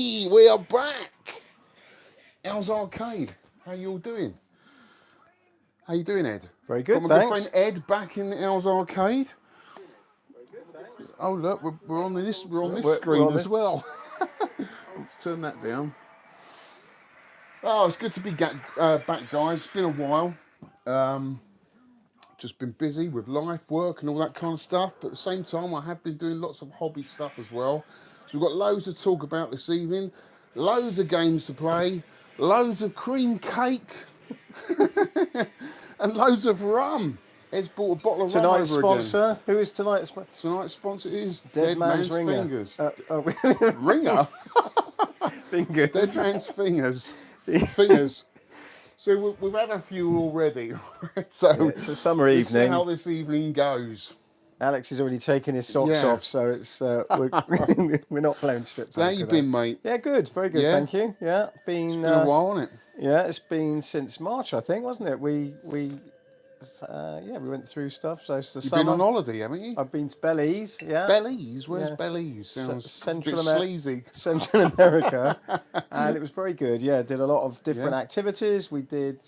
We are back. How's Arcade? How you all doing? How you doing, Ed? Very good, Got my thanks. good friend Ed back in How's Arcade. Very good, thanks. Oh look, we're on this We're screen on as this. well. Let's turn that down. Oh, it's good to be back, guys. It's been a while. Just been busy with life, work, and all that kind of stuff. But at the same time, I have been doing lots of hobby stuff as well. So we've got loads to talk about this evening, loads of games to play, loads of cream cake, and loads of rum. Ed's bought a bottle of rum Tonight's over sponsor. Who is tonight's sponsor? Tonight's sponsor is Dead Man's Ringer. Fingers. Ringer. Fingers. Dead Man's Fingers. Fingers. So we've had a few already. So It's a summer let's see evening. how this evening goes. Alex has already taken his socks Yeah. off, so it's we're not playing strips. So how you been, mate? Yeah, good. Very good, Yeah? thank you. Yeah, Been a while, hasn't it? Yeah, it's been since March, I think, wasn't it? We went through stuff. So it's the You've summer. been on holiday, haven't you? I've been to Belize. Yeah. Belize? Where's Yeah. Belize? Sounds Central a bit sleazy. Central America, and it was very good. Yeah, did a lot of different activities. We did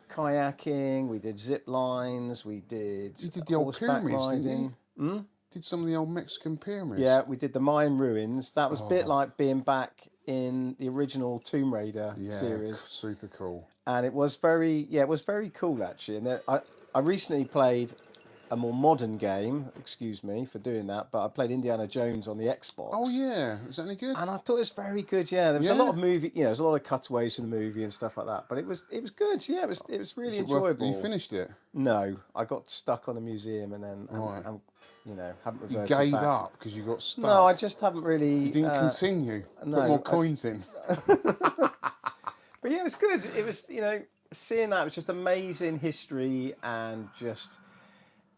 kayaking, we did zip lines, we did. You did the old horseback pyramids, riding. didn't you? Did some of the old Mexican pyramids. Yeah, we did the Mayan ruins. That was a Oh. bit like being back in the original Tomb Raider series, super cool. and it was very cool actually. And then I recently played a more modern game. Excuse me for doing that, but I played Indiana Jones on the Xbox. Oh yeah, was that any good? And I thought it was very good. Yeah, there was a Yeah. lot of movie. There's a lot of cutaways from the movie and stuff like that. But it was good. Yeah, it was really enjoyable. You finished it? No, I got stuck on the museum and then Right. haven't You reverted gave back. up because you got stuck. No, I just haven't really. You didn't continue. no, Put more coins in. But yeah, it was good. It was seeing that was just amazing history and just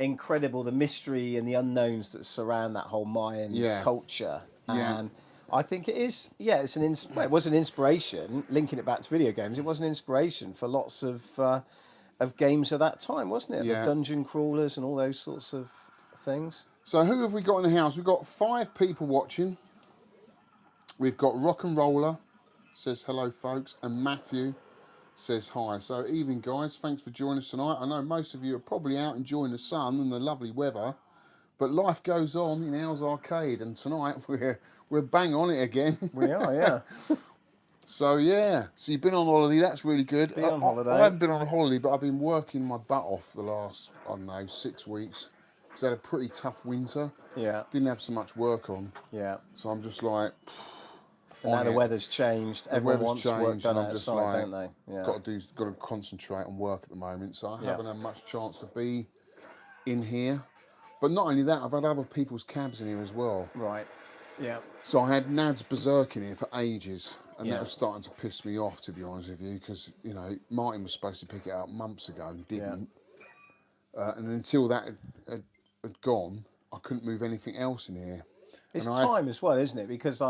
incredible the mystery and the unknowns that surround that whole Mayan culture. Yeah. And I think it is. Yeah, it was an inspiration. Linking it back to video games, it was an inspiration for lots of games of that time, wasn't it? Yeah. The dungeon crawlers and all those sorts of things. So who have we got in the house? We've got 5 people watching. We've got Rock and Roller, says hello folks, and Matthew says hi. So evening guys, thanks for joining us tonight. I know most of you are probably out enjoying the sun and the lovely weather, but life goes on in How's Arcade, and tonight we're bang on it again. We are, yeah. So you've been on holiday, that's really good. Been on holiday. I haven't been on holiday, but I've been working my butt off the last, 6 weeks. Because I had a pretty tough winter. Yeah. Didn't have so much work on. Yeah. So I'm just like... And now the weather's changed. Everyone wants work done outside, don't they? Yeah. Got to concentrate on work at the moment. So I haven't had much chance to be in here. But not only that, I've had other people's cabs in here as well. Right. Yeah. So I had Nad's Berserk in here for ages. And Yeah. that was starting to piss me off, to be honest with you. Because, Martin was supposed to pick it up months ago and didn't. And until that had gone, I couldn't move anything else in here. It's time as well, isn't it? Because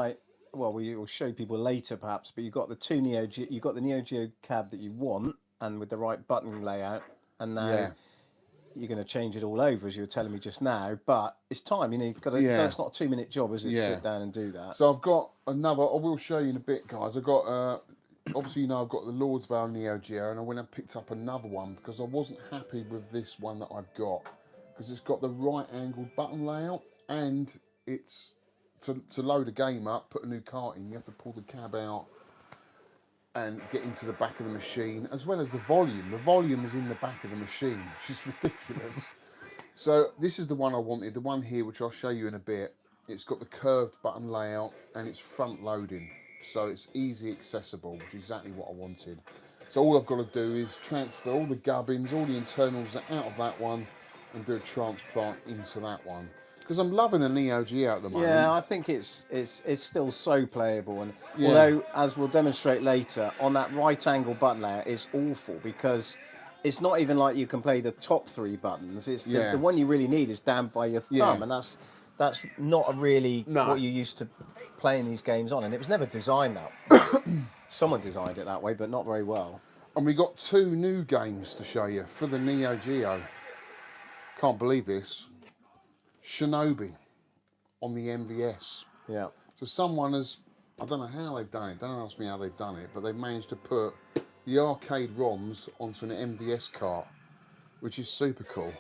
we will show people later perhaps, but you've got the Neo Geo cab that you want and with the right button layout, and now you're going to change it all over as you were telling me just now. But it's time, you've got to. It's not a 2-minute job, is it? To sit down and do that. So I've got another. I will show you in a bit, guys. I've got. Obviously, I've got the Lord's Vale Neo Geo, and I went and picked up another one because I wasn't happy with this one that I've got because it's got the right angled button layout, and it's to load a game up, put a new cart in, you have to pull the cab out and get into the back of the machine, as well as the volume. The volume is in the back of the machine, which is ridiculous. So this is the one I wanted, the one here, which I'll show you in a bit. It's got the curved button layout and it's front loading. So it's easy accessible, which is exactly what I wanted. So all I've got to do is transfer all the gubbins, all the internals out of that one and do a transplant into that one. Because I'm loving the Neo Geo at the moment. Yeah, I think it's still so playable, and although, as we'll demonstrate later, on that right angle button layout, it's awful because it's not even like you can play the top 3 buttons. It's the one you really need is down by your thumb, and that's not really what you used to playing these games on, and it was never designed that way. Someone designed it that way, but not very well. And we got 2 new games to show you for the Neo Geo. Can't believe this. Shinobi on the MVS. Yeah. So someone has I don't know how they've done it. Don't ask me how they've done it, but they've managed to put the arcade ROMs onto an MVS cart, which is super cool.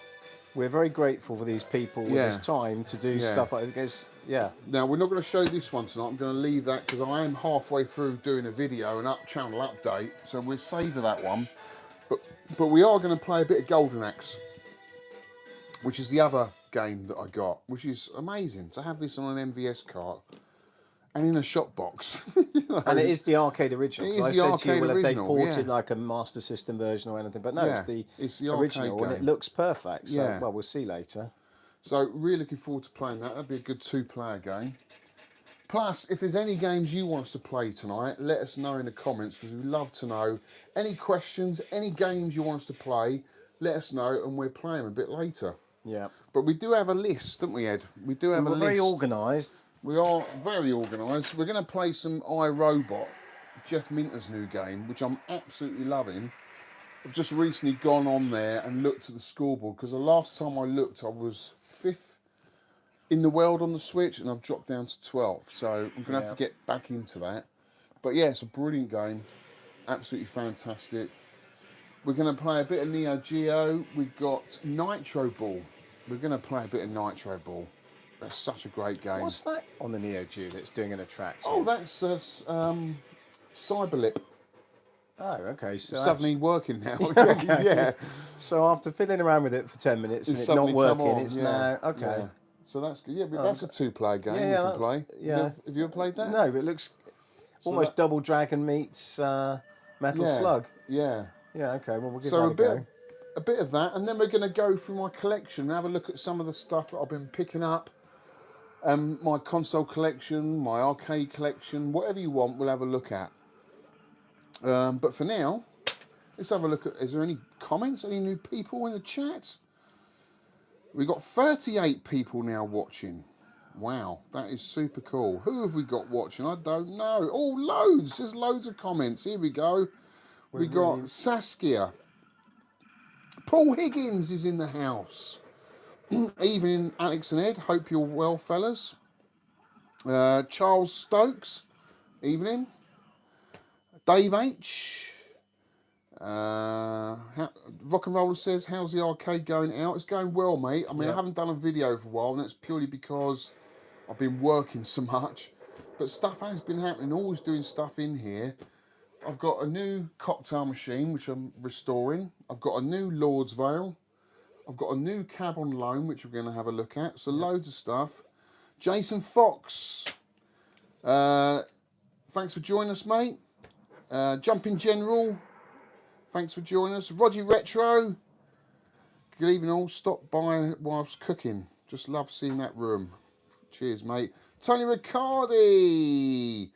We're very grateful for these people with this time to do stuff like this. Yeah. Now, we're not going to show this one tonight. I'm going to leave that because I am halfway through doing a video, an channel update, so we'll savour that one. But we are going to play a bit of Golden Axe, which is the other game that I got, which is amazing to have this on an MVS cart and in a shop box. You know? And it is the arcade original. It is I the said arcade to you, well, if they original, ported like a Master System version or anything, but no, it's the original, arcade and game. it looks perfect. So, well, we'll see later. So, really looking forward to playing that. That'd be a good 2-player game. Plus, if there's any games you want us to play tonight, let us know in the comments, because we'd love to know. Any questions, any games you want us to play, let us know, and we'll play them a bit later. Yeah. But we do have a list, don't we, Ed? We do have a list. We're very organised. We are very organised. We're going to play some iRobot, Jeff Minter's new game, which I'm absolutely loving. I've just recently gone on there and looked at the scoreboard, because the last time I looked, I was 5th in the world on the Switch, and I've dropped down to 12th. So I'm going to have to get back into that. But yeah, it's a brilliant game. Absolutely fantastic. We're going to play a bit of Neo Geo. We've got Nitro Ball. We're going to play a bit of Nitro Ball. That's such a great game. What's that on the Neo Geo that's doing an attraction? Oh, that's Cyberlip. Oh, okay. So suddenly working now. Okay. Yeah. So after fiddling around with it for 10 minutes and it not working, it's now okay. Yeah. So that's good. Yeah, but that's a 2-player game yeah, you can play. Yeah. Have you ever played that? No, but it looks almost Double Dragon meets Metal Slug. Yeah. Yeah. Okay. Well, we'll give So that a go. A bit of that, and then we're going to go through my collection and have a look at some of the stuff that I've been picking up. My console collection, my arcade collection, whatever you want, we'll have a look at. But for now, let's have a look at, is there any comments, any new people in the chat? We've got 38 people now watching. Wow, that is super cool. Who have we got watching? I don't know. Oh, loads. There's loads of comments. Here we go. We got Saskia. Paul Higgins is in the house. Evening, Alex and Ed. Hope you're well, fellas. Charles Stokes. Evening. Dave H. Rock and Roller says, how's the arcade going out? It's going well, mate. I mean, I haven't done a video for a while, and that's purely because I've been working so much. But stuff has been happening, always doing stuff in here. I've got a new cocktail machine, which I'm restoring. I've got a new Lord's Vale. I've got a new cab on loan, which we're going to have a look at. So loads of stuff. Jason Fox. Thanks for joining us, mate. Jumping General. Thanks for joining us. Roger Retro. Good evening all. Stop by whilst cooking. Just love seeing that room. Cheers, mate. Tony Riccardi.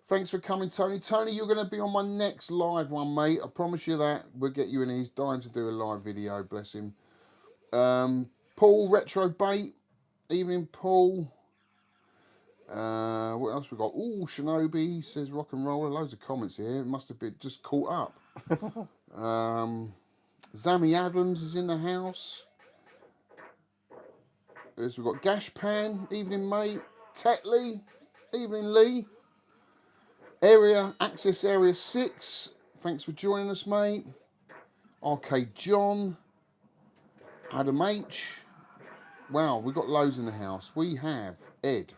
Thanks for coming, Tony. Tony, you're going to be on my next live one, mate. I promise you that. We'll get you in. He's dying to do a live video, bless him. Paul Retro Bait. Evening, Paul. What else we got? Oh, Shinobi says rock and roller. Loads of comments here. It must have been just caught up. Zammy Adams is in the house. We've got Gashpan. Evening, mate. Tetley. Evening, Lee. Access Area 6. Thanks for joining us, mate. Arcade John. Adam H. Wow, we've got loads in the house. We have Ed.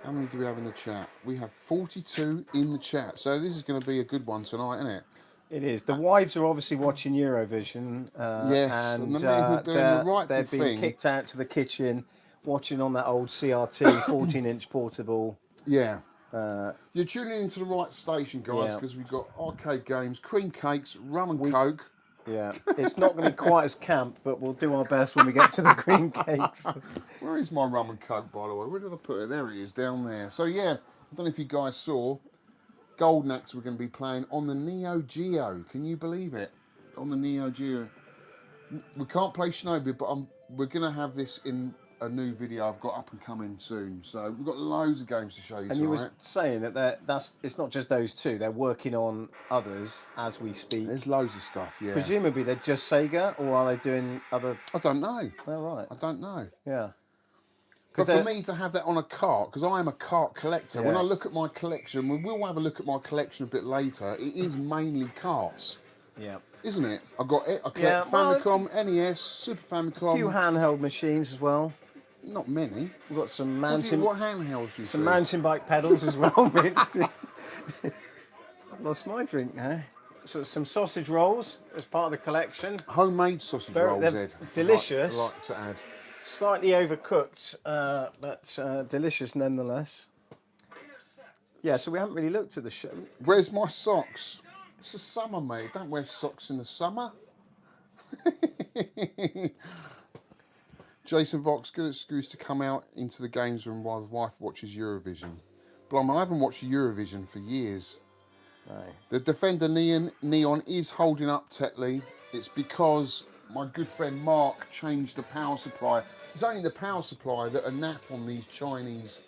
How many do we have in the chat? We have 42 in the chat. So this is going to be a good one tonight, isn't it? It is. The wives are obviously watching Eurovision. Yes, and the men are doing the rightful they've been thing. kicked out to the kitchen, watching on that old CRT 14-inch portable. Yeah. You're tuning into the right station, guys, because we've got arcade games, cream cakes, rum and coke. Yeah, it's not going to be quite as camp, but we'll do our best when we get to the cream cakes. Where is my rum and coke, by the way? Where did I put it? There it is, down there. So yeah, I don't know if you guys saw, Golden Axe we're going to be playing on the Neo Geo. Can you believe it? On the Neo Geo. We can't play Shinobi, but we're going to have this in a new video I've got up and coming soon. So we've got loads of games to show you tonight. And you were saying that it's not just those two. They're working on others as we speak. There's loads of stuff, yeah. Presumably they're just Sega, or are they doing other... I don't know. Oh, right. I don't know. Yeah. But for me to have that on a cart, because I am a cart collector, when I look at my collection, we'll have a look at my collection a bit later, it is mainly carts. Yeah. Isn't it? I collect Famicom, NES, Super Famicom. A few handheld machines as well. Not many. We've got some What handhelds do you some see? mountain bike pedals as well. Mixed in. I've lost my drink now. So some sausage rolls as part of the collection. Homemade sausage rolls, Ed. Delicious. I like to add. Slightly overcooked, but delicious nonetheless. Yeah, so we haven't really looked at the show. Where's my socks? It's the summer, mate. Don't wear socks in the summer. Jason Vox, good excuse to come out into the games room while the wife watches Eurovision. Blimey, I haven't watched Eurovision for years. No. The Defender Neon is holding up, Tetley. It's because my good friend Mark changed the power supply. It's only the power supply that are naff on these Chinese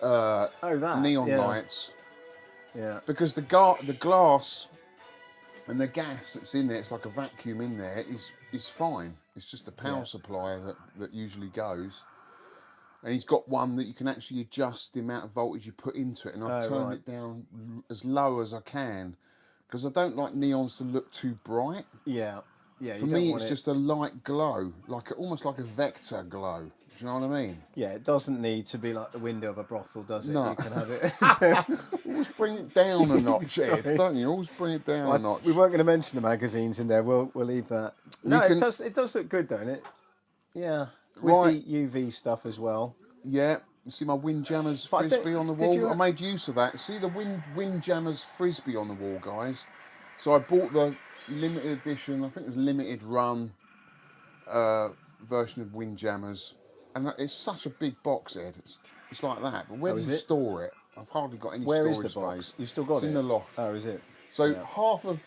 neon lights. Yeah. Because the glass and the gas that's in there, it's like a vacuum in there, is fine. It's just the power supply that usually goes. And he's got one that you can actually adjust the amount of voltage you put into it, and I've turned it down as low as I can because I don't like neons to look too bright. Yeah. Yeah. For me, it's just a light glow, almost like a vector glow. Do you know what I mean? Yeah, it doesn't need to be like the window of a brothel, does it? No. You can have it. Always bring it down a notch, Ed, don't you? Always bring it down a notch. We weren't going to mention the magazines in there. We'll leave that. No, it does look good, don't it? Yeah. With the UV stuff as well. Yeah. You see my Windjammers Frisbee on the wall? I made use of that. See the Windjammers Frisbee on the wall, guys? So I bought the limited edition, I think it was limited run version of Windjammers. And it's such a big box, Ed. It's like that. But where do you store it? I've hardly got any storage space. Where is the box? You've still got it? It's in the loft. Oh, is it? So half of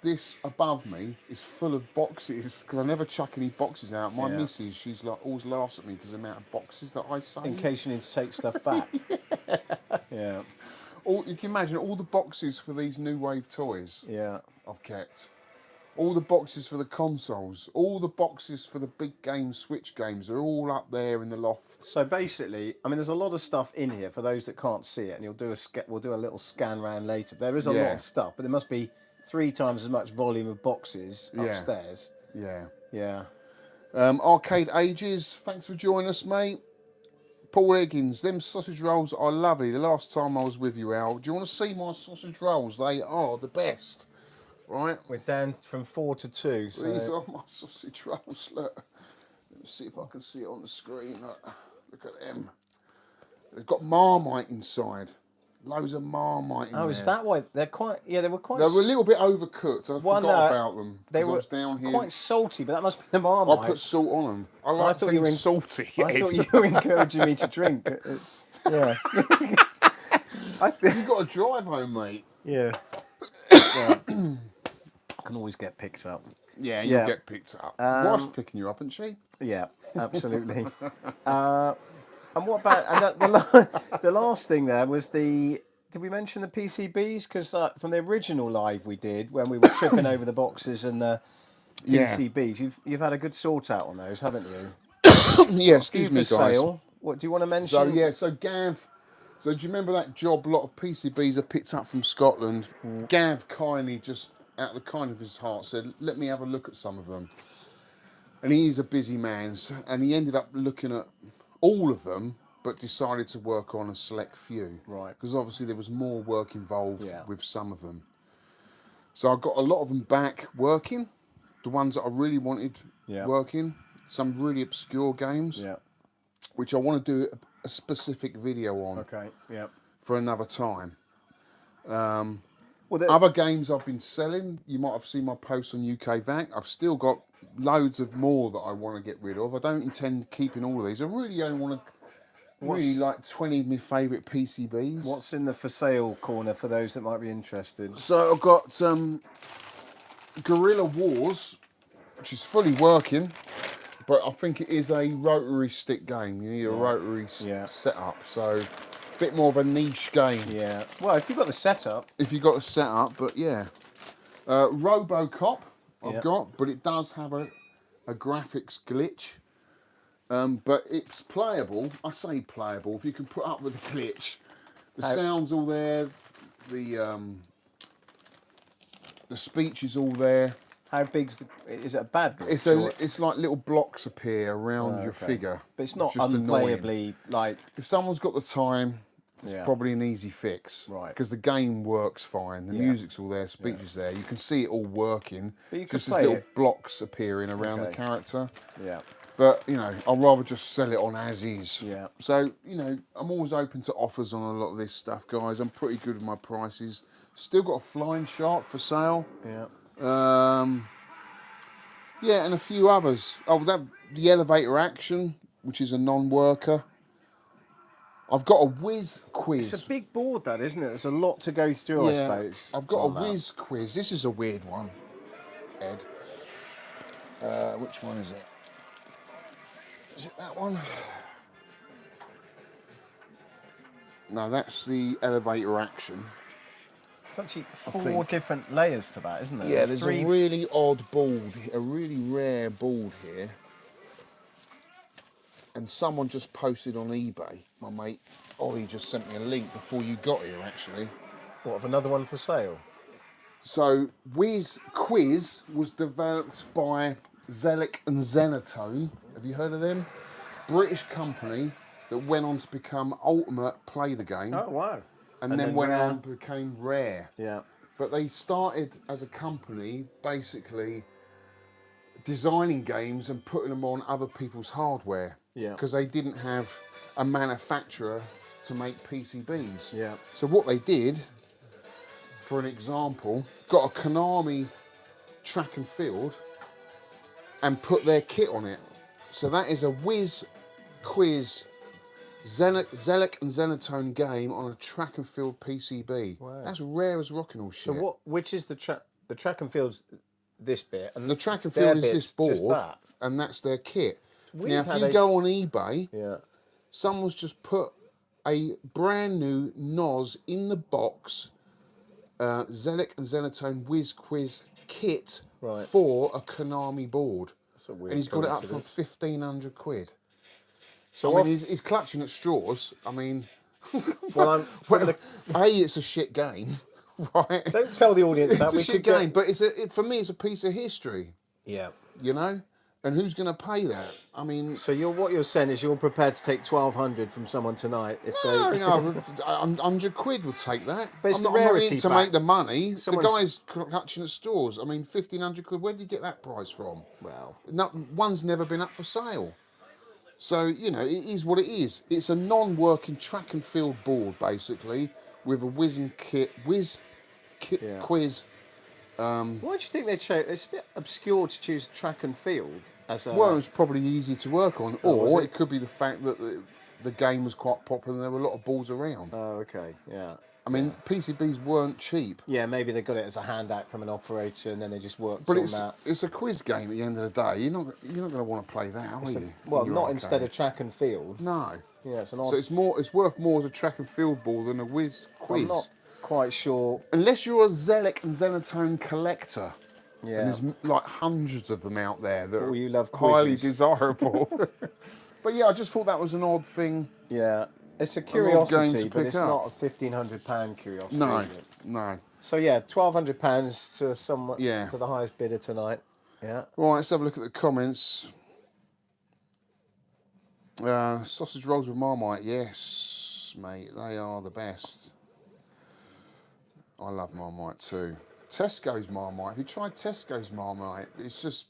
this above me is full of boxes because I never chuck any boxes out. My missus, she's like always laughs at me because the amount of boxes that I save. In case you need to take stuff back. Yeah. You can imagine all the boxes for these new wave toys. Yeah. I've kept. All the boxes for the consoles, all the boxes for the big game Switch games are all up there in the loft. So basically, I mean, there's a lot of stuff in here for those that can't see it, and we'll do a little scan round later. There is a lot of stuff, but there must be 3 times as much volume of boxes upstairs. Yeah. Yeah. Arcade Ages, thanks for joining us, mate. Paul Higgins, them sausage rolls are lovely. The last time I was with you, Al, do you want to see my sausage rolls? They are the best. Right, we're down from 4 to 2. So. These are my sausage rolls. Look, let's see if I can see it on the screen. Look at them. They've got Marmite inside. Loads of Marmite in there. Oh, is that why they're quite? Yeah, they were quite. They were a little bit overcooked. I forgot about them. They were down here. Quite salty, but that must be the Marmite. I put salt on them. I like things salty. I thought you were encouraging me to drink. Yeah. You've got to drive home, mate. Yeah. Can always get picked up. Yeah, you'll get picked up. Wife's picking you up, isn't she? Yeah, absolutely. And what about the last thing there was did we mention the PCBs? Because from the original live we did when we were tripping over the boxes and the PCBs, you've had a good sort out on those, haven't you? Yeah, excuse me, guys. Sale. What do you want to mention? So Gav. So do you remember that job? A lot of PCBs are picked up from Scotland. Gav kindly, just out of the kind of his heart, said, "Let me have a look at some of them." And he is a busy man, and he ended up looking at all of them, but decided to work on a select few. Right. Because obviously there was more work involved with some of them. So I got a lot of them back working. The ones that I really wanted working. Some really obscure games. Yeah. Which I want to do a specific video on. Okay. Yeah. For another time. Other games I've been selling, you might have seen my posts on UK VAC. I've still got loads of more that I want to get rid of. I don't intend keeping all of these. I really only want to, like 20 of my favourite PCBs. What's in the for sale corner for those that might be interested? So I've got Guerrilla Wars, which is fully working, but I think it is a rotary stick game. You need a rotary setup. So bit more of a niche game. Yeah. Well, if you've got the setup. If you've got the setup, but yeah. RoboCop I've got, but it does have a graphics glitch. But it's playable. I say playable. If you can put up with the glitch, the sound's all there. The speech is all there. How big's is it a bad glitch? It's like little blocks appear around your figure. But it's not just unplayably annoying. like. If someone's got the time, it's probably an easy fix. Right. Because the game works fine. The music's all there, speech is there. You can see it all working. But you can just play as little it. blocks appearing around the character. Yeah. But, you know, I'd rather just sell it on as is. Yeah. So, you know, I'm always open to offers on a lot of this stuff, guys. I'm pretty good with my prices. Still got a flying shark for sale. Yeah. Yeah, and a few others. Oh, the elevator action, which is a non-worker. I've got a whiz quiz. It's a big board, that, isn't it? There's a lot to go through, I suppose. I've got a whiz quiz. This is a weird one, Ed. Which one is it? Is it that one? No, that's the elevator action. It's actually 4 different layers to that, isn't there? Yeah, there's a really odd board, a really rare board here. And someone just posted on eBay. My mate Ollie just sent me a link before you got here, actually. What, of another one for sale? So, Whiz Quiz was developed by Zelic and Zenatone. Have you heard of them? British company that went on to become Ultimate Play the Game. Oh, wow. And then went on and became Rare. Yeah. But they started as a company basically designing games and putting them on other people's hardware. Yeah. Because they didn't have a manufacturer to make PCBs. Yeah. So what they did, for an example, got a Konami track and field and put their kit on it. So that is a Whiz Quiz Zelic and Zenatone game on a track and field PCB. Wow. That's rare as rocking all shit. So which is the track and field's this bit? And the track and field is this board, just that. And that's their kit. Weird now, if you go on eBay, yeah, someone's just put a brand new NOS in the box Zelic and Zenatone Whiz Quiz kit for a Konami board. That's a weird and he's got it up for 1,500 quid. So I mean, he's clutching at straws. I mean, well, it's a shit game, right? Don't tell the audience that. It's a shit game, but for me, it's a piece of history. Yeah. You know? And who's going to pay that? I mean... So what you're saying is you're prepared to take 1,200 from someone tonight if they... No, 100 quid would take that. But it's I'm the not rarity in to make the money. Someone's... The guy's clutching at stores. I mean, 1,500 quid, where did you get that price from? Well... One's never been up for sale. So, you know, it is what it is. It's a non-working track and field board, basically, with a whiz quiz. Why do you think they chose? It's a bit obscure to choose track and field as a... Well, it's probably easy to work on. Or it could be the fact that the game was quite popular and there were a lot of balls around. Oh, okay, yeah. I mean, PCBs weren't cheap. Yeah, maybe they got it as a handout from an operator and then they just worked on that. But it's a quiz game at the end of the day. You're not going to want to play that, are you? Well, not instead of track and field. No. Yeah, it's an odd... So it's worth more as a track and field ball than a whiz quiz. I'm not quite sure. Unless you're a Zelic and Zenatone collector. Yeah. And there's like hundreds of them out there that are you love highly quizzes. desirable. But yeah, I just thought that was an odd thing. Yeah. It's a curiosity, but it's up. not a £1,500 curiosity. No, is it? no. So yeah, £1,200 to someone Yeah. to the highest bidder tonight. Yeah. Right, let's have a look at the comments. Sausage rolls with Marmite, yes, mate, they are the best. I love Marmite too. Tesco's Marmite. Have you tried Tesco's Marmite? It's just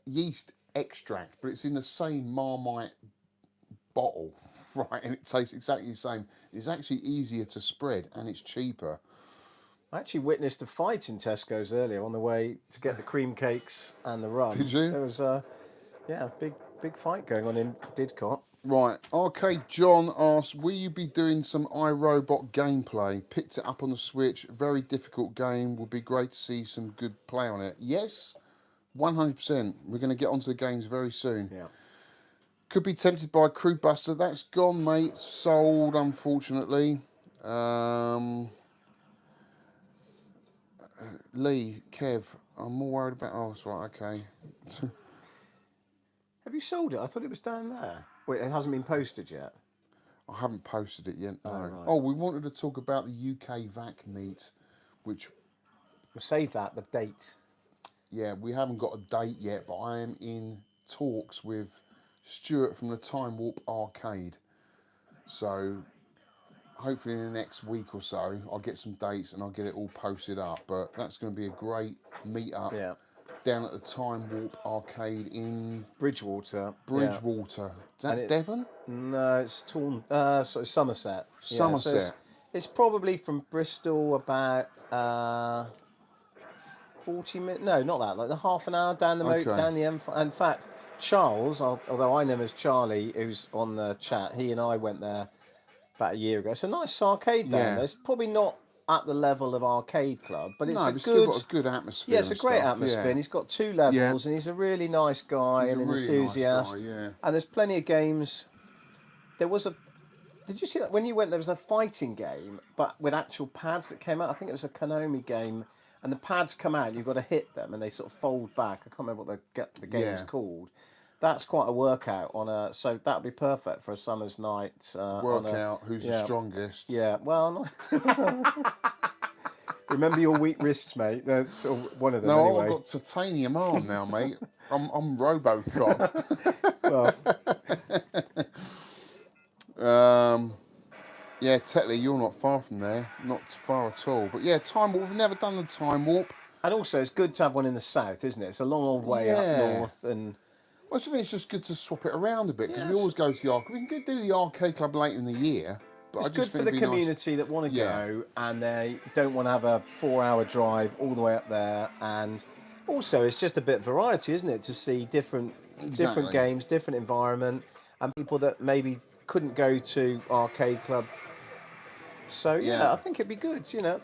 yeast extract, but it's in the same Marmite bottle, right? And it tastes exactly the same. It's actually easier to spread and it's cheaper. I actually witnessed a fight in Tesco's earlier on the way to get the cream cakes and the rum. Did you? There was a big fight going on in Didcot. Right, Arcade John asks, will you be doing some iRobot gameplay? Picked it up on the Switch, very difficult game, would be great to see some good play on it. Yes, 100%. We're going to get onto the games very soon. Yeah. Could be tempted by Crew Buster, that's gone, mate, sold, unfortunately. Lee, Kev, I'm more worried about, oh, that's right, okay. Have you sold it? I thought it was down there. Wait, it hasn't been posted yet. I haven't posted it yet. No. right. Oh, we wanted to talk about the UK VAC meet, which, We'll save that, the date. yeah, we haven't got a date yet, but I am in talks with Stuart from the Time Warp Arcade. So hopefully in the next week or so, I'll get some dates and I'll get it all posted up. But that's going to be a great meet-up down at the Time Warp Arcade in Bridgewater. Bridgewater. Is that Devon? No, it's Somerset. Somerset. Yeah, so it's probably from Bristol about 40 minutes. No, not that. Like half an hour down the down the M5. In fact, Charles, although I know him as Charlie, who's on the chat, he and I went there about a year ago. It's a nice arcade down there. It's probably not at the level of Arcade Club, but it's still got a good atmosphere. Yeah, it's a great atmosphere, and he's got 2 levels, and he's a really nice guy and an enthusiast. Nice guy, and there's plenty of games. There was a. Did you see that when you went? There was a fighting game, but with actual pads that came out. I think it was a Konami game, and the pads come out, and you've got to hit them, and they sort of fold back. I can't remember what the game is called. That's quite a workout on a. So that'd be perfect for a summer's night. Workout. Who's the strongest? Yeah. Well. Remember your weak wrists, mate. That's sort of one of them. No, anyway. I've got titanium arm now, mate. I'm RoboCop. Yeah, Tetley, you're not far from there. Not far at all. But yeah, Time Warp. We've never done the Time Warp. And also, it's good to have one in the south, isn't it? It's a long old way up north, and well, I think it's just good to swap it around a bit because we always go to the arcade. We can do the arcade club later in the year. But it's good for the community that want to go and they don't want to have a 4-hour drive all the way up there. And also, it's just a bit of variety, isn't it? To see different games, different environment, and people that maybe couldn't go to arcade club. So I think it'd be good, and I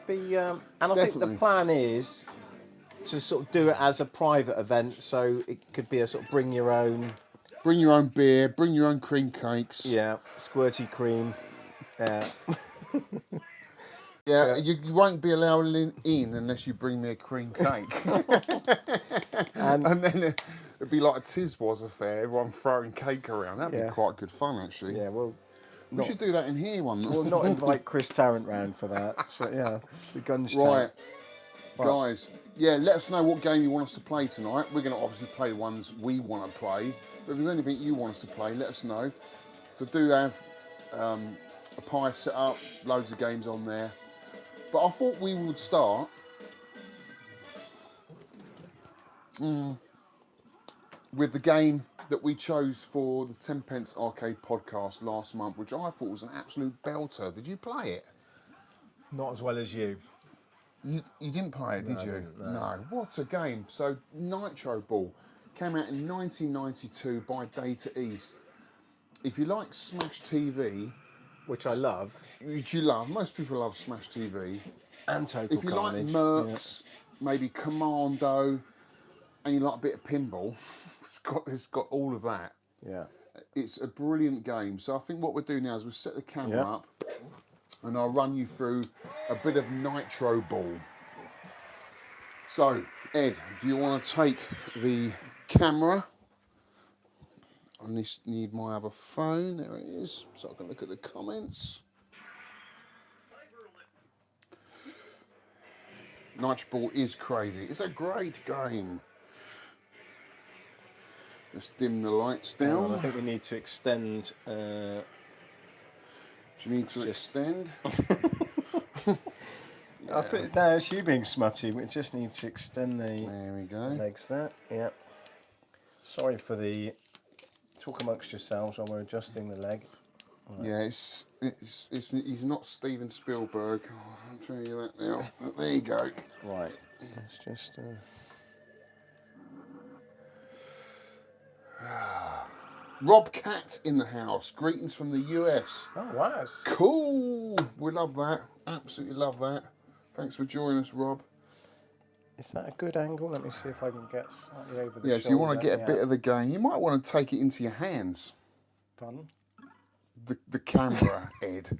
think the plan is to sort of do it as a private event, so it could be a sort of bring your own beer, bring your own cream cakes. Yeah, squirty cream. You won't be allowed in unless you bring me a cream cake. and then it'd be like a Tiswas affair, everyone throwing cake around. That'd be quite good fun, actually. Yeah, well, we should do that in here one. We'll not invite Chris Tarrant round for that. So the guns. Right, guys. Yeah, let us know what game you want us to play tonight. We're going to obviously play the ones we want to play. But if there's anything you want us to play, let us know. We do have a pie set up, loads of games on there. But I thought we would start with the game that we chose for the 10 Pence Arcade podcast last month, which I thought was an absolute belter. Did you play it? Not as well as you. You didn't play it, did you? Didn't, no. No. What a game. So, Nitro Ball came out in 1992 by Data East. If you like Smash TV... Which I love. Which you love. Most people love Smash TV. And Total If you Carnage. like Mercs, maybe Commando, and you like a bit of pinball, it's got all of that. Yeah. It's a brilliant game. So I think what we'll do now is we'll set the camera up and I'll run you through a bit of Nitro Ball. So, Ed, do you want to take the camera? I need my other phone. There it is. So I can look at the comments. Nitro Ball is crazy. It's a great game. Let's dim the lights down. I think we need to extend. Do you need to extend? I think no, it's you being smutty. We just need to extend the there we go. legs there. Yeah. Sorry for the talk amongst yourselves while we're adjusting the leg. Right. Yeah, it's he's not Steven Spielberg. Oh, I'll tell you that now. But there you go. Right. Let's just. Rob Cat in the house. Greetings from the US. Oh wow. Cool. We love that. Absolutely love that. Thanks for joining us, Rob. Is that a good angle? Let me see if I can get slightly over the shoulder. Yeah, so you want to get a bit of the game. You might want to take it into your hands. Pardon? The camera, Ed.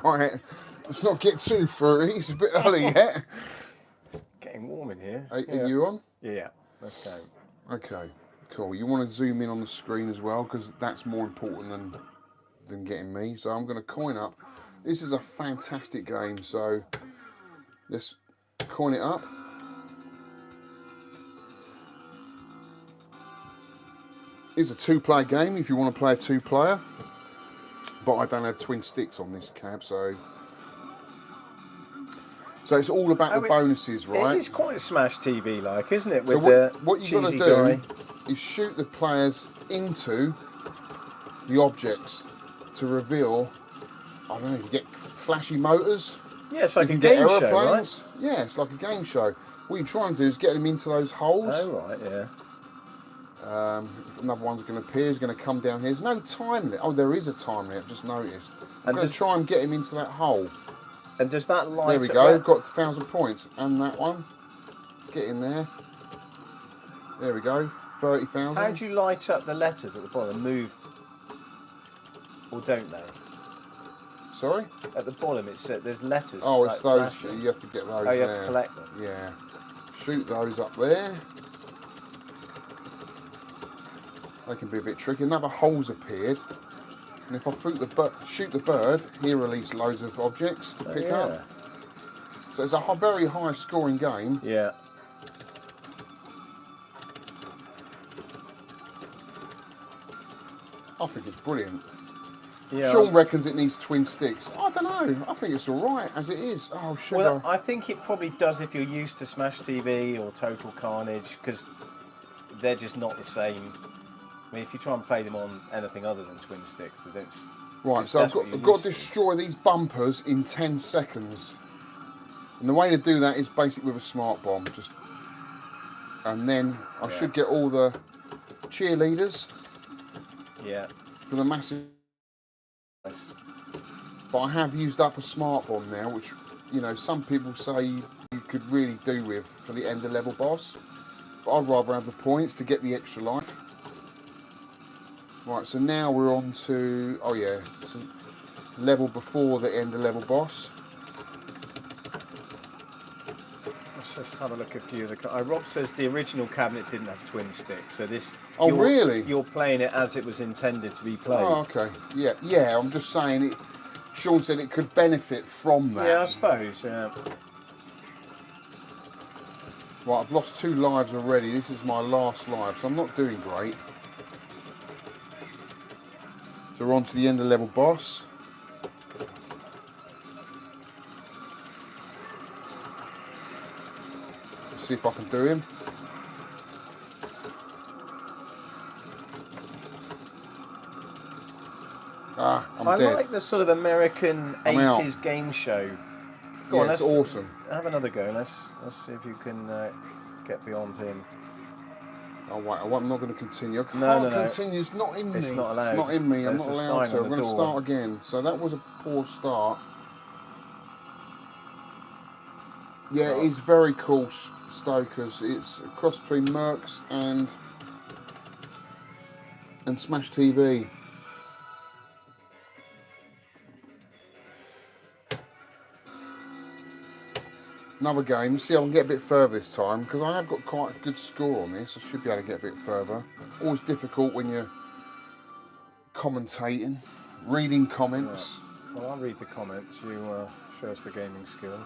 Right. Let's not get too furry. It's a bit early yet. It's getting warm in here. Are you on? Yeah. Let's go. Okay. Cool. You want to zoom in on the screen as well because that's more important than getting me. So I'm going to coin up. This is a fantastic game. So let's coin it up. It's a 2-player game if you want to play a 2-player. But I don't have twin sticks on this cab, so it's all about the bonuses, right? It is quite Smash TV like, isn't it? With what you've got to do is shoot the players into the objects to reveal, I don't know, you get flashy motors. Yeah, it's like a game show, right? Yeah, it's like a game show. What you're trying to do is get them into those holes. Oh, right, yeah. If another one's going to appear, he's going to come down here. There's no time limit. Oh, there is a time limit, I've just noticed. I'm going to try and get him into that hole. And does that light... There we go, got 1,000 points. And that one. Get in there. There we go, 30,000. How do you light up the letters at the bottom? Move... Or don't they? Sorry? At the bottom it said there's letters. Oh, it's those, flashing. you have to get those Oh, you there. have to collect them? Yeah. Shoot those up there. They can be a bit tricky. Another hole's appeared. And if I shoot the bird, he'll release loads of objects to pick up. So it's a very high scoring game. Yeah. I think it's brilliant. Yeah. Sean reckons it needs twin sticks. I don't know. I think it's all right as it is. Oh, sugar. Well, I think it probably does if you're used to Smash TV or Total Carnage, because they're just not the same. I mean, if you try and play them on anything other than twin sticks, they don't. Right, so I've got to destroy these bumpers in 10 seconds. And the way to do that is basically with a smart bomb. And then I should get all the cheerleaders. Yeah. For the massive. But I have used up a smart bomb now, which, you know, some people say you could really do with for the end of level boss. But I'd rather have the points to get the extra life. Right, so now we're on to, oh yeah, so level before the end of level boss. Let's just have a look at a few of the... Rob says the original cabinet didn't have twin sticks, so this... Oh, really? You're playing it as it was intended to be played. Oh, okay. Yeah, I'm just saying it. Sean said it could benefit from that. Yeah, I suppose, yeah. Right, I've lost 2 lives already. This is my last life, so I'm not doing great. So we're on to the end of level boss. Let's see if I can do him. Ah, I'm dead. I like the sort of American 80s game show. Go on, it's awesome. Have another go. Let's see if you can get beyond him. Oh wait, I'm not going to continue. I can't No. continue. It's not in me. It's not allowed. It's not in me. I'm There's not a allowed sign to. on I'm the going to door. start again. So that was a poor start. Yeah, it is very cool, Stokers. It's a cross between Mercs and Smash TV. Another game. See if I can get a bit further this time, because I have got quite a good score on this. I should be able to get a bit further. Always difficult when you're commentating, reading comments. Right. Well, I'll read the comments. You show us the gaming skill.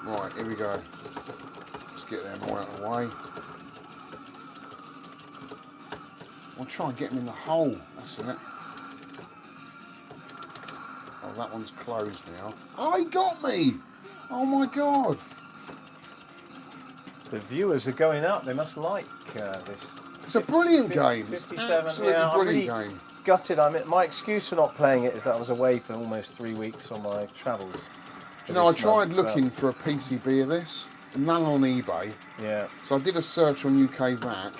Right, here we go. Let's get them all out of the way. I'll try and get them in the hole. That's it. Oh, that one's closed now. Oh, he got me! Oh my god! The viewers are going up. They must like this. It's a brilliant game. 57. Absolutely yeah, brilliant I'm really game. gutted. I mean, my excuse for not playing it is that I was away for almost 3 weeks on my travels. You know, I tried looking for a PCB of this, none on eBay. Yeah. So I did a search on UK VAC,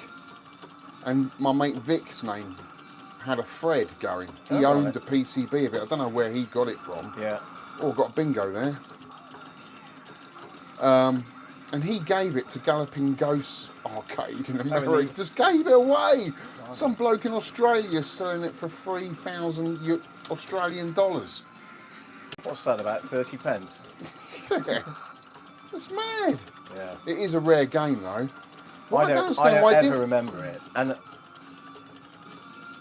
and my mate Vic's name had a thread going. He owned the PCB of it. I don't know where he got it from. Yeah. Oh, got a bingo there. And he gave it to Galloping Ghosts Arcade in America. Just gave it away. Some bloke in Australia selling it for 3,000 Australian dollars. What's that, about 30 pence? Yeah, that's mad. Yeah. It is a rare game though. I don't ever remember it. And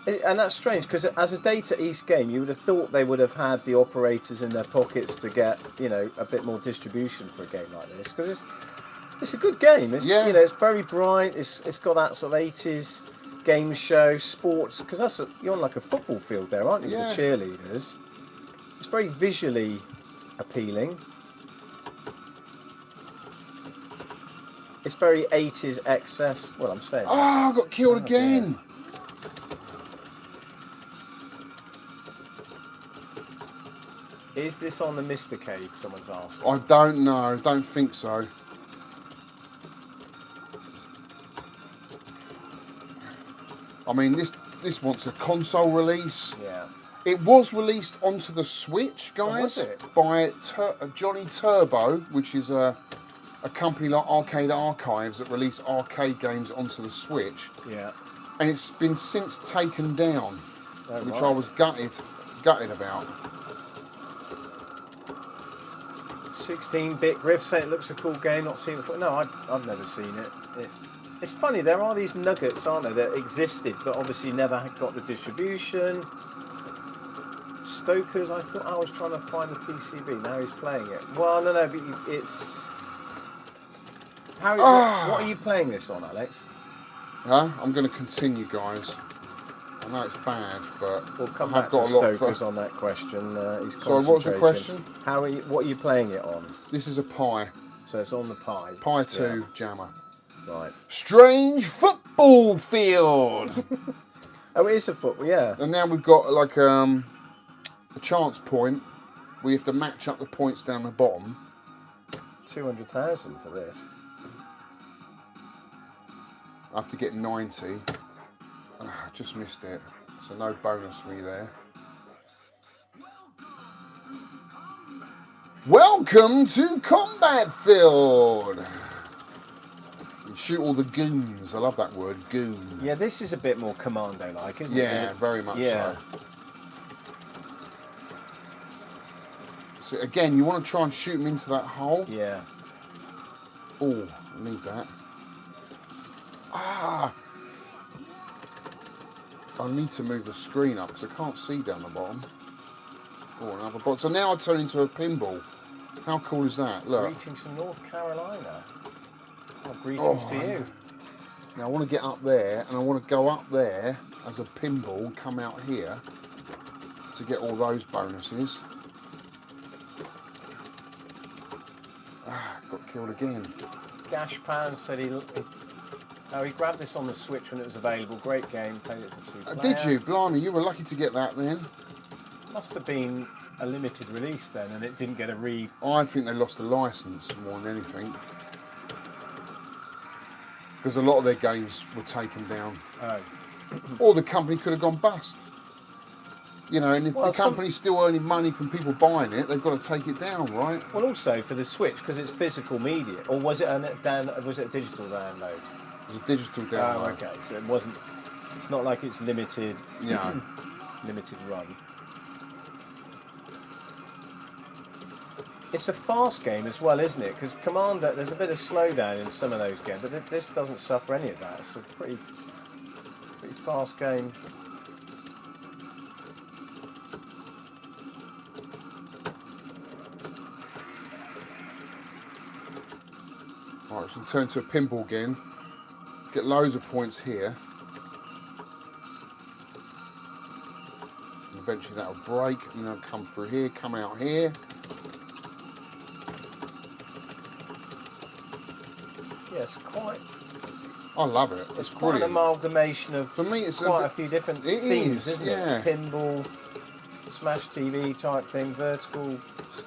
And that's strange because as a Data East game, you would have thought they would have had the operators in their pockets to get, you know, a bit more distribution for a game like this, because it's a good game. It's, Yeah. you know, it's very bright. It's got that sort of 80s game show sports, because you're on like a football field there, aren't you? Yeah. With the cheerleaders. It's very visually appealing. It's very 80s excess. Well, I'm saying. Oh, I got killed again. Is this on the Mistacade? Someone's asking. I don't know. Don't think so. I mean, this wants a console release. Yeah. It was released onto the Switch, guys, was it? by Johnny Turbo, which is a company like Arcade Archives that release arcade games onto the Switch. Yeah. And it's been since taken down, Oh, which right. I was gutted about. 16-bit Griff saying it looks a cool game, not seen it before. No, I've never seen it. It's funny, there are these nuggets, aren't there, that existed, but obviously never got the distribution. Stokers, I thought I was trying to find the PCB, now he's playing it. Well, no, but it's... What are you playing this on, Alex? Huh? I'm going to continue, guys. I know it's bad, but We'll come I've back got to a lot Stokers on that question. He's Sorry, what was the concentrating. question? What are you playing it on? This is a Pi. So it's on the Pi. Pi 2 Jammer. Right. Strange football field. Oh, it is a football, yeah. And now we've got like a chance point. We have to match up the points down the bottom. 200,000 for this. I have to get 90. I just missed it. So no bonus for me there. Welcome to Combat Field. You shoot all the goons. I love that word, goon. Yeah, this is a bit more commando-like, isn't it? Yeah, very much so. So again, you want to try and shoot them into that hole. Yeah. Oh, I need that. Ah! I need to move the screen up because I can't see down the bottom. Oh, another bot. So now I turn into a pinball. How cool is that? Look. Greetings from North Carolina. Well, greetings to you. Now I want to get up there and I want to go up there as a pinball and come out here to get all those bonuses. Ah, got killed again. Gashpan said he grabbed this on the Switch when it was available. Great game, played it as a 2-player. Did you? Blimey, you were lucky to get that then. Must have been a limited release then, and it didn't get a I think they lost the license more than anything. Because a lot of their games were taken down. Oh. Or the company could have gone bust. You know, and if the company's still earning money from people buying it, they've got to take it down, right? Well, also for the Switch, because it's physical media. Or was it was it a digital download? It was a digital download. Oh, okay. So it wasn't. It's not like it's limited. No. Limited run. It's a fast game as well, isn't it? Because Commander, there's a bit of slowdown in some of those games, but this doesn't suffer any of that. It's a pretty fast game. Right, so turn to a pinball again. Get loads of points here. And eventually that'll break, and then I'll come through here, come out here. Yes, quite. I love it. It's Quite an brilliant. amalgamation of For me, it's quite a few different themes, isn't yeah. it? Pinball, Smash TV type thing, vertical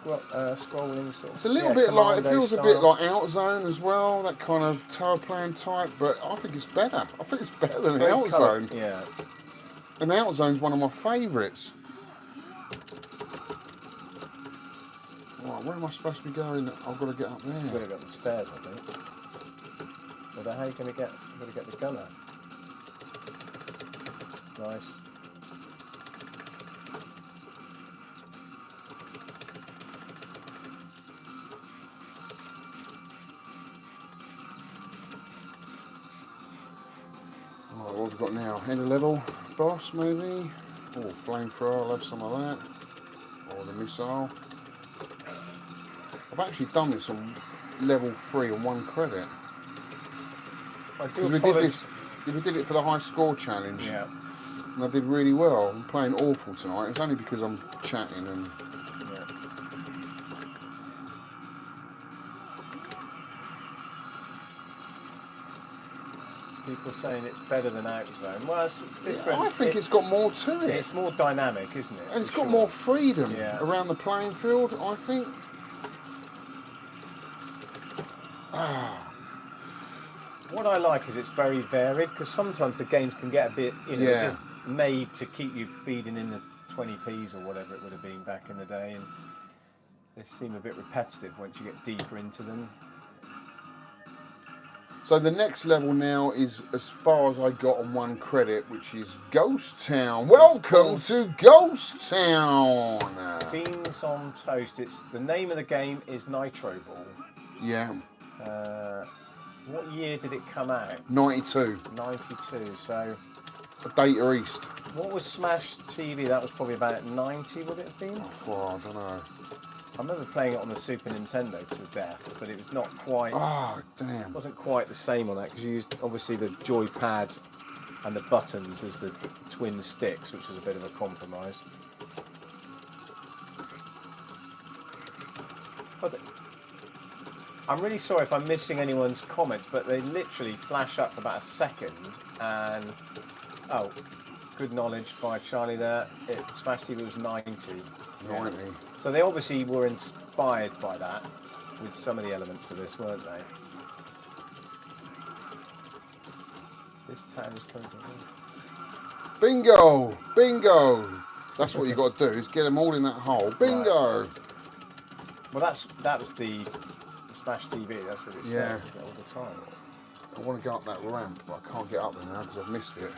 scrolling sort of. It's a little bit like, it Commando feels style. a bit like Outzone as well, that kind of tower plan type, but I think it's better. I think it's better than Very Outzone. yeah. And Outzone's one of my favourites. Right, where am I supposed to be going? I've got to get up You've got there. to go up the stairs, I think. Well, how are you going to get? You've got to get the gunner. Nice. Right, what have we got now? End of level boss, maybe? Oh, flamethrower, I'll have some of that. Or the missile. I've actually done this on level 3 on 1 credit. I do Because we did it for the high score challenge. Yeah. And I did really well. I'm playing awful tonight. It's only because I'm chatting and... Yeah. People saying it's better than Outzone. Well, it's different. I think it's got more to it. It's more dynamic, isn't it? And it's got more freedom Yeah. around the playing field, I think. What I like is it's very varied, because sometimes the games can get a bit, Yeah. just made to keep you feeding in the 20p's or whatever it would have been back in the day, and they seem a bit repetitive once you get deeper into them. So the next level now is as far as I got on 1 credit, which is Ghost Town. Welcome to Ghost Town. Beans on Toast. It's the name of the game is Nitro Ball. Yeah. What year did it come out? 92. 92. So Data East. what was Smash TV? That was probably about 90. Would it have been? Well, I don't know. I remember playing it on the Super Nintendo to death, but it was not quite. Oh, damn. It wasn't quite the same on that, because you used obviously the joypad and the buttons as the twin sticks, which was a bit of a compromise. But I'm really sorry if I'm missing anyone's comments, but they literally flash up for about a second, and oh, good knowledge by Charlie there. Smash TV was 90. 90. So they obviously were inspired by that with some of the elements of this, weren't they? This town is coming to us. Bingo! Bingo! That's what you got to do, is get them all in that hole. Bingo! Right. Well, that was the Smash TV. That's what it says all the time. I want to go up that ramp, but I can't get up there now because I've missed it.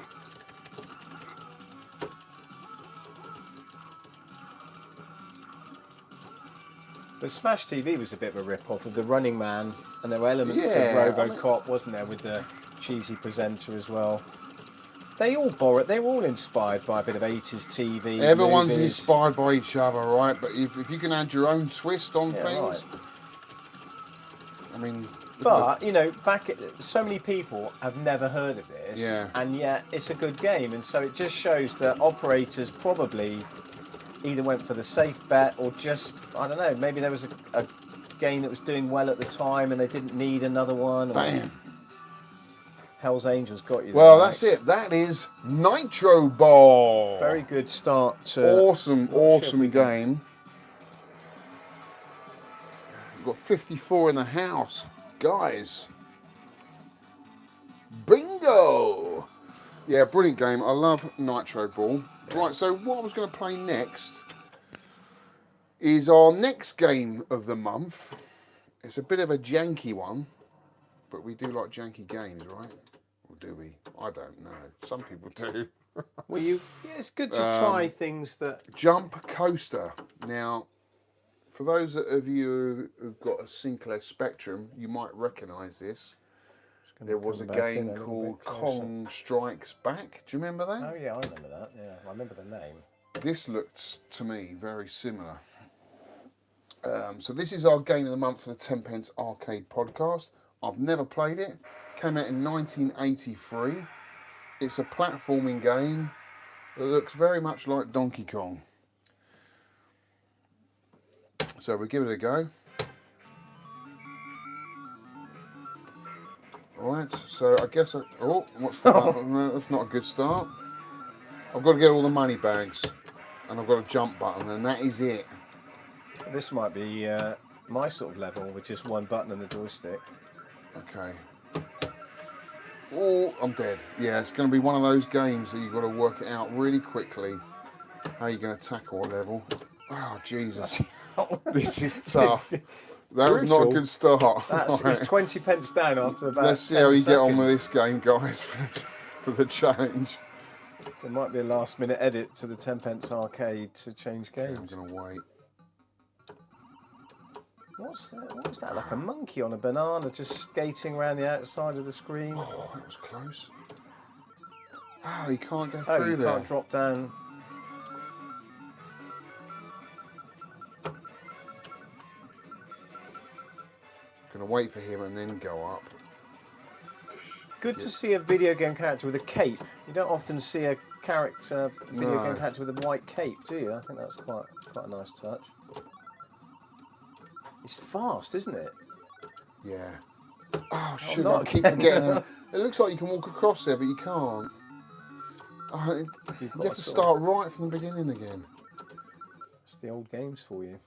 But Smash TV was a bit of a rip-off of the Running Man, and there were elements of Yeah, RoboCop, wasn't there, with the cheesy presenter as well. They all borrowed. They were all inspired by a bit of 80s TV. Everyone's movies. inspired by each other, right? But if you can add your own twist on things, Right. I mean. But so many people have never heard of this, and yet it's a good game, and so it just shows that operators probably either went for the safe bet or just, I don't know, maybe there was a game that was doing well at the time and they didn't need another one. Or Bam. Hell's Angels got you there. Well, Max. that's it. That is Nitro Ball. Very good start to... Awesome game. We've got 54 in the house. Guys. Bingo! Yeah, brilliant game. I love Nitro Ball. Yes. Right, so what I was going to play next is our next game of the month. It's a bit of a janky one, but we do like janky games, right? Or do we? I don't know. Some people do. Well, it's good to try things that... Jump Coaster. Now, for those of you who've got a Sinclair Spectrum, you might recognise this. There was a game called Kong Strikes Back. Do you remember that? Oh, yeah, I remember that. Yeah, I remember the name. This looked, to me, very similar. So this is our game of the month for the 10 Pence Arcade podcast. I've never played it. Came out in 1983. It's a platforming game that looks very much like Donkey Kong. So we'll give it a go. Alright, so I guess what's the button? No, that's not a good start. I've got to get all the money bags, and I've got a jump button, and that is it. This might be my sort of level with just one button and the joystick. Okay. Oh, I'm dead. Yeah, it's going to be one of those games that you've got to work it out really quickly. How you're going to tackle a level. Oh, Jesus. This is tough. That was not a good start. It's 20 pence down after about Let's see 10 how you seconds. get on with this game, guys, for the challenge. There might be a last minute edit to the 10 pence arcade to change games. I'm going to wait. What's that? What was that? Like a monkey on a banana just skating around the outside of the screen? Oh, that was close. Oh, you can't go Oh, through you there. can't drop down. Gonna wait for him and then go up. Good to see a video game character with a cape. You don't often see a video game character with a white cape, do you? I think that's quite a nice touch. It's fast, isn't it? Yeah. Oh, shit, I not keep again. forgetting. It looks like you can walk across there, but you can't. Oh, you have to start right from the beginning again. It's the old games for you.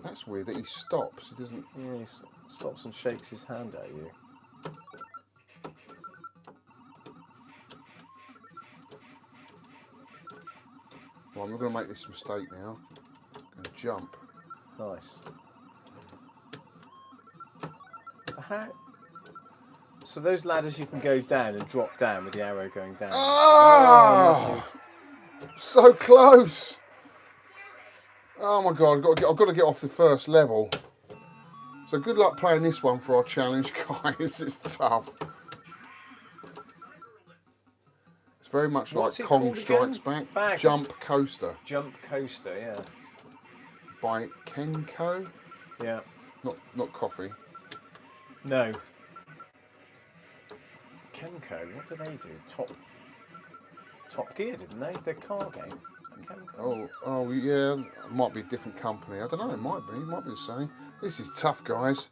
That's weird that he stops. He doesn't. Yeah, he stops and shakes his hand at you. Well, I'm not going to make this mistake now. I'm going to jump. Nice. So those ladders you can go down and drop down with the arrow going down. Oh, so close. Oh my God, I've got to get off the first level. So good luck playing this one for our challenge, guys. It's tough. It's very much What's like it Kong called Strikes again? Back. Jump Coaster Jump Coaster, yeah. by Kenko. Yeah. Not coffee. No. Kenko, what do they do? Top Gear, didn't they? Their car game. Kenko. Oh yeah. It might be a different company. I don't know. It might be the same. This is tough, guys.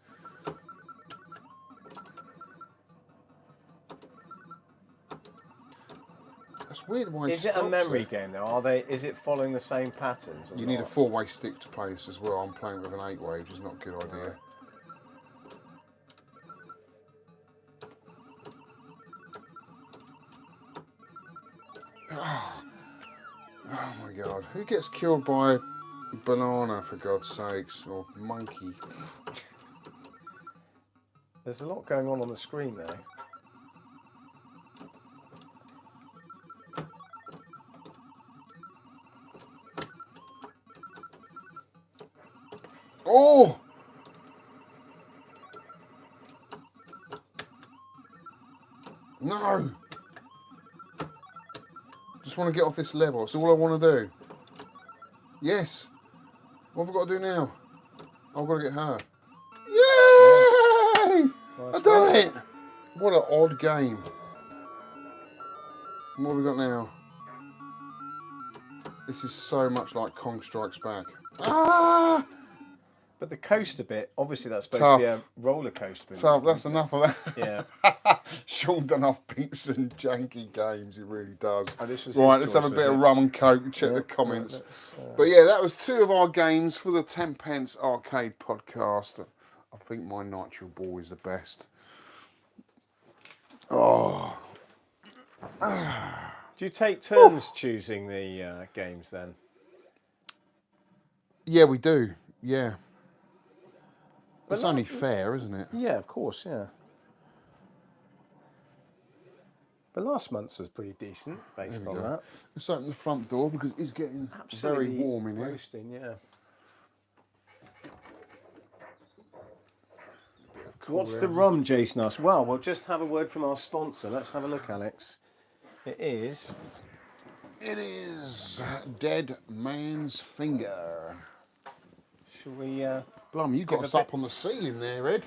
That's weird. Why Is it a memory game though? Is it following the same patterns? You need a 4-way stick to play this as well. I'm playing with an 8-way, which is not a good idea. Oh my God. Who gets killed by a banana, for God's sakes? Or monkey? There's a lot going on the screen there. Oh! No! Just want to get off this level. That's all I want to do. Yes. What have I got to do now? I've got to get her. Yay! Nice I've done it! What an odd game. What have we got now? This is so much like Kong Strikes Back. Ah! But the coaster bit, obviously that's supposed to be a roller coaster. So that's enough of that. Yeah. Sean done off beats and janky games, he really does. Oh, this was right, his let's have a choice, bit of was it? rum and coke and check the comments. But yeah, that was 2 of our games for the 10p arcade podcast. I think my Nitro Ball is the best. Oh. Do you take turns choosing the games then? Yeah, we do. Yeah. It's only fair, isn't it? Yeah, of course, yeah. But last month's was pretty decent based on that. Let's open the front door because it's getting very warm in here. Roasting, yeah. What's the rum, Jason asked? Well, we'll just have a word from our sponsor. Let's have a look, Alex. It is Dead Man's Finger. Shall we... Blimey, you got us up on the ceiling there, Ed.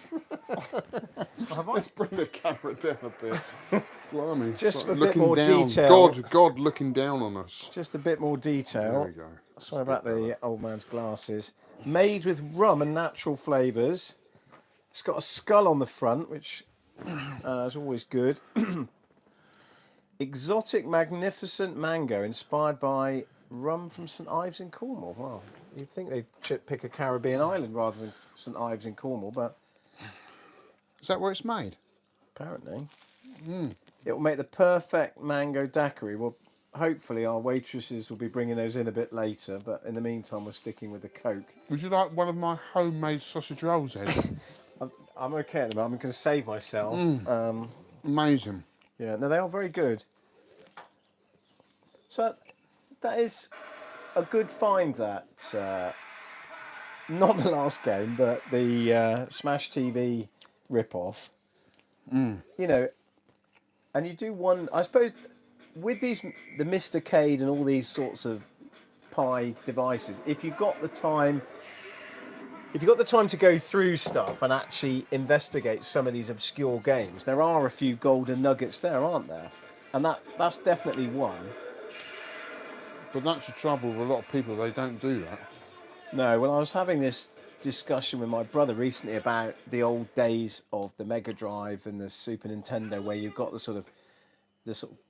Let's bring the camera down a bit. Blimey. Just like a bit more detail. God looking down on us. Just a bit more detail. There we go. Sorry about the old man's glasses. Made with rum and natural flavours. It's got a skull on the front, which is always good. Exotic, magnificent mango inspired by rum from St Ives in Cornwall. Wow. You'd think they'd pick a Caribbean island rather than St Ives in Cornwall, but... Is that where it's made? Apparently. It will make the perfect mango daiquiri. Well, hopefully our waitresses will be bringing those in a bit later, but in the meantime we're sticking with the Coke. Would you like one of my homemade sausage rolls, Ed? I'm okay at the moment. I'm going to save myself. Amazing. Yeah, no, they are very good. So that is a good find, that. Not the last game, but the Smash TV rip-off. You know, and you do one... I suppose with the Mr. Cade and all these sorts of Pi devices, if you've got the time to go through stuff and actually investigate some of these obscure games, there are a few golden nuggets there, aren't there? And that's definitely one. But that's the trouble with a lot of people, they don't do that. No, when I was having this discussion with my brother recently about the old days of the Mega Drive and the Super Nintendo, where you've got the sort of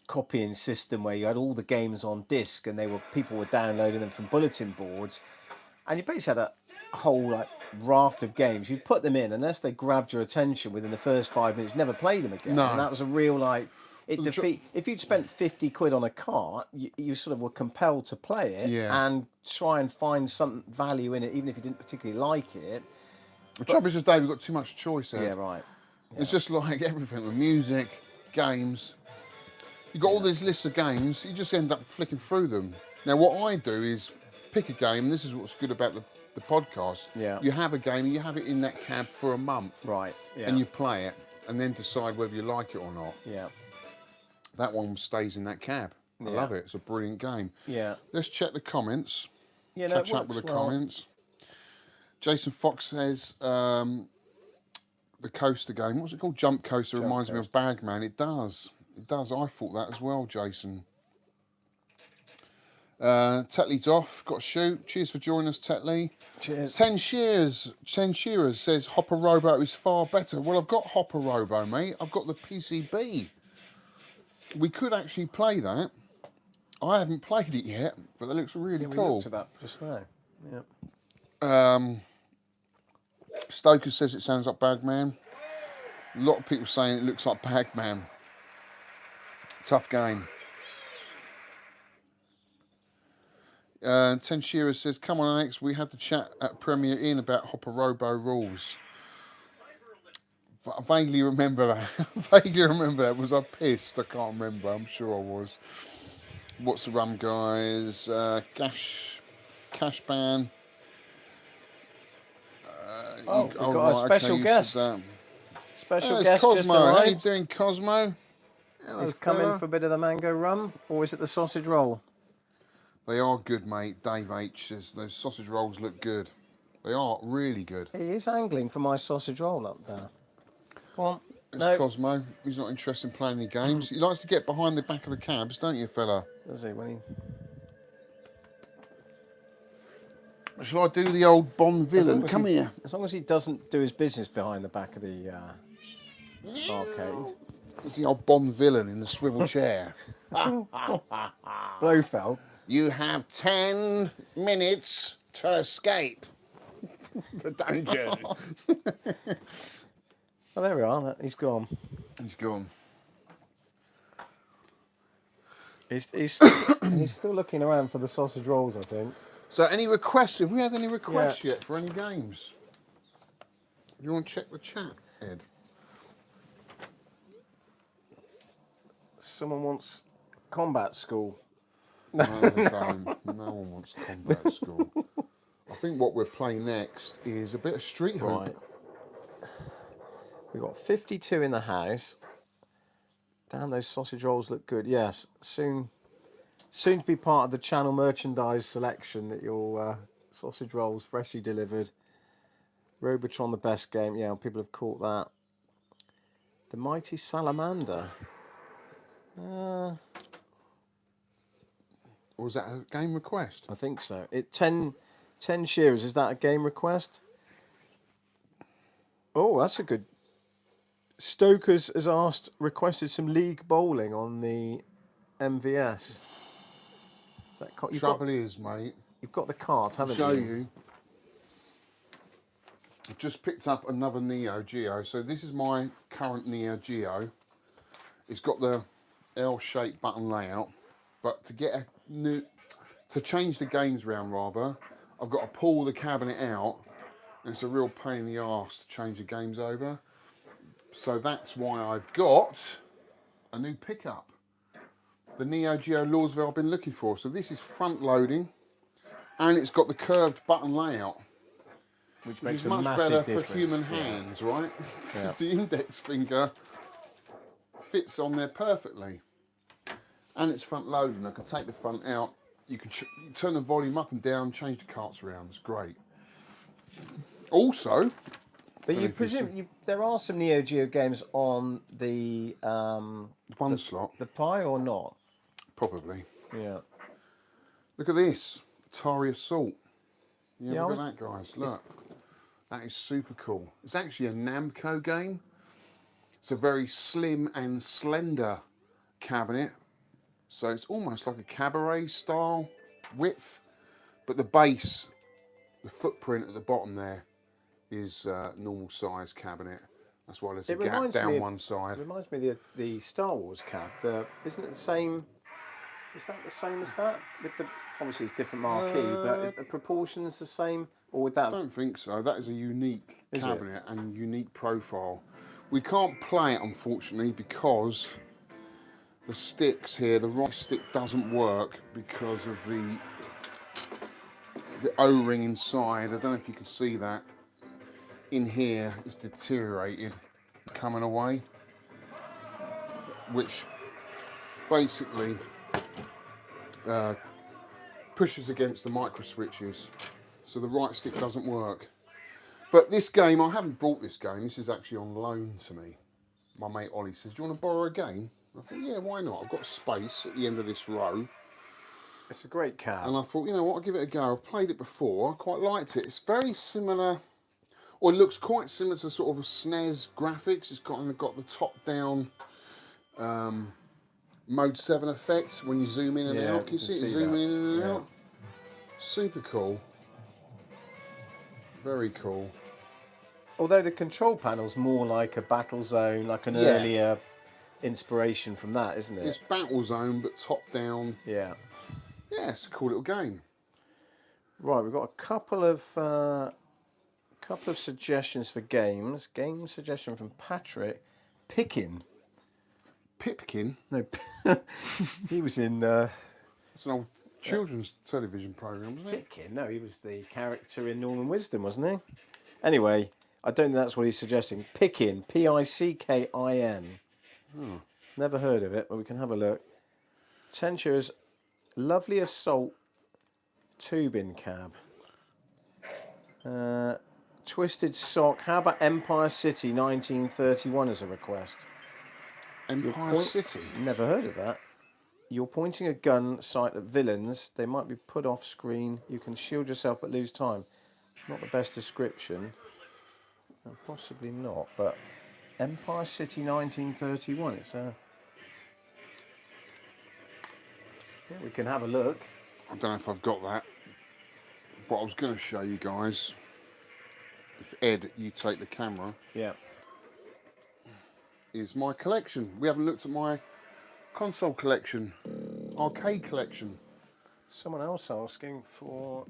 copying system where you had all the games on disc and people were downloading them from bulletin boards, and you basically had a whole raft of games. You'd put them in, unless they grabbed your attention within the first 5 minutes, never play them again. No. And that was a real if you'd spent 50 quid on a cart, you sort of were compelled to play it and try and find some value in it, even if you didn't particularly like it. The trouble is, Dave, we've got too much choice there. Yeah, right. Yeah. It's just like everything with music, games. You've got all these lists of games, you just end up flicking through them. Now, what I do is pick a game, and this is what's good about the podcast. Yeah. You have a game, you have it in that cab for a month. Right, yeah. And you play it, and then decide whether you like it or not. Yeah. That one stays in that cab. I love it. It's a brilliant game. Yeah. Let's check the comments. Yeah, Catch up with the comments. Jason Fox says the coaster game. What's it called? Jump Coaster reminds me of Bagman. It does. It does. I thought that as well, Jason. Tetley's off. Got to shoot. Cheers for joining us, Tetley. Cheers. 10 Shearers says Hopper Robo is far better. Well, I've got Hopper Robo, mate. I've got the PCB. We could actually play that. I haven't played it yet, but that looks really cool. We looked at that just now. Yeah. Stoker says it sounds like Bagman. A lot of people saying it looks like Bagman. Tough game. 10 Shearer says, come on, Alex, we had the chat at Premier Inn about Hopper Robo rules. I vaguely remember that. Was I pissed? I can't remember. I'm sure I was. What's the rum, guys? Cash ban. We've got a special guest. Special guest Cosmo. just arrived. How you doing, Cosmo? He's coming for a bit of the mango rum, or is it the sausage roll? They are good, mate. Dave H says those sausage rolls look good. They are really good. He is angling for my sausage roll up there. Come on. It's Cosmo. He's not interested in playing any games. He likes to get behind the back of the cabs, don't you, fella? Does he? When he... Shall I do the old Bond villain? Come here. As long as he doesn't do his business behind the back of the arcade. It's the old Bond villain in the swivel chair. Blofeld. You have 10 minutes to escape the dungeon. Oh, there we are. He's gone. He's gone. He's still looking around for the sausage rolls, I think. So, any requests? Have we had any requests yet for any games? Do you want to check the chat, Ed? Someone wants Combat School. No, they don't. No one wants Combat School. I think what we're playing next is a bit of Street Hoop. Right. We've got 52 in the house. Damn, those sausage rolls look good. Yes, soon to be part of the channel merchandise selection that your sausage rolls freshly delivered. Robotron, the best game. Yeah, people have caught that. The Mighty Salamander. Was that a game request? I think so. 10 shearers. Is that a game request? Oh, that's a good. Stokers has requested some league bowling on the MVS. Is that Trouble is, mate. You've got the cart, haven't I'll show you? you. I've just picked up another Neo Geo. So this is my current Neo Geo. It's got the L-shaped button layout, but to change the games round rather, I've got to pull the cabinet out, and it's a real pain in the arse to change the games over. So that's why I've got a new pickup, the Neo Geo Lawsville I've been looking for. So this is front loading, and it's got the curved button layout, which makes is a much massive better difference. for human hands, right? Yeah. Because the index finger fits on there perfectly. and it's front loading. I can take the front out. You can you turn the volume up and down, change the carts around. It's great. Also, but you presume there are some Neo Geo games on the slot, the Pi, or not? probably. Yeah. Look at this, Atari Assault. Yeah, look I at that, guys. Look, that is super cool. It's actually a Namco game. It's a very slim and slender cabinet, so it's almost like a cabaret style width, but the base, the footprint at the bottom there, is normal size cabinet. That's why there's a gap down one side. It reminds me of the Star Wars cab. Isn't it the same? Is that the same as that? With the obviously it's different marquee, but is the proportions the same? Or would that? I don't think so. That is a unique cabinet and unique profile. We can't play it, unfortunately, because the sticks here, the right stick doesn't work because of the O-ring inside. I don't know if you can see that. In here is deteriorated, coming away, which basically pushes against the micro switches, so the right stick doesn't work. But this game, I haven't bought this game. This is actually on loan to me. My mate Ollie says, "Do you want to borrow a game?" I thought, yeah, why not? I've got space at the end of this row. It's a great cab. And I thought, you know what, I'll give it a go. I've played it before. I quite liked it. It's very similar, or it looks quite similar to sort of a SNES graphics. It's got the top-down Mode 7 effect when you zoom in and out. Can you see it zooming in and out? Super cool. Very cool. Although the control panel's more like a Battle Zone, like an earlier inspiration from that, isn't it? It's Battle Zone, but top down. Yeah. Yeah, it's a cool little game. Right, we've got a couple of suggestions for games. Game suggestion from Patrick. Pickin. Pipkin? No, he was in... It's an old children's television programme, wasn't it? Pickin? No, he was the character in Norman Wisdom, wasn't he? Anyway, I don't think that's what he's suggesting. Pickin, Pickin. Never heard of it, but we can have a look. Tensio's Lovely Assault Tubing Cab. Twisted Sock. How about Empire City 1931 as a request? Empire City? Never heard of that. You're pointing a gun sight at villains. They might be put off screen. You can shield yourself but lose time. Not the best description. Possibly not, but Empire City 1931. It's a... Yeah, we can have a look. I don't know if I've got that. What I was going to show you guys, if Ed, you take the camera, is my collection. We haven't looked at my console collection, arcade collection. Someone else asking for...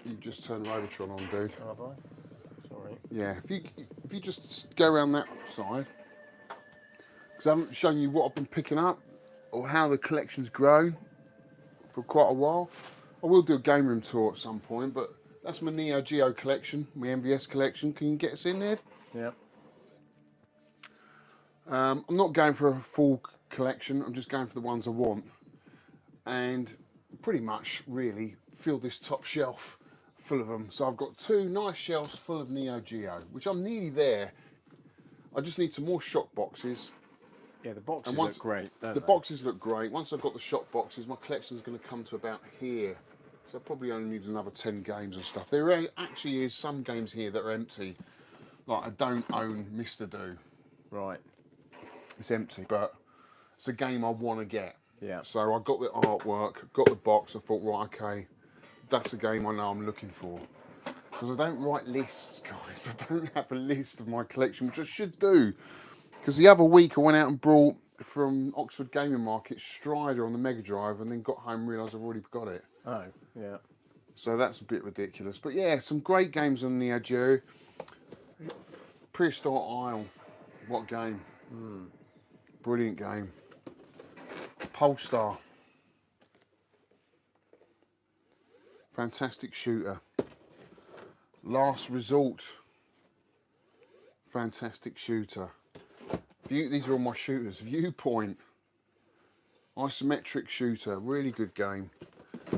You've just turned Robotron on, dude. Have I? Sorry. Yeah, if you just go around that side, because I haven't shown you what I've been picking up or how the collection's grown for quite a while. I will do a game room tour at some point, but that's my Neo Geo collection, my MVS collection. Can you get us in there? Yeah. I'm not going for a full collection. I'm just going for the ones I want, and pretty much really fill this top shelf full of them. So I've got two nice shelves full of Neo Geo, which I'm nearly there. I just need some more shock boxes. Yeah, the boxes look great. The boxes look great. Once I've got the shock boxes, my collection's going to come to about here. So I probably only need another 10 games and stuff. There actually is some games here that are empty. Like I don't own Mr. Do. Right. It's empty, but it's a game I want to get. Yeah. So I got the artwork, got the box. I thought, right, okay, that's a game I know I'm looking for. Because I don't write lists, guys. I don't have a list of my collection, which I should do. Because the other week I went out and brought from Oxford Gaming Market Strider on the Mega Drive, and then got home and realised I've already got it. Oh, yeah. So that's a bit ridiculous. But yeah, some great games on Neo Geo. Prehistoric Isle, what game? Brilliant game. Polestar. Fantastic shooter. Last Resort. Fantastic shooter. These are all my shooters. Viewpoint. Isometric shooter, really good game.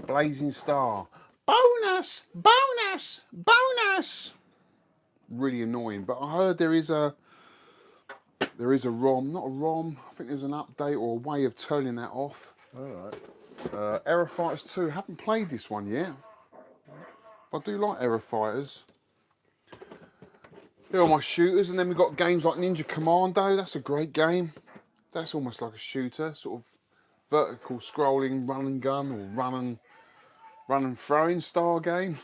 Blazing Star. Bonus! Bonus! Bonus! Really annoying, but I heard there is a ROM, not a ROM, I think there's an update or a way of turning that off. Alright. Error Fighters 2, haven't played this one yet. I do like Error Fighters. Here are my shooters, and then we've got games like Ninja Commando, that's a great game. That's almost like a shooter, sort of vertical scrolling run and gun or run and throwing style game.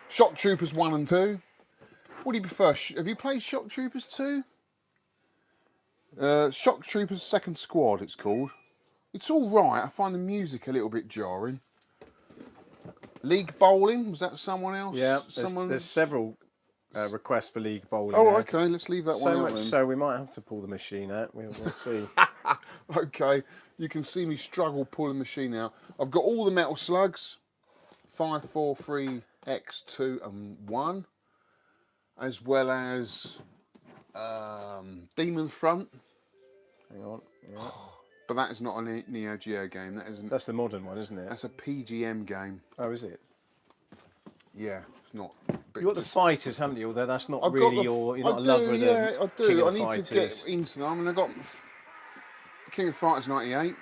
Shock Troopers 1 and 2. What do you prefer? Have you played Shock Troopers 2? Shock Troopers Second Squad it's called. It's alright, I find the music a little bit jarring. League Bowling, was that someone else? Yeah, there's several requests for League Bowling. Oh, now. okay, let's leave that So one out much then. so we might have to pull the machine out. We'll see. Okay, you can see me struggle pulling the machine out. I've got all the Metal Slugs, 5, 4, 3, X, 2 and 1, as well as Demon Front. Hang on. Yeah. But that is not a Neo Geo game. That isn't. That's the modern one, isn't it? That's a PGM game. Oh, is it? Yeah, it's not. You've got the fighters, haven't you? Although that's not I've got really the- you're not I a lover do, of the yeah, I do. King of I need Fighters. to get into them. I mean, I got King of Fighters '98.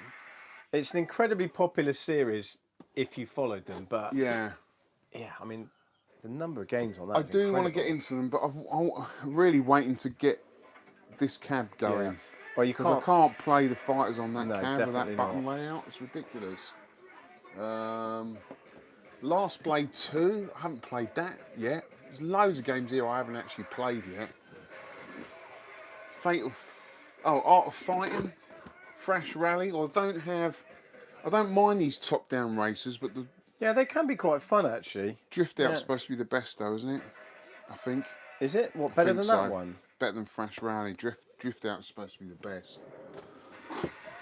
It's an incredibly popular series if you followed them, but Yeah, I mean, the number of games on that. I is do want to get incredible. into them, but I'm really waiting to get this cab going. Yeah. Well, you Because I can't play the fighters on that No, cab with that definitely button not. layout. It's ridiculous. Last Blade 2, I haven't played that yet. There's loads of games here I haven't actually played yet. Art of Fighting, Thrash Rally. I don't mind these top-down races, but the Yeah, they can be quite fun actually. Drift Out's Yeah. supposed to be the best though, isn't it? I think. Is it? What, better think than that so. one? Better than Thrash Rally. Drift Out's supposed to be the best.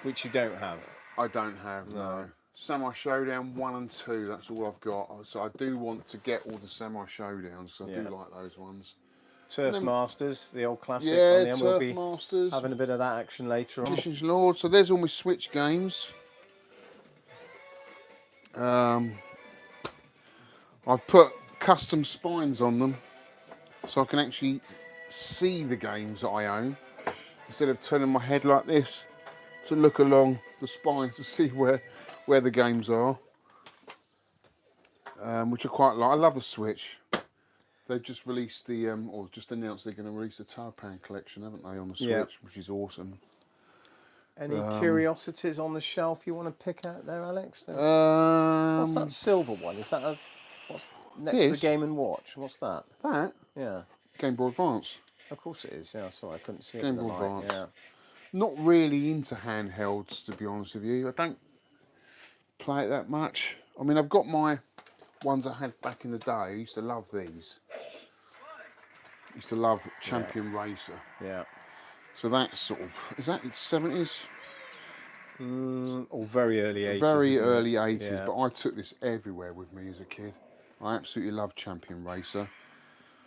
Which you don't have. I don't have, no. Samurai Showdown 1 and 2, that's all I've got. So I do want to get all the Samurai Showdowns, because I Yeah. do like those ones. Turf Masters, the old classic. Yeah, on the end. We'll Turf be Masters, having a bit of that action later on. Magician's Lord. So there's all my Switch games. I've put custom spines on them, so I can actually see the games that I own, instead of turning my head like this to look along the spines to see where the games are, which I quite like. I love the Switch. They've just released or just announced they're going to release the Tarpan collection, haven't they, on the Switch, Yeah. which is awesome. Any curiosities on the shelf you want to pick out there, Alex? What's that silver one? Is that what's next to the This? Game and Watch? What's that? That Yeah, Game Boy Advance. of course it is. Yeah, sorry, I couldn't see it. Game in the Boy light. Advance. Yeah. Not really into handhelds, to be honest with you. I don't play it that much. I mean, I've got my ones I had back in the day. I used to love these. I used to love Champion Racer. Yeah. So that's sort of, is that 70s? Or very early 80s. Very isn't it? early 80s, Yeah. but I took this everywhere with me as a kid. I absolutely loved Champion Racer.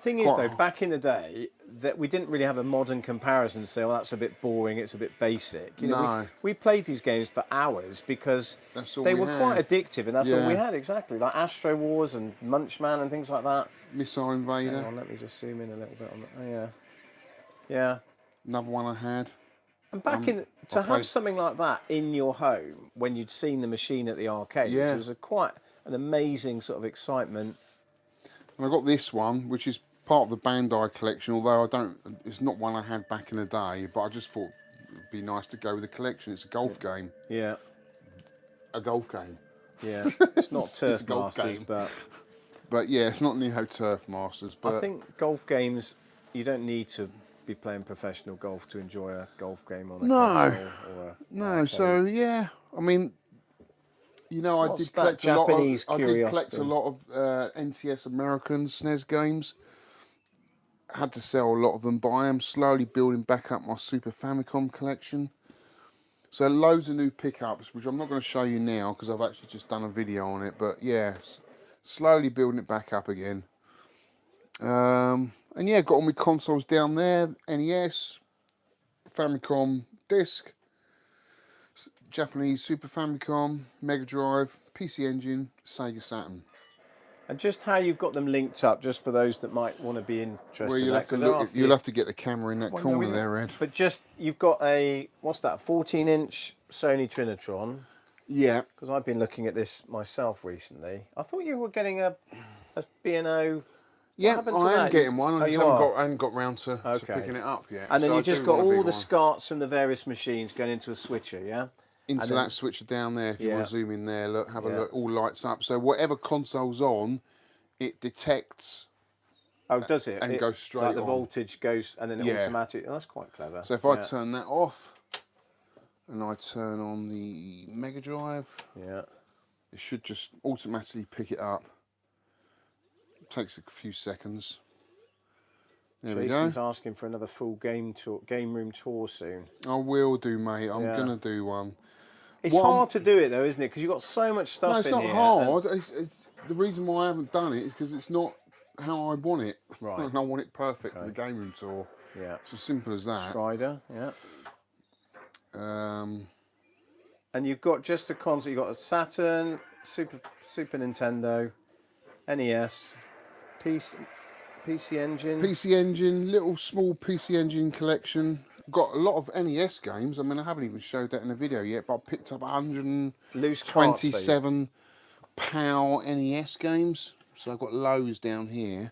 Thing is, Quite- though, back in the day, that we didn't really have a modern comparison to say, well, that's a bit boring, it's a bit basic. You know, No. we played these games for hours because That's all they we were had. quite addictive, and that's all we Yeah. had, exactly. Like Astro Wars and Munchman and things like that. Missile Invader, Hang on, let me just zoom in a little bit on that. Oh, yeah. Yeah. another one I had. And back in to played- have something like that in your home when you'd seen the machine at the arcade, Yeah. was quite an amazing sort of excitement. And I got this one, which is part of the Bandai collection, although it's not one I had back in the day, but I just thought it'd be nice to go with the collection. It's a golf game. Yeah. A golf game. Yeah. It's not a Turf golf Masters, game. but Yeah, it's not Neo Turf Masters, but I think golf games, you don't need to be playing professional golf to enjoy a golf game on a No. console or a no. arcade. So yeah, I mean, you know, I What's did that collect a lot Japanese of. I did collect curiosity? a lot of NTS American SNES games. Had to sell a lot of them, but I am slowly building back up my Super Famicom collection. So loads of new pickups, which I'm not going to show you now because I've actually just done a video on it. But yeah, slowly building it back up again. And yeah, got all my consoles down there, NES, Famicom disc, Japanese Super Famicom, Mega Drive, PC Engine, Sega Saturn. And just how you've got them linked up, just for those that might want to be interested Well, in you'll that. have to look. You'll have to get the camera in that Well, no, corner we there, Ed. But just, you've got a, what's that, 14-inch Sony Trinitron. Yeah. Because I've been looking at this myself recently. I thought you were getting a B&O. Yeah, I am getting one. I just haven't got round to picking it up yet. And then so you've just got all the SCARTs from the various machines going into a switcher, yeah? Into that switcher down there, if you want to zoom in there, look, have a look, all lights up. So whatever console's on, it detects. Oh, does it? And goes straight like the on. voltage goes, and then it automatic. Oh, that's quite clever. So if I turn that off, and I turn on the Mega Drive, it should just automatically pick it up. It takes a few seconds. There Jason's we go. asking for another full game room tour soon. I will do, mate. I'm gonna do one. It's hard to do it though, isn't it? Because you've got so much stuff in here. No, it's not hard. The reason why I haven't done it is because it's not how I want it. Right. And I want it perfect for the game room tour. Yeah. It's as simple as that. Strider, yeah. Um, and you've got just a console. You've got a Saturn, Super Nintendo, NES, PC Engine. PC Engine, little small PC Engine collection. Got a lot of NES games. I mean, I haven't even showed that in a video yet, but I picked up 127 PAL NES games. So I've got loads down here.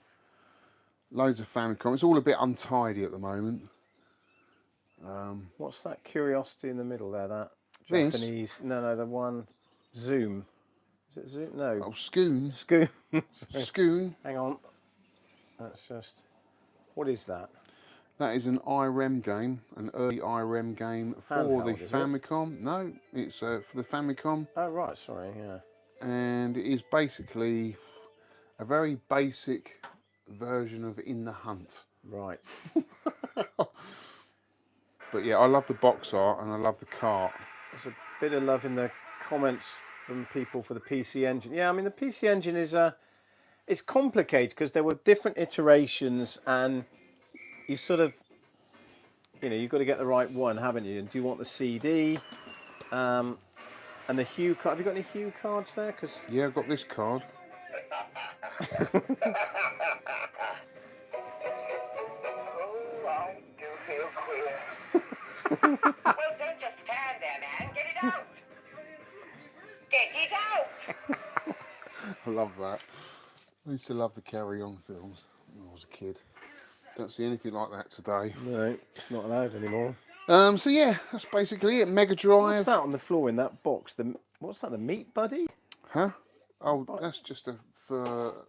Loads of Famicom. It's all a bit untidy at the moment. What's that curiosity in the middle there? That Japanese? No, the one. Zoom. Is it Zoom? No. Oh, Scoon. Scoon. Scoon. Hang on. That's just. What is that? That is an IREM game, an early IREM game for Handheld, the Famicom. No, it's for the Famicom. Oh, right, sorry, yeah. And it is basically a very basic version of In the Hunt. Right. But yeah, I love the box art and I love the cart. There's a bit of love in the comments from people for the PC Engine. Yeah, I mean, the PC Engine is it's complicated because there were different iterations and you sort of, you've got to get the right one, haven't you? And do you want the CD? And the hue card. Have you got any hue cards there? Cause... Yeah, I've got this card. Well, don't just stand there, man. Get it out. Get it out. I love that. I used to love the Carry On films when I was a kid. Don't see anything like that today. No, it's not allowed anymore. So yeah, that's basically it. Mega Drive. What's that on the floor in that box? What's that? The Meat Buddy? Huh? Oh, that's just no,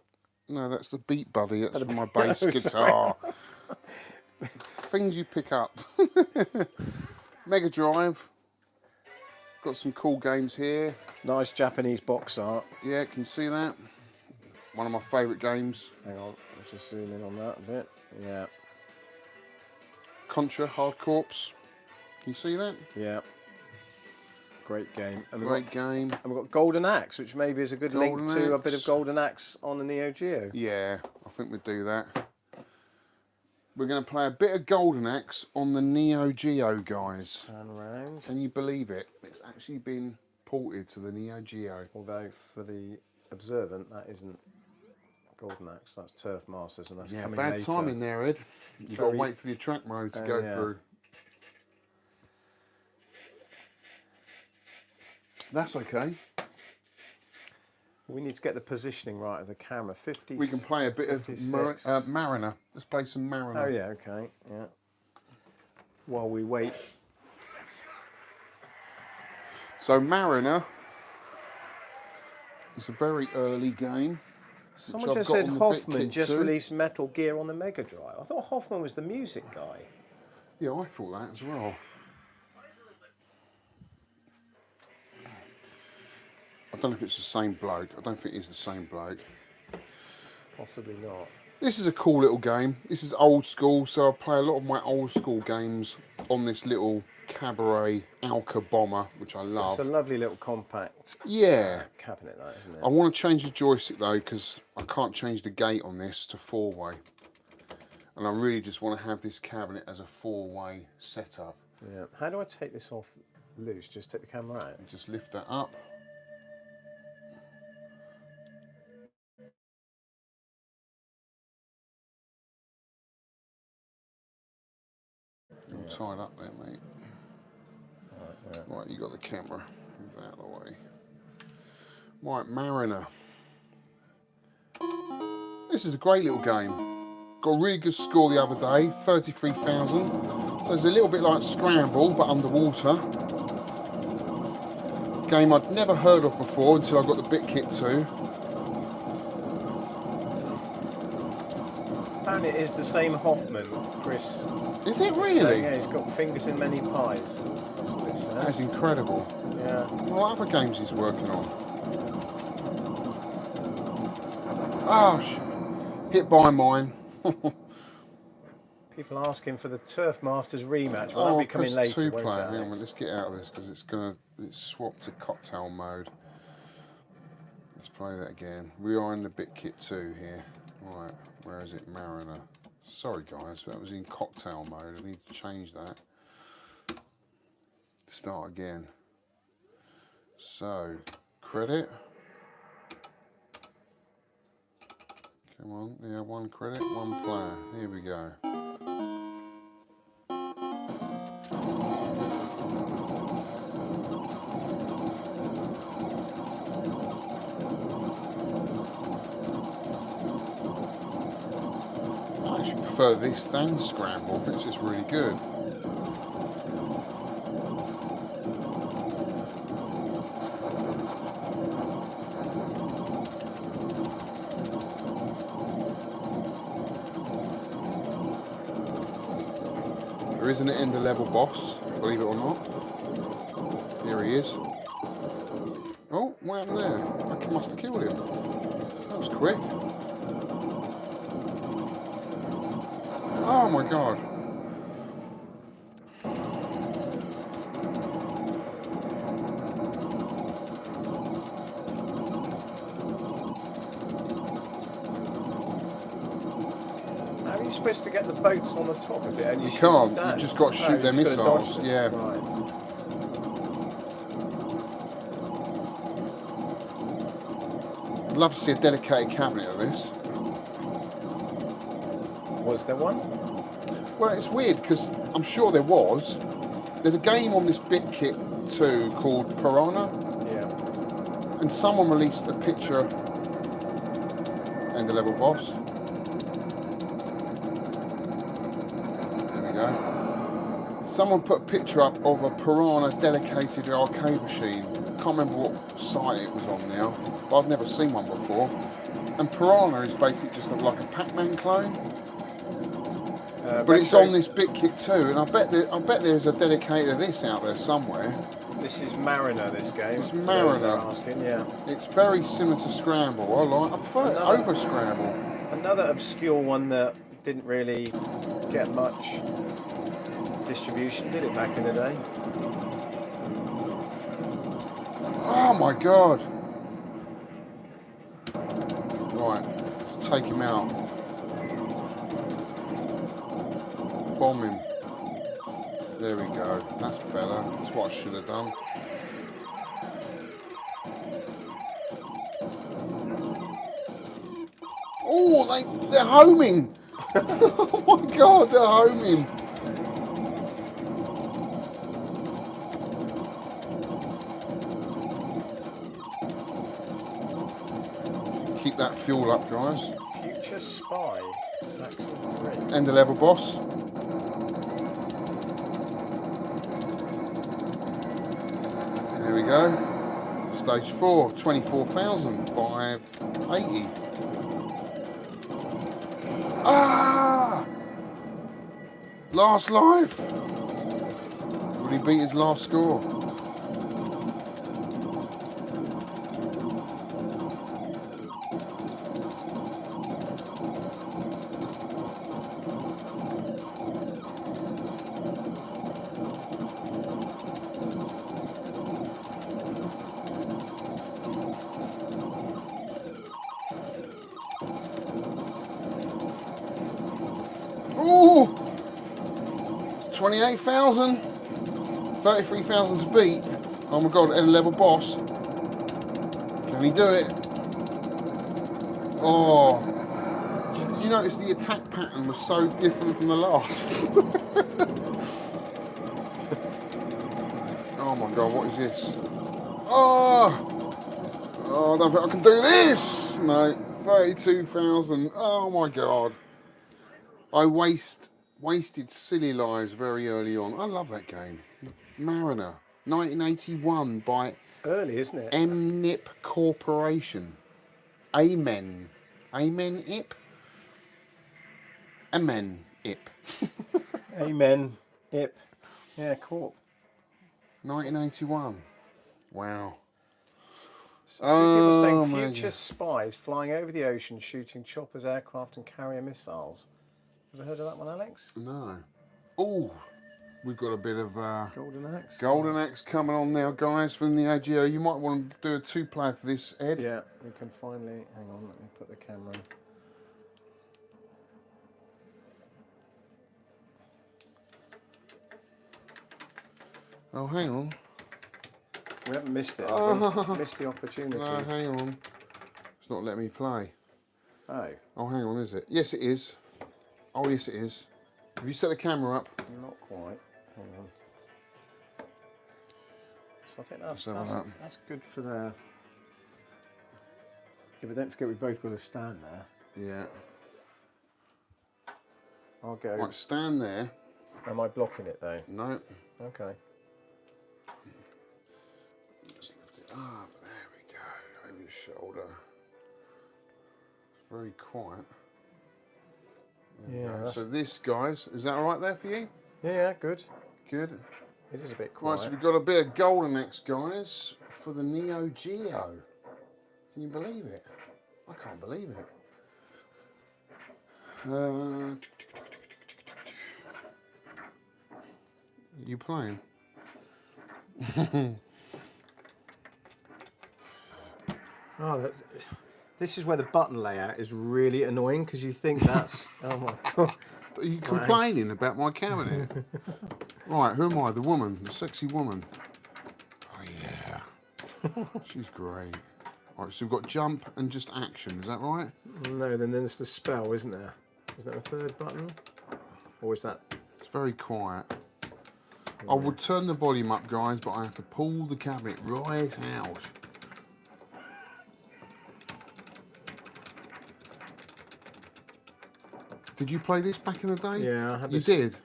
that's the Beat Buddy. That's for my bass guitar. Things you pick up. Mega Drive. Got some cool games here. Nice Japanese box art. Yeah, can you see that? One of my favourite games. Hang on, let's just zoom in on that a bit. Yeah. Contra Hard Corps. Can you see that? Yeah. Great game. And Great game. And we've got Golden Axe, which maybe is a good link to a bit of Golden Axe on the Neo Geo. Yeah, I think we'll do that. We're going to play a bit of Golden Axe on the Neo Geo, guys. Turn around. Can you believe it? It's actually been ported to the Neo Geo. Although for the observant, that isn't Golden Axe, that's Turf Masters, and that's coming later. Bad timing there, Ed. You've got to wait for the track mode to go through. That's okay. We need to get the positioning right of the camera. 50. We can play a bit of Mariner. Let's play some Mariner. Oh yeah, okay, yeah. While we wait. So Mariner is a very early game. Someone just said Hoffman just released Metal Gear on the Mega Drive. I thought Hoffman was the music guy. Yeah, I thought that as well. I don't know if it's the same bloke. I don't think it's the same bloke. Possibly not. This is a cool little game. This is old school, so I play a lot of my old school games on this little Cabaret Alka bomber, which I love. It's a lovely little compact cabinet, that, isn't it? I want to change the joystick though, because I can't change the gate on this to 4-way. And I really just want to have this cabinet as a 4-way setup. Yeah. How do I take this off? Loose, just take the camera out. Just lift that up. You're tied up there, mate. Right, you got the camera. Move that out of the way. Right, Mariner. This is a great little game. Got a really good score the other day, 33,000. So it's a little bit like Scramble, but underwater. Game I'd never heard of before until I got the bit kit too. Apparently it is the same Hoffman, Chris. Is it So, really? yeah, he's got fingers in many pies. That's what it says. That's incredible. Yeah. What other games he's working on? Oh, hit by mine. People asking for the Turf Masters rematch. Will Oh, that be coming press later? two When's player. that, Hang on, Alex? let's get out of this because it's swapped to cocktail mode. Let's play that again. We are in the bit kit 2 here. Right, where is it? Mariner. Sorry guys, that was in cocktail mode. I need to change that. Start again. So, credit. Come on, yeah, 1 credit, 1 player. Here we go. I actually prefer this than Scramble. I think it's just really good. There is an end of level boss, believe it or not. Here he is. Oh, what happened there? I must have killed him. That was quick. Oh my god. How are you supposed to get the boats on the top of it? And You shoot can't, down? you've just got to shoot their you've just gotta missiles, dodge them. yeah. Right. I'd love to see a dedicated cabinet of this. Was there one? Well, it's weird because I'm sure there was. There's a game on this bit kit too called Piranha, Yeah. and someone released a picture and the level boss. There we go. Someone put a picture up of a Piranha dedicated arcade machine. Can't remember what site it was on now, but I've never seen one before. And Piranha is basically just like a Pac-Man clone. But it's on this bit kit too, and I bet there's a dedicated of this out there somewhere. This is Mariner, this game. It's for those Mariner. that are asking, yeah. It's very similar to Scramble. I prefer it over Scramble. Another obscure one that didn't really get much distribution, did it, back in the day? Oh my god! Right, take him out. Bomb him. There we go. That's better. That's what I should have done. Oh, they're homing! Oh my god, they're homing! Keep that fuel up, guys. Future Spy, Saxon 3. End the level boss. There we go. Stage 4, 24,580. Ah! Last life. Would he beat his last score? Ooh! 28,000. 33,000 to beat. Oh my god, end level boss. Can he do it? Oh. Did you notice the attack pattern was so different from the last? Oh my god, what is this? Oh! Oh, I don't think I can do this! No, 32,000. Oh my god. I wasted silly lives very early on. I love that game. Mariner, 1981 by Early, isn't it? MNIP Corporation. Amen. Amen Ip? Amen Ip. Amen. Ip. Yeah, cool. 1981. Wow. So a few people saying Oh, my future God. spies flying over the ocean, shooting choppers, aircraft, and carrier missiles. Ever heard of that one, Alex? No. Oh, we've got a bit of Golden Axe. Golden Axe coming on now, guys, from the Neo Geo. You might want to do a 2-player for this, Ed. Yeah, we can finally. Hang on, let me put the camera. Oh, hang on. We haven't missed it. Have we? Missed the opportunity. No, hang on. It's not letting me play. Oh, Oh, hang on, is it? Yes, it is. Oh, yes, it is. Have you set the camera up? not quite. Hang on. So I think Let's have a look. that's good for the. Yeah, but don't forget we both got to stand there. Yeah. I'll go. Right, stand there. Am I blocking it though? No. Okay. Let's lift it up. There we go. Over your shoulder. Very quiet. There we Yeah, go. that's- So this, guys, is that all right there for you? Yeah, good. Good. It is a bit Right, quiet. so we've got a bit of Golden Axe, guys, for the Neo Geo. Can you believe it? I can't believe it. You playing? Oh, this is where the button layout is really annoying because you think that's. Oh my god. Are you complaining about my cabinet? Right, who am I? The woman, the sexy woman. Oh yeah, she's great. Right, so we've got jump and just action. Is that right? No, then there's the spell, isn't there? Is there a third button? Or is that. It's very quiet. I would turn the volume up, guys, but I have to pull the cabinet right out. Did you play this back in the day? Yeah, I had You this. did?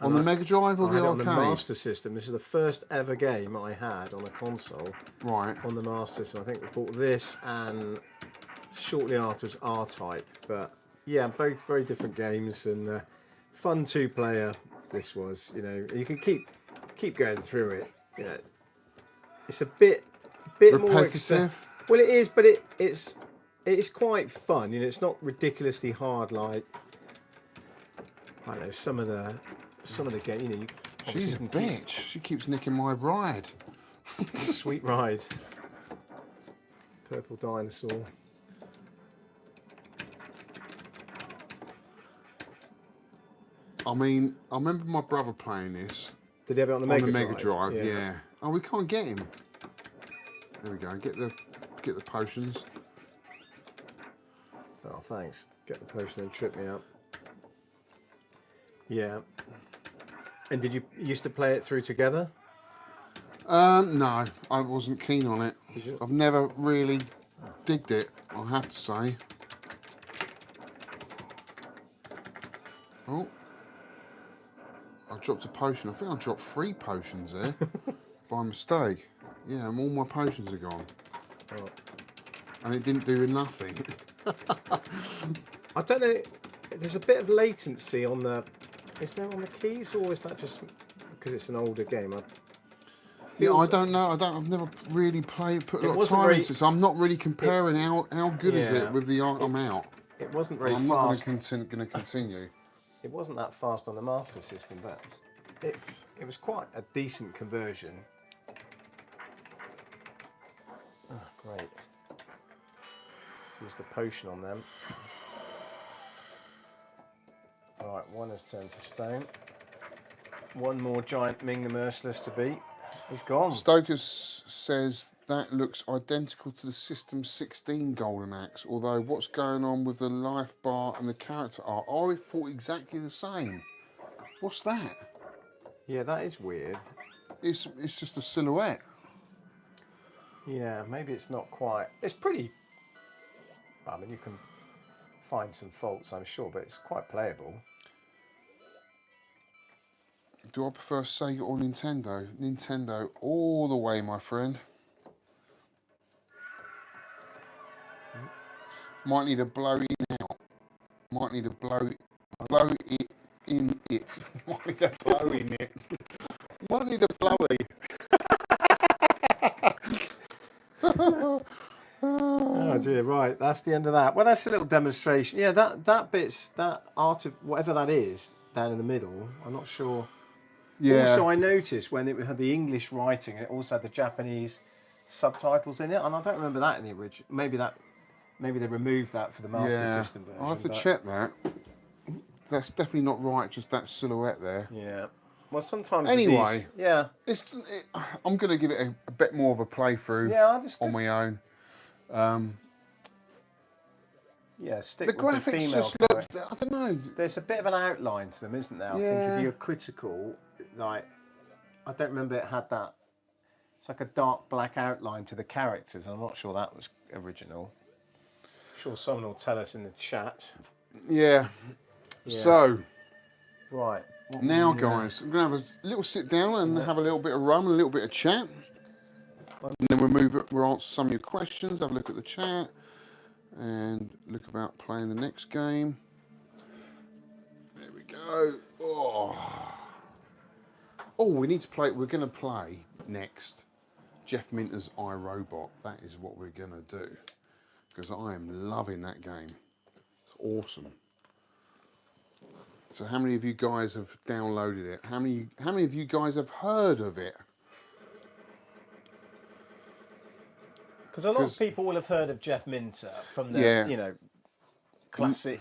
On the Mega Drive or I the had it on arcade? the Master System. This is the first ever game I had on a console Right. on the Master System. I think we bought this and shortly after was R-Type. But yeah, both very different games and fun two-player. This was, you know, you can keep going through it. You know, it's a bit more Repetitive? well, it is, but it's quite fun. You know, it's not ridiculously hard like I don't know some of the game. You know, She's a can bitch. She keeps nicking my ride. keep Sweet Ride, Purple Dinosaur. I mean, I remember my brother playing this Did he have it on the on Mega the Drive? Mega Drive. Yeah. Oh, we can't get him. There we go. Get the potions. Oh, thanks. Get the potion and trip me up. Yeah. And did you used to play it through together? No, I wasn't keen on it. Did you? I've never really digged it, I have to say. Oh. I dropped a potion. I think I dropped 3 potions there by mistake. Yeah, and all my potions are gone. Oh. And it didn't do nothing. I don't know. There's a bit of latency on the. Is there on the keys, or is that just because it's an older game? Yeah, I don't know. I've never really put a lot of wasn't time very- into it. So I'm not really comparing how good is Yeah. it with the I'm out. It wasn't very I'm not fast. going to continue. It wasn't that fast on the Master System, but it was quite a decent conversion. Oh, great. Let's use the potion on them. Alright, one has turned to stone. One more giant Ming the Merciless to beat. He's gone. Stokers says that looks identical to the System 16 Golden Axe, although what's going on with the life bar and the character art? I thought exactly the same. What's that? Yeah, that is weird. It's just a silhouette. Yeah, maybe it's not quite. It's pretty. I mean, you can find some faults, I'm sure, but it's quite playable. Do I prefer Sega or Nintendo? Nintendo all the way, my friend. Might need a blow in out. Might need a blow it in it. Might need a blow in it. Might need a blowy. Oh dear, right, that's the end of that. Well, that's a little demonstration. Yeah, that bit's, that art of whatever that is down in the middle, I'm not sure. Yeah. Also, I noticed when it had the English writing and it also had the Japanese subtitles in it, and I don't remember that in the original. Maybe they removed that for the Master System version. I'll have to but- check that. That's definitely not right, just that silhouette there. Yeah. Well, sometimes with Anyway. these, yeah. I'm going to give it a bit more of a playthrough on my own. Yeah, stick The with graphics the female just look, character. I don't know. There's a bit of an outline to them, isn't there? I think if you're critical, like, I don't remember it had that. It's like a dark black outline to the characters. I'm not sure that was original. I'm sure someone will tell us in the chat. Yeah. So, right. now guys, I'm going to have a little sit down and have a little bit of rum and a little bit of chat. And then we'll answer some of your questions, have a look at the chat, and look about playing the next game. There we go. Oh, we need to play. We're going to play next Jeff Minter's iRobot. That is what we're going to do because I am loving that game. It's awesome. So, how many of you guys have downloaded it? How many of you guys have heard of it? Because a lot of people will have heard of Jeff Minter from the, classic.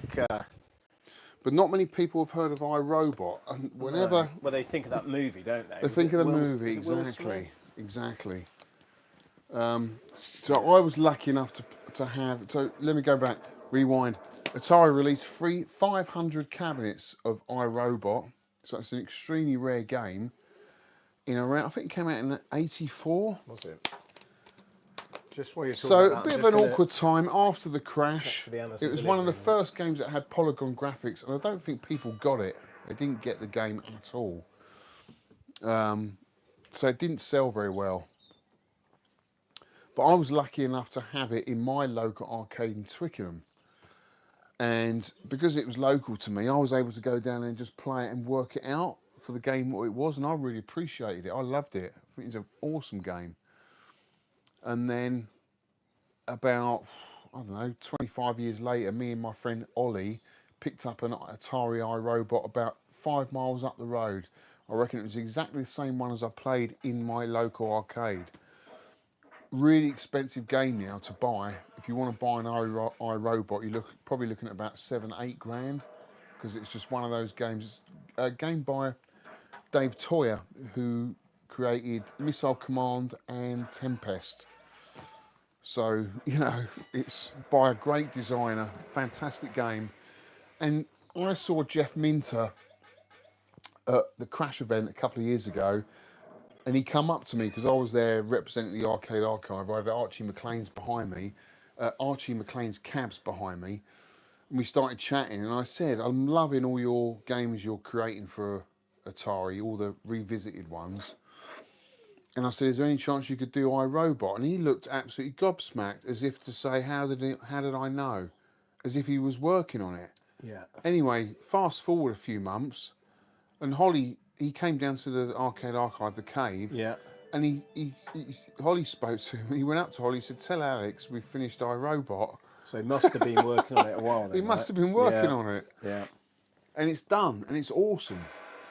But not many people have heard of iRobot. And whenever Well, they think of that movie, don't they? they think of the movie, exactly. So I was lucky enough to have. So let me go back, rewind. Atari released 500 cabinets of iRobot. So it's an extremely rare game. In around, I think it came out in '84. Was it? Just while you're talking So about a that, bit of an awkward time after the crash. the Amazon It was one of the delivery. first games that had polygon graphics, and I don't think people got it. They didn't get the game at all. So it didn't sell very well. But I was lucky enough to have it in my local arcade in Twickenham. And because it was local to me, I was able to go down and just play it and work it out for the game what it was, and I really appreciated it. I loved it. I think it's an awesome game. And then about, I don't know, 25 years later, me and my friend Ollie picked up an Atari iRobot about 5 miles up the road. I reckon it was exactly the same one as I played in my local arcade. Really expensive game now to buy. If you want to buy an iRobot, you're probably looking at about 7-8 grand, because it's just one of those games. It's a game by Dave Toyer, who created Missile Command and Tempest. So, it's by a great designer, fantastic game. And I saw Jeff Minter at the Crash event a couple of years ago, and he come up to me because I was there representing the Arcade Archive. I had Archie McLean's behind me, Archie McLean's cabs behind me, and we started chatting. And I said, "I'm loving all your games you're creating for Atari, all the revisited ones." And I said, "Is there any chance you could do iRobot?" And he looked absolutely gobsmacked, as if to say, "How did I know?" As if he was working on it. Yeah. Anyway, fast forward a few months, and he came down to the Arcade Archive, the cave. Yeah. And Holly spoke to him. He went up to Holly, he said, "Tell Alex we've finished iRobot." So he must have been working on it a while then, He must have been working Yeah. on it. Yeah. And it's done, and it's awesome.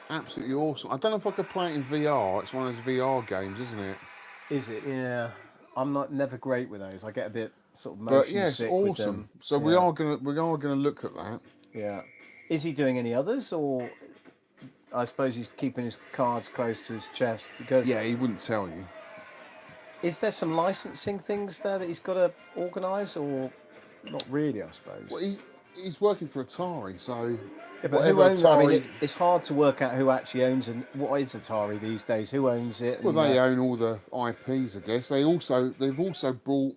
Absolutely awesome. I don't know if I could play it in VR. It's one of those VR games, isn't it? Is it? Yeah. I'm never great with those. I get a bit sort of But motion yeah, it's sick with awesome. them. So Yeah. we are gonna look at that. Yeah. Is he doing any others, or I suppose he's keeping his cards close to his chest because. Yeah, he wouldn't tell you. Is there some licensing things there that he's got to organise, or not really? I suppose. Well, he's working for Atari, so Yeah, but whatever who owns? I mean, Atari. it's hard to work out who actually owns and what is Atari these days. Who owns it? Well, And, they own all the IPs, I guess. They've also brought.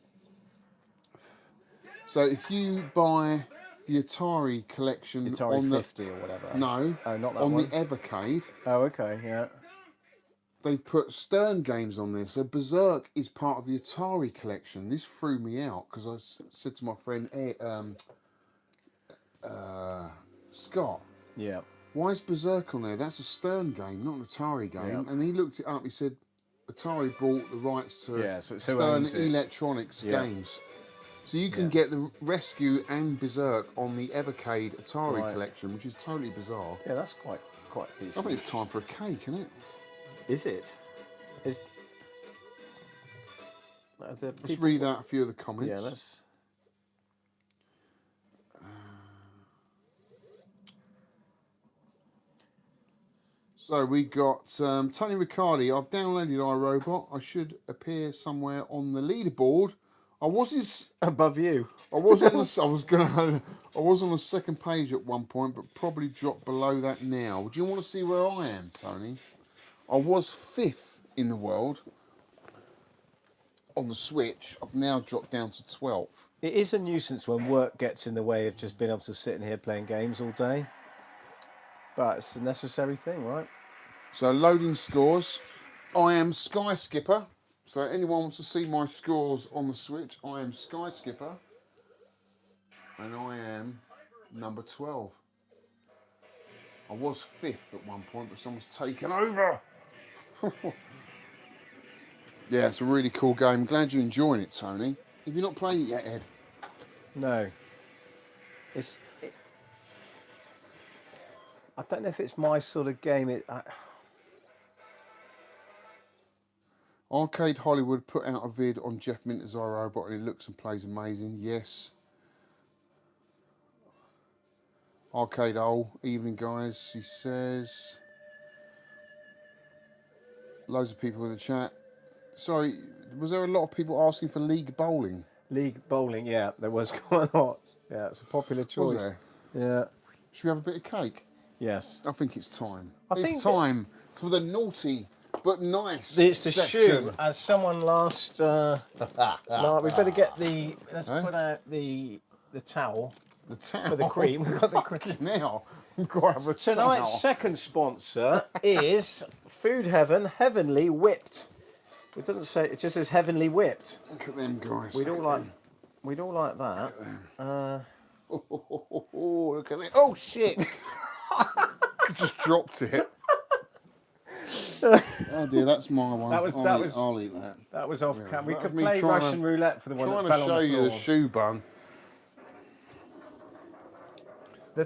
So if you buy the Atari collection Atari on the 50 or whatever. no, Oh, not that on one. the Evercade, Oh, okay, yeah. they've put Stern games on there. So Berserk is part of the Atari collection. This threw me out because said to my friend Scott, Yeah. why is Berserk on there? That's a Stern game, not an Atari game. Yeah. And he looked it up. He said Atari bought the rights to Yeah, so it's who Stern owns it. Electronics Yeah. games. So you can Yeah. get the Rescue and Berserk on the Evercade Atari Right. collection, which is totally bizarre. Yeah, that's quite I decent. think it's time for a cake, isn't it? Is it? Is the Let's people... read out a few of the comments. Yeah, let's. So we got Tony Riccardi. I've downloaded iRobot. I should appear somewhere on the leaderboard. I was Above you. on the second page at one point, but probably dropped below that now. Do you want to see where I am, Tony? I was 5th in the world on the Switch. I've now dropped down to 12th. It is a nuisance when work gets in the way of just being able to sit in here playing games all day. But it's a necessary thing, right? So loading scores. I am Sky Skipper. So anyone wants to see my scores on the Switch, I am Sky Skipper. And I am number 12. I was 5th at one point, but someone's taken over. Yeah, it's a really cool game. Glad you're enjoying it, Tony. Have you not played it yet, Ed? No. I don't know if it's my sort of game. Arcade Hollywood put out a vid on Jeff Minter's iRobot and it looks and plays amazing. Yes. Arcade Owl, evening guys, he says. Loads of people in the chat. Sorry, was there a lot of people asking for League Bowling? League bowling, yeah, there was quite a lot. Yeah, it's a popular choice. Was there? Yeah. Should we have a bit of cake? Yes. I think it's time. I think it's time for the naughty but nice It's the section. shoe. As someone last, we better get the. Let's put out the towel The towel. for the cream. We've got the cream. Fucking hell. We've got to have a towel. Tonight's second sponsor is Food Heaven Heavenly Whipped. It doesn't say. It just says Heavenly Whipped. Look at them guys. We'd all like that. Look at it. Oh shit! Just dropped it. Oh dear, that's my one. I'll eat that. That was off camera. We that could was me play trying Russian to- roulette for the one Trying that to fell show on the you floor. the shoe bun.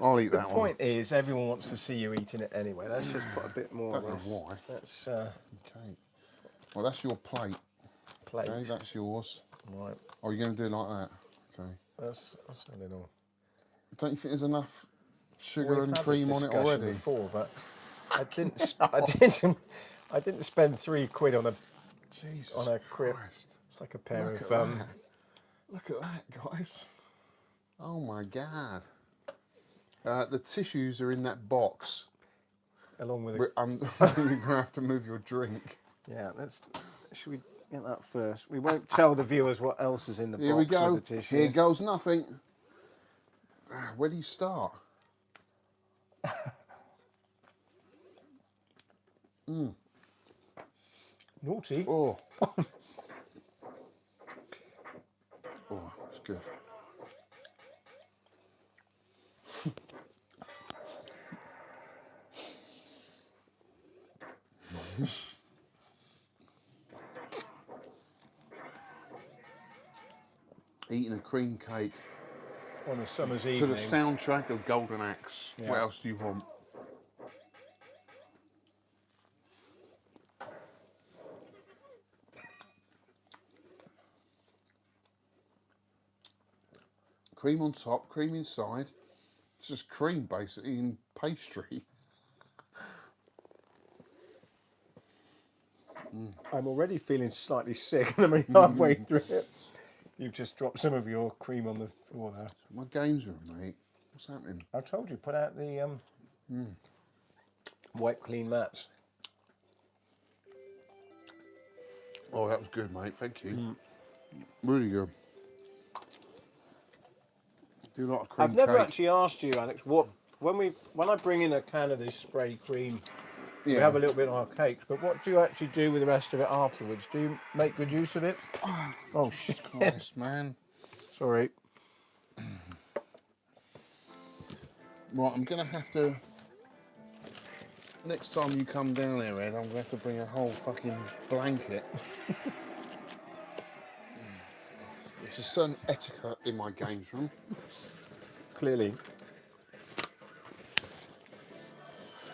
I'll eat the that one. point is, everyone wants to see you eating it anyway. Let's just put a bit more Don't of know this. why. Let's Okay. Well, that's your plate. plate. Okay, that's yours. Right. Oh, you're going to do it like that? Okay. That's a little. Don't you think there's enough sugar and We've had cream this on it discussion already? before, but I didn't spend £3 on a Jesus on a crib. Christ. It's like a pair Look of at that. Look at that, guys. Oh my God. The tissues are in that box. along with a You're going to have to move your drink. yeah. Should we get that first? We won't tell the viewers what else is in the Here we box go. with the tissue. Here goes nothing. Where do you start? Naughty. Oh. Oh, that's good. Eating a cream cake On a summer's to evening. the soundtrack of Golden Axe. Yeah. What else do you want? Cream on top, cream inside. It's just cream basically in pastry. I'm already feeling slightly sick and I'm only halfway through it. You've just dropped some of your cream on the floor there. My games room, mate. What's happening? I told you, put out the white clean mats. Oh, that was good, mate. Thank you. Really good. Do you like a cream I've never cake? actually asked you, Alex, when I bring in a can of this spray cream, we have a little bit on our cakes, but what do you actually do with the rest of it afterwards? Do you make good use of it? Oh, shit. Christ, man. Sorry. Right, I'm going to have to... Next time you come down here, Ed, I'm going to have to bring a whole fucking blanket. There's a certain etiquette in my games room. Clearly.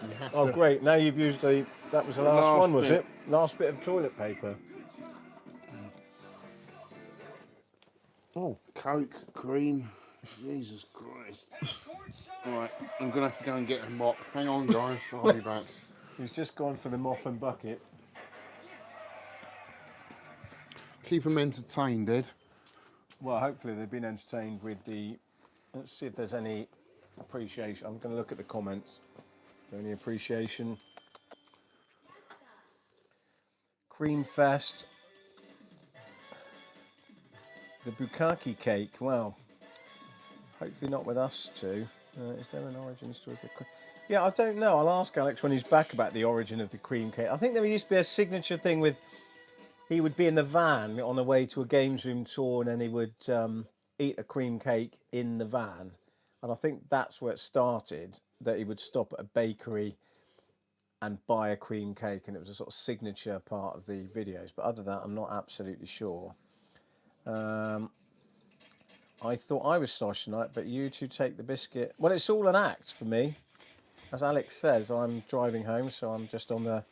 You have Oh, to... great. Now you've used that was the last one, was it? Last bit of toilet paper. Oh, Coke, cream. Jesus Christ. Right, I'm going to have to go and get a mop. Hang on, guys. I'll be back. He's just gone for the mop and bucket. Keep them entertained, Ed. Well, hopefully they've been entertained with the... Let's see if there's any appreciation. I'm going to look at the comments. Is there any appreciation? Cream Fest. The Bukkake cake. Well, hopefully not with us two. Is there an origin story for cream? Yeah, I don't know. I'll ask Alex when he's back about the origin of the cream cake. I think there used to be a signature thing with... He would be in the van on the way to a games room tour, and then he would eat a cream cake in the van. And I think that's where it started, that he would stop at a bakery and buy a cream cake, and it was a sort of signature part of the videos. But other than that, I'm not absolutely sure. I thought I was Sosh tonight, but you two take the biscuit. Well, it's all an act for me. As Alex says, I'm driving home, so I'm just on the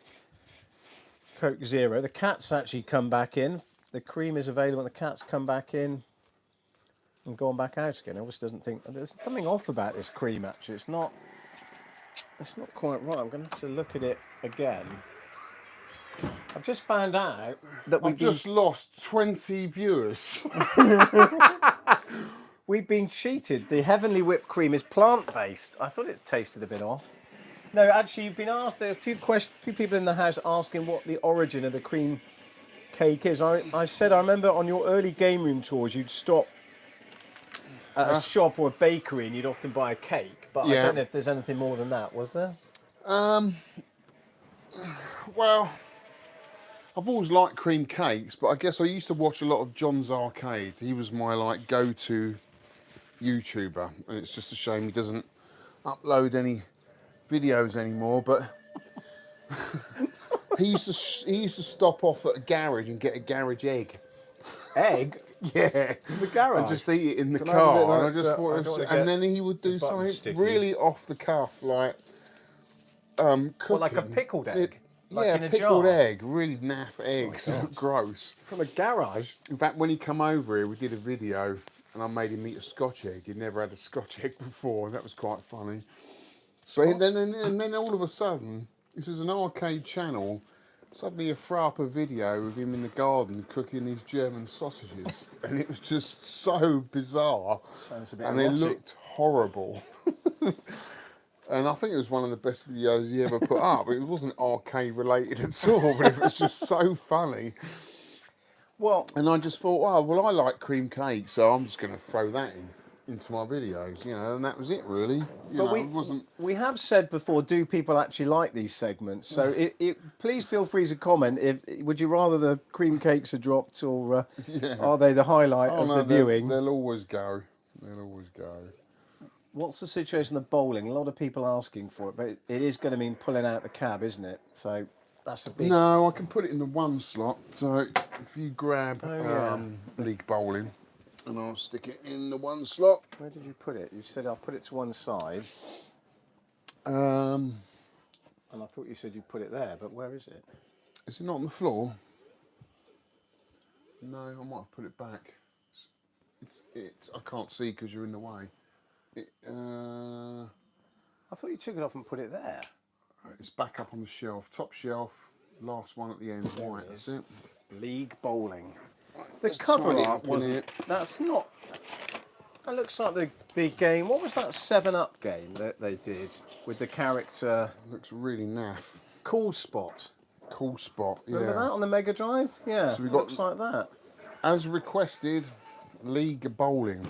Coke Zero. The cat's actually come back in. The cream is available. The cat's come back in and gone back out again. I just doesn't think there's something off about this cream. Actually, it's not quite right. I'm going to have to look at it again. I've just found out that I've just lost 20 viewers. We've been cheated. The Heavenly Whipped Cream is plant-based. I thought it tasted a bit off. No, actually, you've been asked. There are a few people in the house asking what the origin of the cream cake is. I said I remember on your early game room tours, you'd stop at a shop or a bakery and you'd often buy a cake. But I don't know if there's anything more than that. Was there? Well, I've always liked cream cakes, but I guess I used to watch a lot of John's Arcade. He was my like go-to YouTuber, and it's just a shame he doesn't upload any videos anymore. But he used to stop off at a garage and get a garage egg. Egg? Yeah, From the garage? and just eat it in the Can I have a bit car. of And I just that? thought, I don't wanna and get then he would do the button something sticky. really off the cuff, like cooking. Well, like a pickled egg? Like yeah, in a pickled jar? egg, really naff eggs, gross. From a garage? In fact, when he come over here, we did a video, and I made him eat a Scotch egg. He'd never had a Scotch egg before, and that was quite funny. So and then all of a sudden, this is an arcade channel. Suddenly, you throw up a video of him in the garden cooking these German sausages, and it was just so bizarre. Sounds a bit and they erotic. looked horrible. And I think it was one of the best videos he ever put up. It wasn't arcade related at all, but it was just so funny. Well, And I just thought, oh, well, I like cream cake, so I'm just going to throw that into my videos, you know, and that was it, really. You know, it wasn't. We have said before, do people actually like these segments? So please feel free to comment. Would you rather the cream cakes are dropped, or are they the highlight of the viewing? They'll always go. They'll always go. What's the situation of bowling? A lot of people asking for it, but it is going to mean pulling out the cab, isn't it? So that's a big... No, I can put it in the one slot. So if you grab League Bowling, and I'll stick it in the one slot. Where did you put it? You said I'll put it to one side. And I thought you said you put it there, but where is it? is it not on the floor? No, I might have put it back. It's I can't see because you're in the way. I thought you took it off and put it there. It's back up on the shelf, top shelf, last one at the end. Right, that's it. League Bowling. The Let's cover tidy it art up in wasn't. here. That's not. That looks like the game. What was that 7-Up game that they did with the character? Looks really naff. Cool Spot. Cool Spot, yeah. Remember that on the Mega Drive? Yeah, So we it got- looks like that. As requested, League Bowling.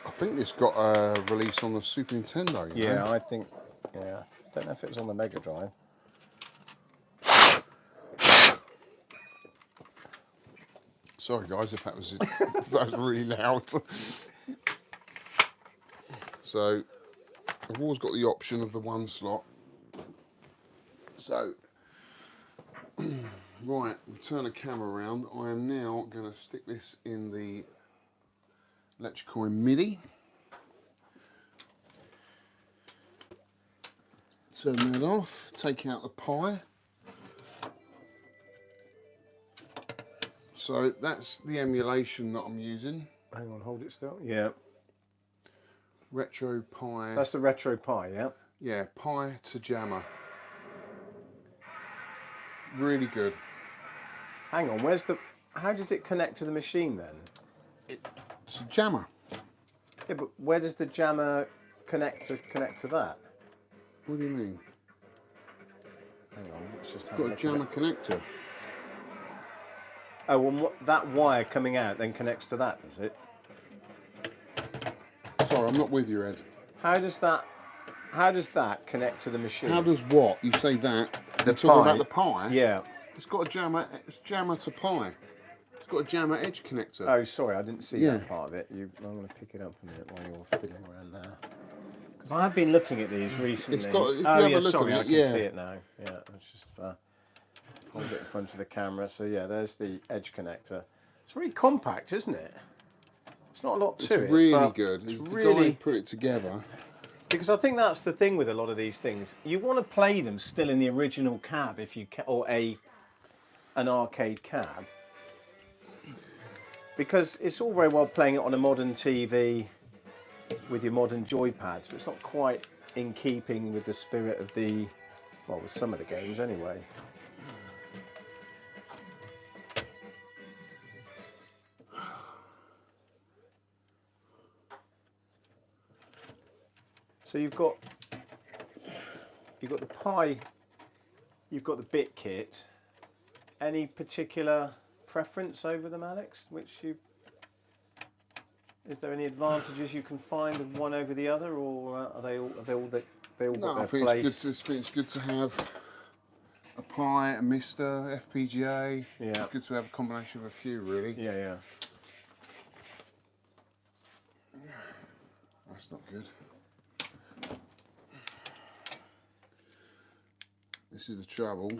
I think this got a release on the Super Nintendo. You Yeah, know? I think. Yeah, don't know if it was on the Mega Drive. Sorry guys, if that was if that was really loud. So I've always got the option of the one slot. So right, we turn the camera around. I am now going to stick this in the electrical MIDI. Turn that off. Take out the pie. So that's the emulation that I'm using. Hang on, hold it still. Yeah, Retro Pi. that's the Retro Pi. Yeah. Yeah, Pi to Jammer. Really good. Hang on, where's the? How does it connect to the machine then? It's a Jammer. Yeah, but where does the jammer connect to that? What do you mean? Hang on, let's just have Got a look at Jammer it. connector. Oh, well, that wire coming out then connects to that, does it? Sorry, I'm not with you, Ed. How does that connect to the machine? How does what? You say that? The You're talking Pi. about the Pi? Yeah. It's got a Jammer. It's Jammer to Pi. It's got a Jammer edge connector. Oh, sorry, I didn't see Yeah. that part of it. I'm going to pick it up a minute while you're fiddling around there. Because I have been looking at these recently. got- if you oh, have a yeah, look sorry, at I it, can yeah. see it now. Yeah, let's just hold it in front of the camera. So, yeah, there's the edge connector. It's very compact, isn't it? It's not a lot to It's it. really but good. It's The guy really... who put it together. Because I think that's the thing with a lot of these things. You want to play them still in the original cab if you can, or an arcade cab. Because it's all very well playing it on a modern TV with your modern joypads, but it's not quite in keeping with the spirit of the, well, with some of the games anyway. So you've got the Pi, you've got the bit kit. Any particular preference over them, Alex? Is there any advantages you can find of one over the other, or are they all got No, I their think place? it's good to have a Pi, a Mister, FPGA. Yeah. It's good to have a combination of a few, really. Yeah, yeah. That's not good. This is the trouble.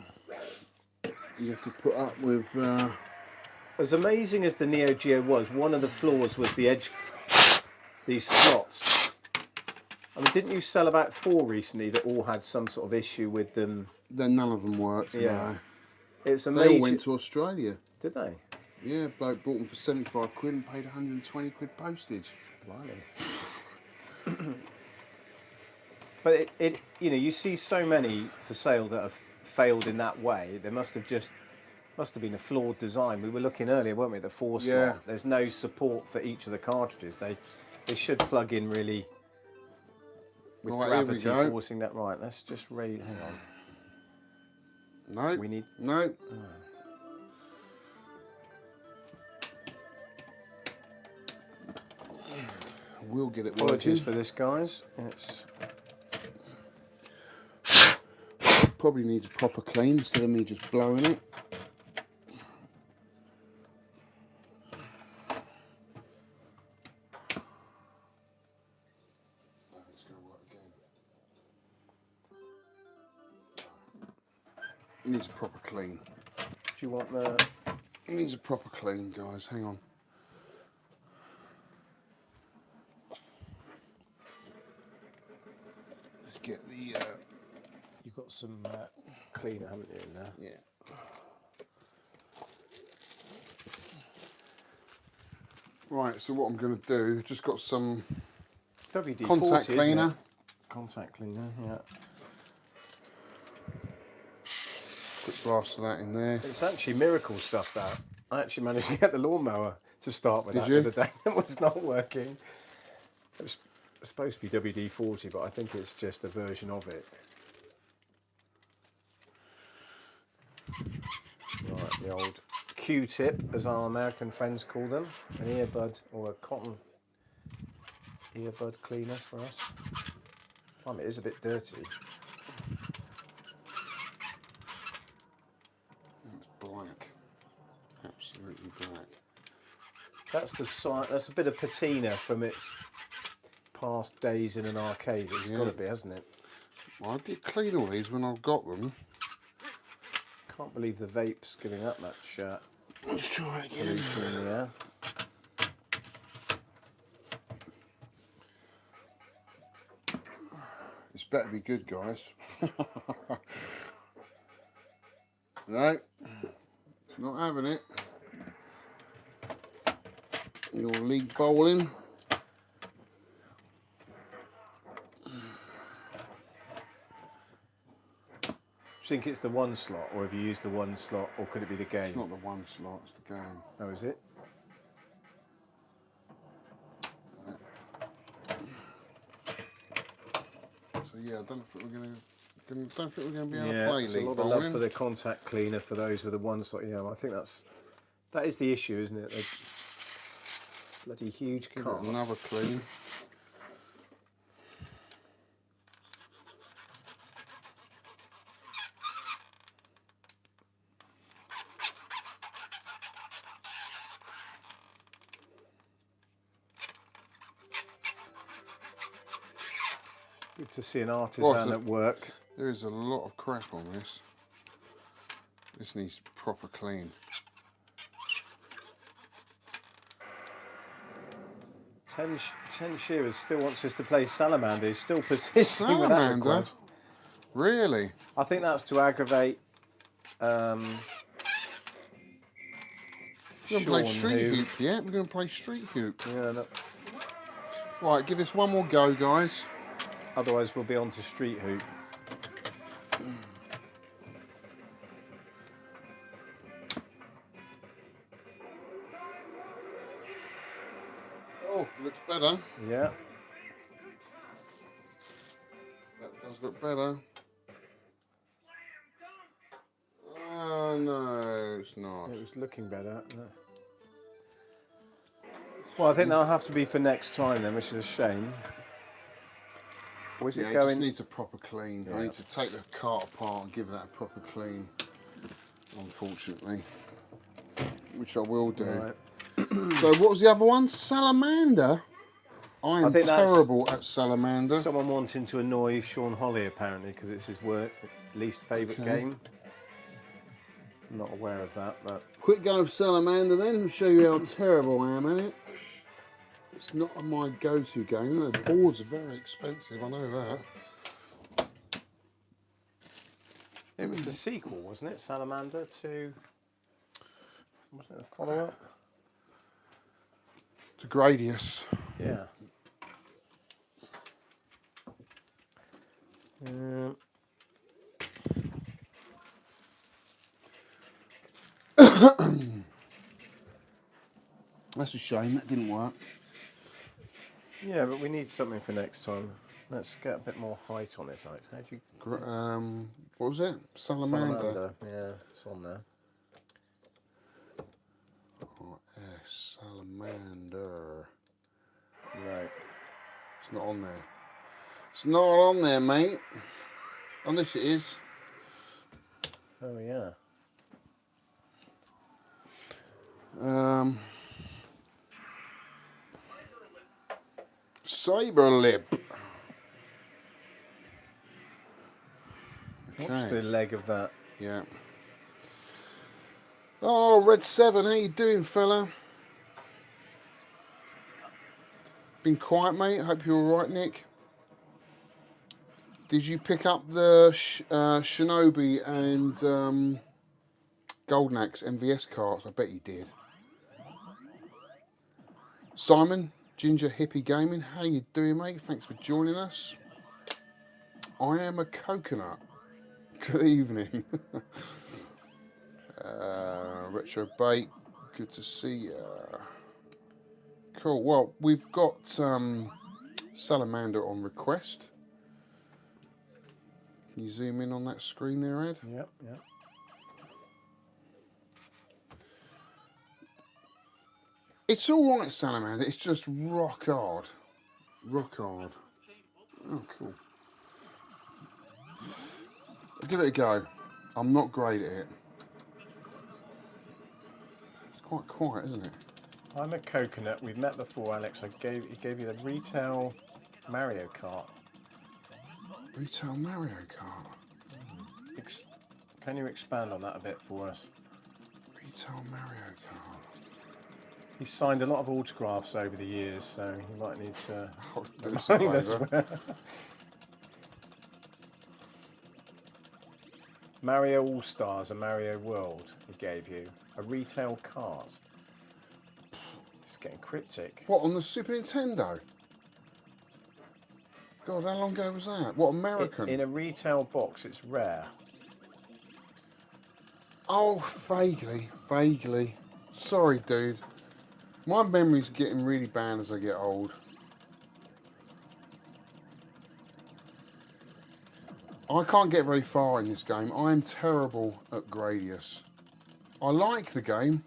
You have to put up with. As amazing as the Neo Geo was, one of the flaws was the edge, these slots. I mean, didn't you sell about 4 recently that all had some sort of issue with them? Then none of them worked. Yeah. No. It's They amazing. all went to Australia. Did they? Yeah, bloke bought them for 75 quid and paid 120 quid postage. Blimey. But it you see so many for sale that have failed in that way. There must have been a flawed design. We were looking earlier, weren't we, at the 4 slot. Yeah. There's no support for each of the cartridges. They should plug in really with Right, here we gravity go. forcing that. Right, let's just hang on. No. We need- No. We'll get it Apologies working. for this, guys. It's Probably needs a proper clean instead of me just blowing it. It's going to work again. It needs a proper clean. do you want the It needs a proper clean, guys. Hang on. Let's get the. you've got some cleaner, haven't you, in there? Yeah. Right. So what I'm going to do? Just got some WD-40, contact isn't cleaner. it? Contact cleaner, yeah. Quick blast of that in there. It's actually miracle stuff, that. I actually managed to get the lawnmower to start with Did that you? the other day. It was not working. It was supposed to be WD-40, but I think it's just a version of it. Right, the old Q-tip, as our American friends call them. An earbud or a cotton earbud cleaner for us. I mean, it is a bit dirty. It's black. Absolutely black. That's the side. That's a bit of patina from its past days in an arcade. It's got to be, hasn't it? Well, I did clean all these when I got them. Can't believe the vape's giving up much Let's try it again. pollution in the air. This better be good, guys. No, it's not having it. Your league bowling. Do you think it's the one slot, or have you used the one slot, or could it be the game? It's not the one slot, it's the game. Oh, is it? So yeah, I don't think we're gonna be able to play there's a league lot of bowling. love for the contact cleaner for those with the one slot. Yeah, I think that is the issue, isn't it? They're bloody huge Give carts. it another clean. Good to see an artisan at work. There is a lot of crap on this. This needs proper clean. Ten Shearers still wants us to play Salamander. He's still persisting with that Salamander? request. Really? I think that's to aggravate We're going to play Sean, street who- hoop, yeah? We're going to play street hoop. Yeah, no, Right, give this one more go, guys. otherwise we'll be on to street hoop. Oh, looks better. Yeah. That does look better. Oh, no, it's not. It was looking better. No. Well, I think that'll have to be for next time then, which is a shame. Or is Yeah, it it going? just needs a proper clean. I Yeah. need to take the cart apart and give that a proper clean, unfortunately. Which I will do. Right. So what was the other one? Salamander? I am think that's terrible at Salamander. Someone wanting to annoy Sean Holly apparently because it's his least favourite Okay. game. I'm not aware of that, but Quick go of Salamander then, I'll show you how terrible I am at it. It's not my go-to game. The boards are very expensive, I know that. it was the sequel, wasn't it? Salamander to. Wasn't it the follow-up? To Gradius. Yeah. Um, That's a shame, that didn't work. yeah, but we need something for next time. Let's get a bit more height on it, Alex. How do you? What was it? Salamander. Yeah, it's on there. Oh, yes, Salamander. Right. It's not on there. It's not on there, mate. Unless it is. Oh yeah. Saber lip. Watch the leg of that. Yeah. Oh, Red 7, how you doing, fella? Been quiet, mate. Hope you're all right, Nick. Did you pick up the Shinobi and Golden Axe MVS carts? I bet you did. Simon, Ginger Hippie Gaming, how you doing, mate? Thanks for joining us. I am a coconut. Good evening. Retro Bait, good to see you. Cool. Well, we've got Salamander on request. Can you zoom in on that screen there, Ed? Yep, yep. It's all right, Salamander. It's just rock hard. Rock hard. Oh, cool. I'll give it a go. I'm not great at it. It's quite quiet, isn't it? I'm a coconut. We've met before, Alex. He gave you the retail Mario Kart. Retail Mario Kart. Can you expand on that a bit for us? Retail Mario Kart. He's signed a lot of autographs over the years, so he might need to Oh, do remind us. some Mario All Stars and Mario World. He gave you a retail cart. It's getting cryptic. What, on the Super Nintendo? God, how long ago was that? What, American? In a retail box, it's rare. Oh, vaguely. Sorry, dude. My memory's getting really bad as I get old. I can't get very far in this game. I am terrible at Gradius. I like the game.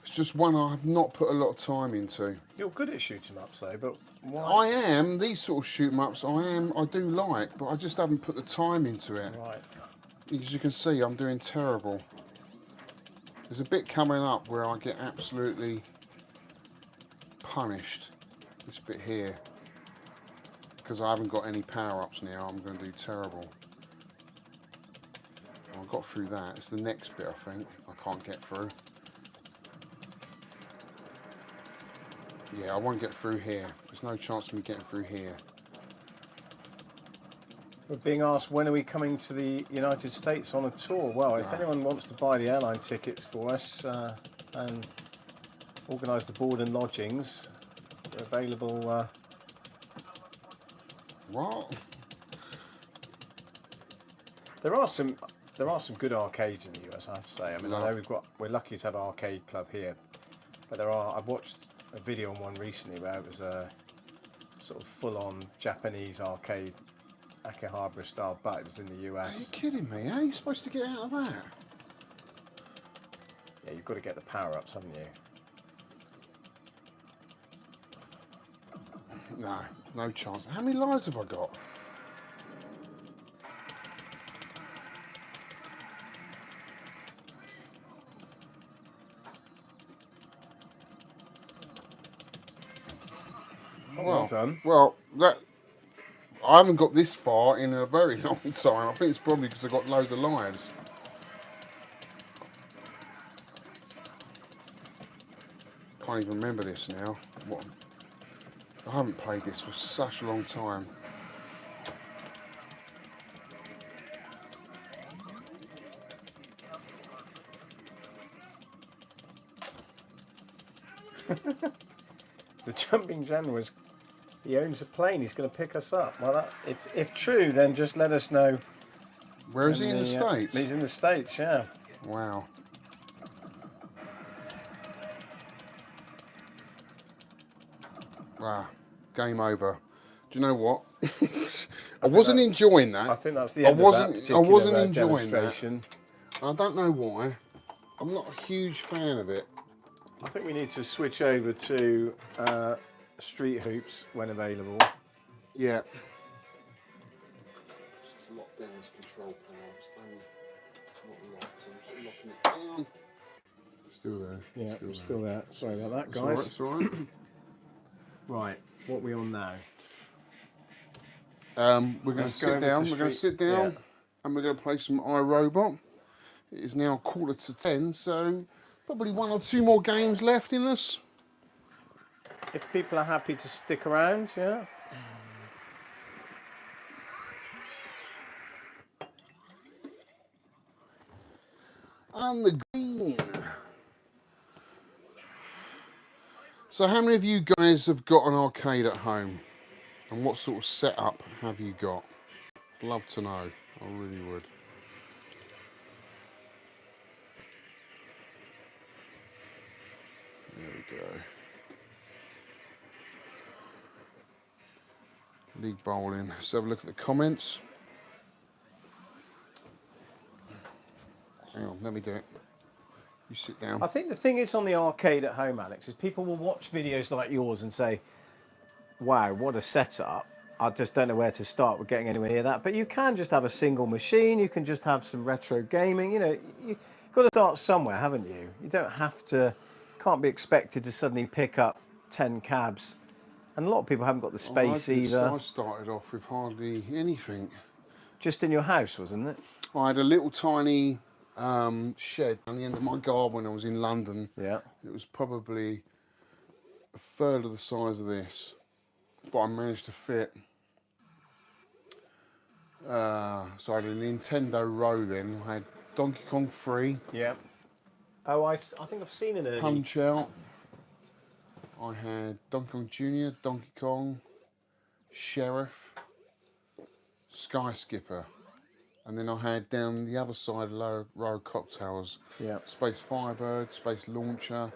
It's just one I have not put a lot of time into. You're good at shoot 'em ups though, but why? I am. These sort of shoot 'em ups I do like, but I just haven't put the time into it. Right. As you can see, I'm doing terrible. There's a bit coming up where I get absolutely punished. This bit here. Because I haven't got any power-ups now, I'm going to do terrible. I got through that. It's the next bit, I think. I can't get through. Yeah, I won't get through here. There's no chance of me getting through here. We're being asked when are we coming to the United States on a tour. Well, if anyone wants to buy the airline tickets for us and organise the board and lodgings, they're available. What? There are some good arcades in the US, I have to say. I mean, I know we're lucky to have Arcade Club here, but I've watched a video on one recently where it was a sort of full-on Japanese arcade, Akihabara style, but it was in the US. Are you kidding me? How are you supposed to get out of that? Yeah, you've got to get the power-ups, haven't you? No, no chance. How many lives have I got? Well done. Well, I haven't got this far in a very long time. I think it's probably because I've got loads of lives. Can't even remember this now. I haven't played this for such a long time. The jumping general he owns a plane. He's going to pick us up. Well, if true, then just let us know. Where is he in the States? He's in the States, yeah. Wow. Wow. Game over. Do you know what? I wasn't enjoying that. I think that's the end of that particular I wasn't enjoying demonstration. that. I don't know why. I'm not a huge fan of it. I think we need to switch over to street hoops when available. Yeah. Lock down this control panel. Not locked, so I'm just locking it down. Still there. Yeah, still there. Sorry about that, It's guys. it's all right. Right, what are we on now? We're going to Let's go sit over down. to We're going to street- sit down, yeah. and we're going to play some iRobot. It is now 9:45, so probably one or two more games left in us. If people are happy to stick around, yeah. On the green. So how many of you guys have got an arcade at home? And what sort of setup have you got? Love to know. I really would. There we go. League bowling. Let's have a look at the comments. Hang on, let me do it. You sit down. I think the thing is on the arcade at home, Alex, is people will watch videos like yours and say, wow, what a setup. I just don't know where to start with getting anywhere near that. But you can just have a single machine. You can just have some retro gaming. You know, you've got to start somewhere, haven't you? You don't have to, can't be expected to suddenly pick up 10 cabs. And a lot of people haven't got the space either. I started off with hardly anything. Just in your house, wasn't it? I had a little tiny shed on the end of my garden when I was in London. Yeah. It was probably a third of the size of this, but I managed to fit. So I had a Nintendo row then. I had Donkey Kong 3. Yeah. Oh, I think I've seen an early. Punch Out. I had Donkey Kong Jr., Donkey Kong, Sheriff, Sky Skipper. And then I had down the other side, low row cocktails. Yeah. Space Firebird, Space Launcher,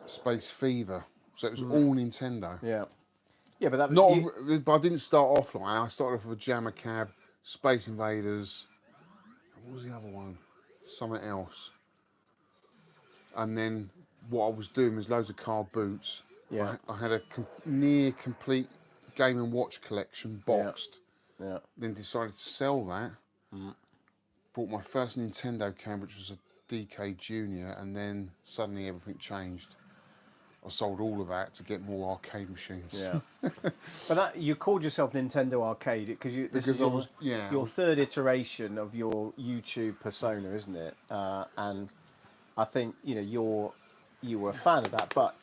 Space Fever. So it was all Nintendo. Yeah. Yeah, but that But I didn't start off like that. I started off with a Jammer Cab, Space Invaders. What was the other one? Something else. And then what I was doing was loads of car boots. Yeah. I had a near complete Game & Watch collection boxed. Yeah. Then decided to sell that. Bought my first Nintendo cab, which was a DK Junior, and then suddenly everything changed. I sold all of that to get more arcade machines. Yeah. But that, you called yourself Nintendo Arcade because this is your third iteration of your YouTube persona, isn't it? And I think you were a fan of that. But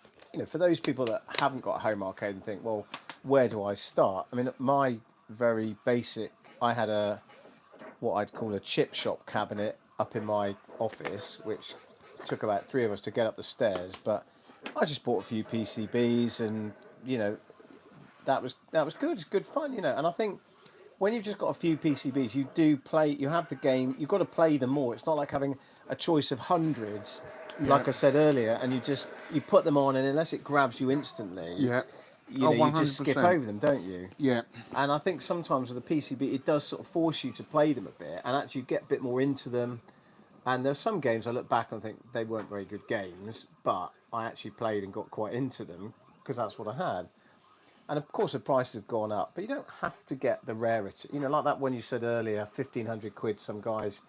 for those people that haven't got a home arcade and think, well, where do I start? I mean, my very basic. I had what I'd call a chip shop cabinet up in my office, which took about 3 of us to get up the stairs, but I just bought a few PCBs, and that was good. It's good fun, And I think when you've just got a few PCBs, you do play. You have the game. You've got to play them more. It's not like having a choice of hundreds, like I said earlier, and you put them on, and unless it grabs you instantly, you just skip over them, don't you? Yeah. And I think sometimes with the PCB, it does sort of force you to play them a bit, and actually get a bit more into them. And there's some games I look back and think they weren't very good games, but I actually played and got quite into them because that's what I had. And of course the prices have gone up, but you don't have to get the rarity. Like that one you said earlier, 1,500 quid some guys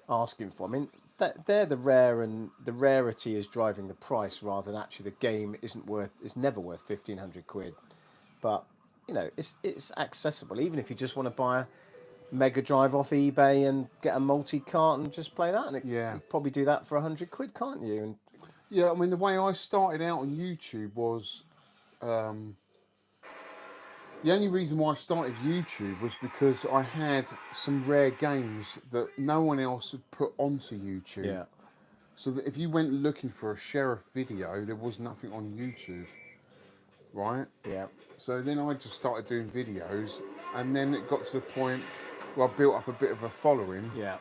asking for. I mean, they're the rare, and the rarity is driving the price rather than actually the game is never worth 1,500 quid. But, it's accessible, even if you just want to buy a Mega Drive off eBay and get a multi-cart and just play that, and you can probably do that for 100 quid, can't you? And yeah, I mean, the way I started out on YouTube was the only reason why I started YouTube was because I had some rare games that no one else had put onto YouTube. yeah, So that if you went looking for a Sheriff video, there was nothing on YouTube, right? yeah, So then I just started doing videos, and then it got to the point where I built up a bit of a following. yeah,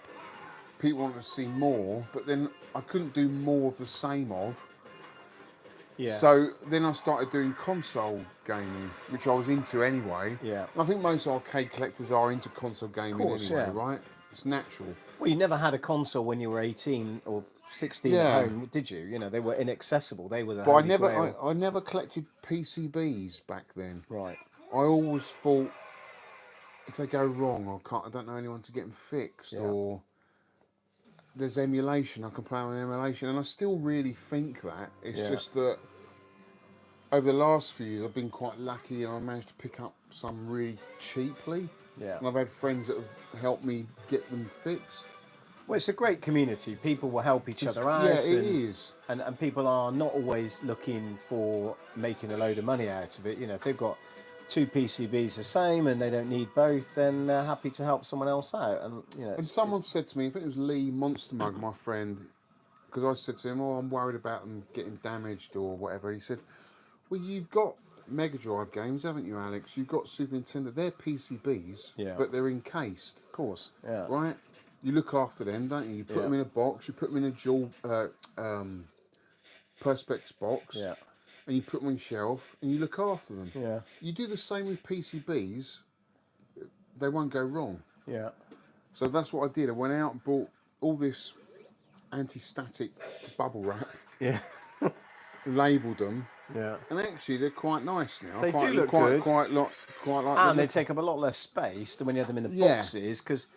People wanted to see more, but then I couldn't do more of the same of. yeah. So then I started doing console gaming, which I was into anyway. Yeah. And I think most arcade collectors are into console gaming anyway, yeah. right? It's natural. Well, you never had a console when you were 18 or 16 at home, did you? They were inaccessible. They were the. But Holy Grail. I never collected PCBs back then. Right. I always thought if they go wrong, I don't know anyone to get them fixed, or there's emulation, I can play on emulation, and I still really think that. It's just that over the last few years I've been quite lucky, and I managed to pick up some really cheaply. Yeah. And I've had friends that have helped me get them fixed. Well, it's a great community. People will help each other out. Yeah, it is. And people are not always looking for making a load of money out of it. If they've got 2 PCBs the same and they don't need both, then they're happy to help someone else out. And And someone said to me, I think it was Lee Monster Mug, my friend, because I said to him, "Oh, I'm worried about them getting damaged or whatever." He said, "Well, you've got Mega Drive games, haven't you, Alex? You've got Super Nintendo. They're PCBs, but they're encased. Of course, yeah. Right? You look after them, don't you? You put them in a box. You put them in a dual Perspex box, Yeah. and you put them on your shelf, and you look after them. Yeah. You do the same with PCBs, they won't go wrong. Yeah. So that's what I did. I went out and bought all this anti-static bubble wrap, Yeah. labelled them, Yeah. and actually they're quite nice now. They quite, do look quite, good. Quite like And the they look. take up a lot less space than when you have them in the Yeah. boxes, because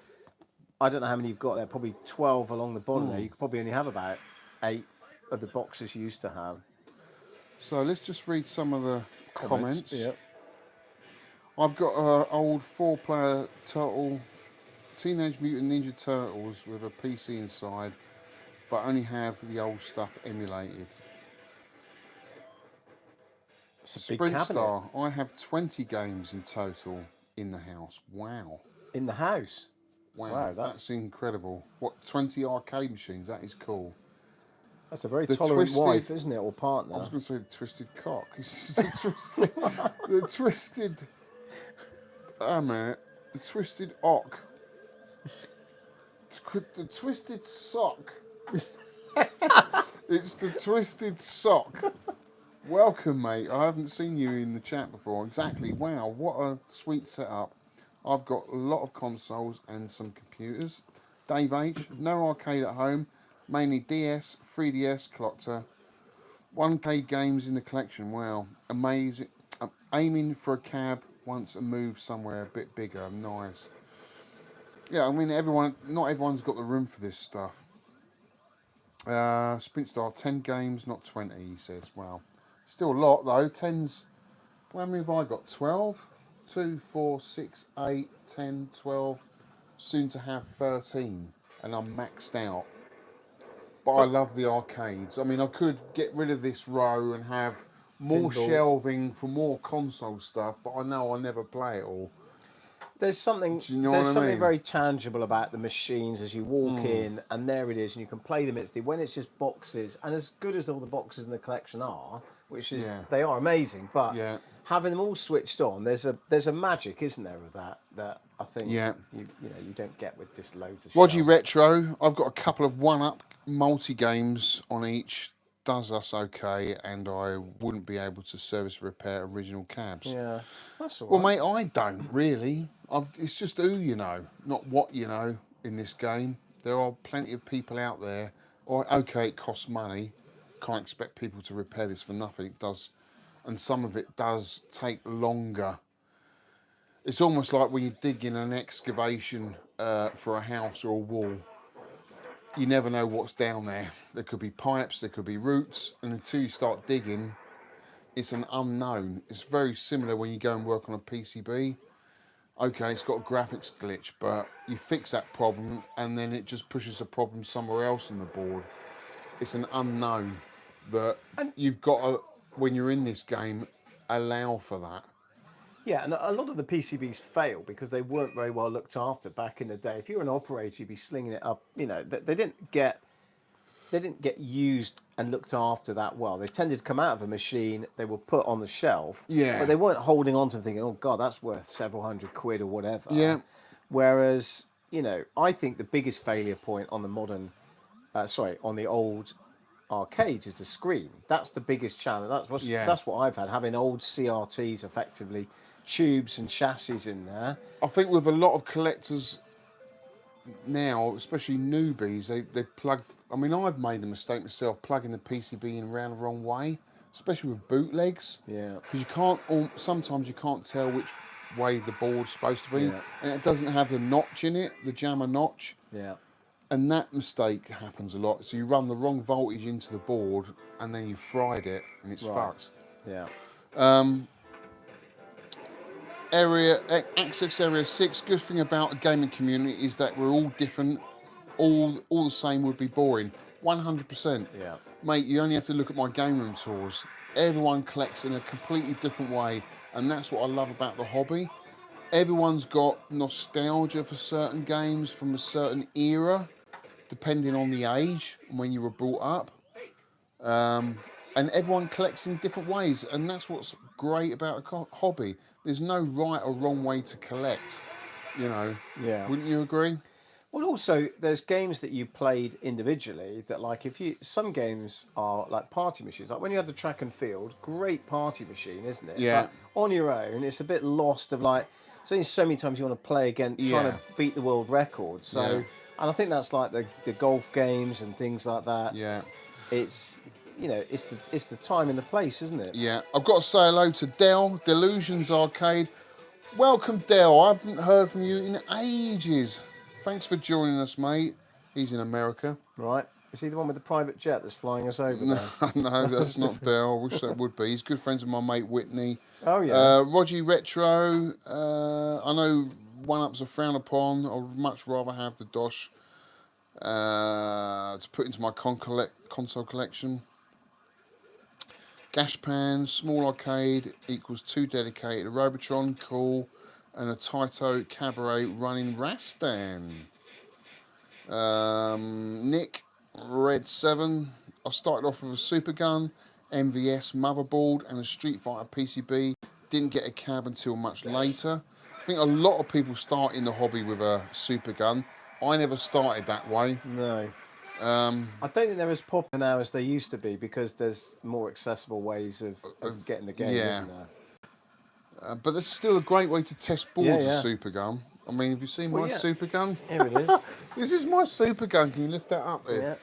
I don't know how many you've got there, probably 12 along the bottom there. You could probably only have about 8 of the boxes you used to have. So let's just read some of the comments. Yeah. I've got an old 4-player Turtle, Teenage Mutant Ninja Turtles with a PC inside, but only have the old stuff emulated. It's a big Sprint cabinet. Star, I have 20 games in total in the house. Wow. In the house. Wow, that's incredible. What, 20 arcade machines? That is cool. That's a very The tolerant twisted- wife, isn't it, or partner? I was going to say the twisted cock. It's the twisted, the twisted, oh man, the twisted ock. The twisted sock. It's the twisted sock. Welcome, mate. I haven't seen you in the chat before. Exactly. Wow, what a sweet setup. I've got a lot of consoles and some computers. Dave H, no arcade at home. Mainly DS, 3DS, Clockter. 1K games in the collection. Wow, amazing. I'm aiming for a cab once and move somewhere a bit bigger. Nice. Yeah, I mean, not everyone's got the room for this stuff. Sprint Star, 10 games, not 20, he says. Wow. Still a lot, though. 10's, how many have I got? 12? 2, 4, 6, 8, 10, 12. Soon to have 13. And I'm maxed out. But I love the arcades. I mean, I could get rid of this row and have more Pinball. shelving for more console stuff, but I know I'll never play it all. There's something. Do you know There's what I something mean? very tangible about the machines as you walk in, and there it is, and you can play them instantly. When it's just boxes, and as good as all the boxes in the collection are, which is they are amazing, but having them all switched on, there's a magic, isn't there, of that I think you don't get with just loads of. Roger shelf. Retro, I've got a couple of one-up multi games on each. Does us okay, and I wouldn't be able to service repair original cabs. Yeah, that's all Well, right. mate, I don't really. It's just who you know, not what you know in this game. There are plenty of people out there. Okay, it costs money. Can't expect people to repair this for nothing. It does, and some of it does take longer. It's almost like when you dig in an excavation for a house or a wall. You never know what's down there. There could be pipes, there could be roots, and until you start digging, it's an unknown. It's very similar when you go and work on a PCB. Okay, it's got a graphics glitch, but you fix that problem, and then it just pushes a problem somewhere else on the board. It's an unknown that you've got to, when you're in this game, allow for that. Yeah, and a lot of the PCBs fail because they weren't very well looked after back in the day. If you were an operator, you'd be slinging it up. You know, they didn't get used and looked after that well. They tended to come out of a machine, they were put on the shelf, but they weren't holding on to them thinking, oh God, that's worth several £100 or whatever. Yeah. Whereas, you know, I think the biggest failure point on the modern, on the old arcades is the screen. That's the biggest challenge. That's what I've had, having old CRTs, effectively tubes and chassis in there. I think with a lot of collectors now, especially newbies, they plug. I mean, I've made the mistake myself plugging the PCB in around the wrong way, especially with bootlegs. Yeah. Because you can't. Sometimes you can't tell which way the board's supposed to be, Yeah. and it doesn't have the notch in it, the jammer notch. Yeah. And that mistake happens a lot. So you run the wrong voltage into the board, and then you fried it, and it's fucked. Yeah. Access Area 6, good thing about a gaming community is that we're all different. All the same would be boring. 100%. Yeah. Mate, you only have to look at my game room tours. Everyone collects in a completely different way, and that's what I love about the hobby. Everyone's got nostalgia for certain games from a certain era, depending on the age and when you were brought up. And everyone collects in different ways, and that's what's great about a hobby. There's no right or wrong way to collect, you know. Yeah. Wouldn't you agree? Well, also there's games that you played individually that, like, some games are like party machines. Like when you had the track and field, great party machine, isn't it? Yeah. But on your own, it's a bit lost of like. There's only so many times you want to play again, trying Yeah. to beat the world record. So, Yeah. and I think that's like the golf games and things like that. Yeah. It's it's the time and the place, isn't it? Yeah. I've got to say hello to Dell, Delusions Arcade. Welcome, Dell. I haven't heard from you in ages. Thanks for joining us, mate. He's in America. Right. Is he the one with the private jet that's flying us over No, there? no, that's not Dell. I wish that would be. He's good friends with my mate Whitney. Oh yeah. Roger Retro. I know one-ups are frowned upon. I would much rather have the Dosh to put into my console collection. Gashpan, small arcade equals 2 dedicated. A Robotron, cool. And a Taito Cabaret running Rastan. Nick, Red 7. I started off with a Super Gun, MVS motherboard, and a Street Fighter PCB. Didn't get a cab until much later. I think a lot of people start in the hobby with a Super Gun. I never started that way. No. I don't think they're as popular now as they used to be because there's more accessible ways of getting the game, yeah. isn't there? But it's still a great way to test boards, Yeah. a Super Gun. I mean, have you seen Well, my yeah. Super Gun? Here it is. This is my Super Gun. Can you lift that up there? Yeah.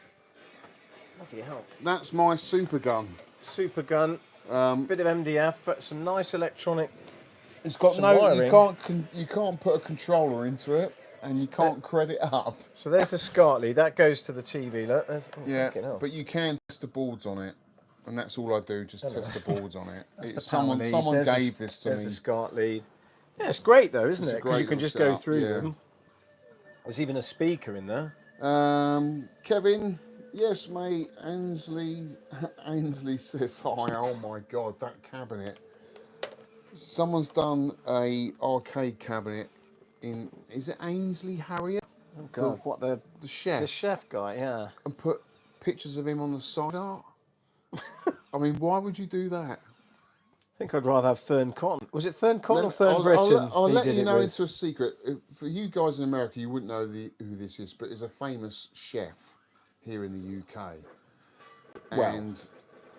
Bloody hell. That's my Super Gun. Super gun, bit of MDF, some nice electronic. It's got Some no. wiring. You can't put a controller into it, and you can't credit up. So there's the SCART lead. That goes to the TV. Look, Yeah, fucking hell. but you can test the boards on it, and that's all I do. Just test the boards on it. That's the It's power someone lead. someone There's gave this to There's me. the SCART lead. Yeah, it's great though, isn't It's a it? Because you great can little just go setup, through yeah. them. There's even a speaker in there. Kevin, yes, mate. Ainsley says hi. Oh my God, that cabinet. Someone's done a arcade cabinet in. Is it Ainsley Harrier? Oh God, what the chef. chef guy? Yeah. And put pictures of him on the side art. I mean, why would you do that? I think I'd rather have Fern Cotton. Was it Fern Cotton or Fern Britton? I'll he let did you it know with? into a secret. For you guys in America, you wouldn't know who this is, but he's a famous chef here in the UK. Well. And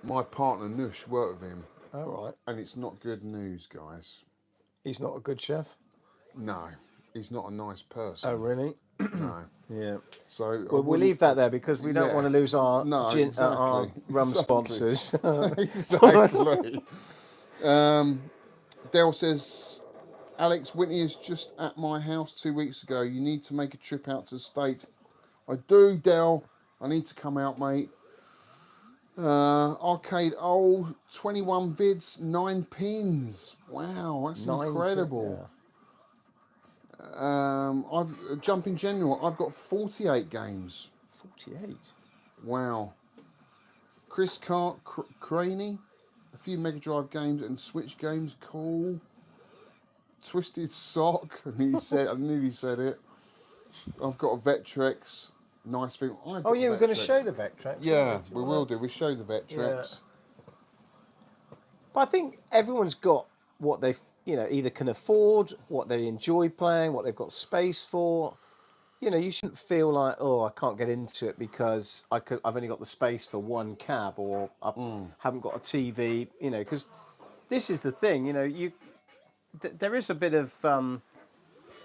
my partner Nush worked with him. Oh right. And it's not good news, guys. He's not a good chef. No, he's not a nice person. Oh really? No. Yeah. So Well, we'll leave that there because we don't Yeah. want to lose our No, our exactly. rum Exactly. sponsors. Exactly. Dale says, Alex, Whitney is just at my house 2 weeks ago. You need to make a trip out to the States. I do, Dale. I need to come out, mate. Arcade old 21 vids, 9 pins. Wow, that's 9 incredible. I've Jump in general. I've got 48 games. 48. Wow. Chris Craney, a few Mega Drive games and Switch games. Cool. Twisted Sock. I nearly said it. I've got a Vectrex. Nice thing. Oh yeah, we're going to show the Vectrex. Yeah, we will do. We show the Vectrex. But I think everyone's got what they either can afford, what they enjoy playing, what they've got space for. You shouldn't feel like, oh, I can't get into it because I've only got the space for one cab, or I haven't got a TV. Because this is the thing. There is a bit of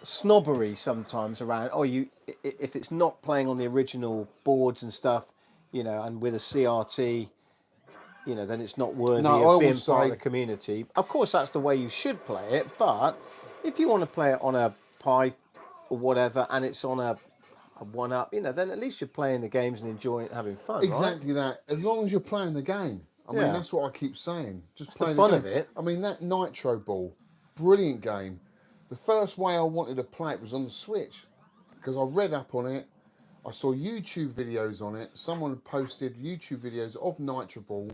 snobbery sometimes around. Oh, if it's not playing on the original boards and stuff, and with a CRT, then it's not worthy of being part of the community. Of course, that's the way you should play it. But if you want to play it on a Pi or whatever, and it's on a 1-up, then at least you're playing the games and enjoying it, having fun. Exactly right? that. As long as you're playing the game. I mean, that's what I keep saying. Just It's play the fun game. of it. I mean, that Nitro Ball, brilliant game. The first way I wanted to play it was on the Switch because I read up on it. I saw YouTube videos on it. Someone had posted YouTube videos of Nitro Ball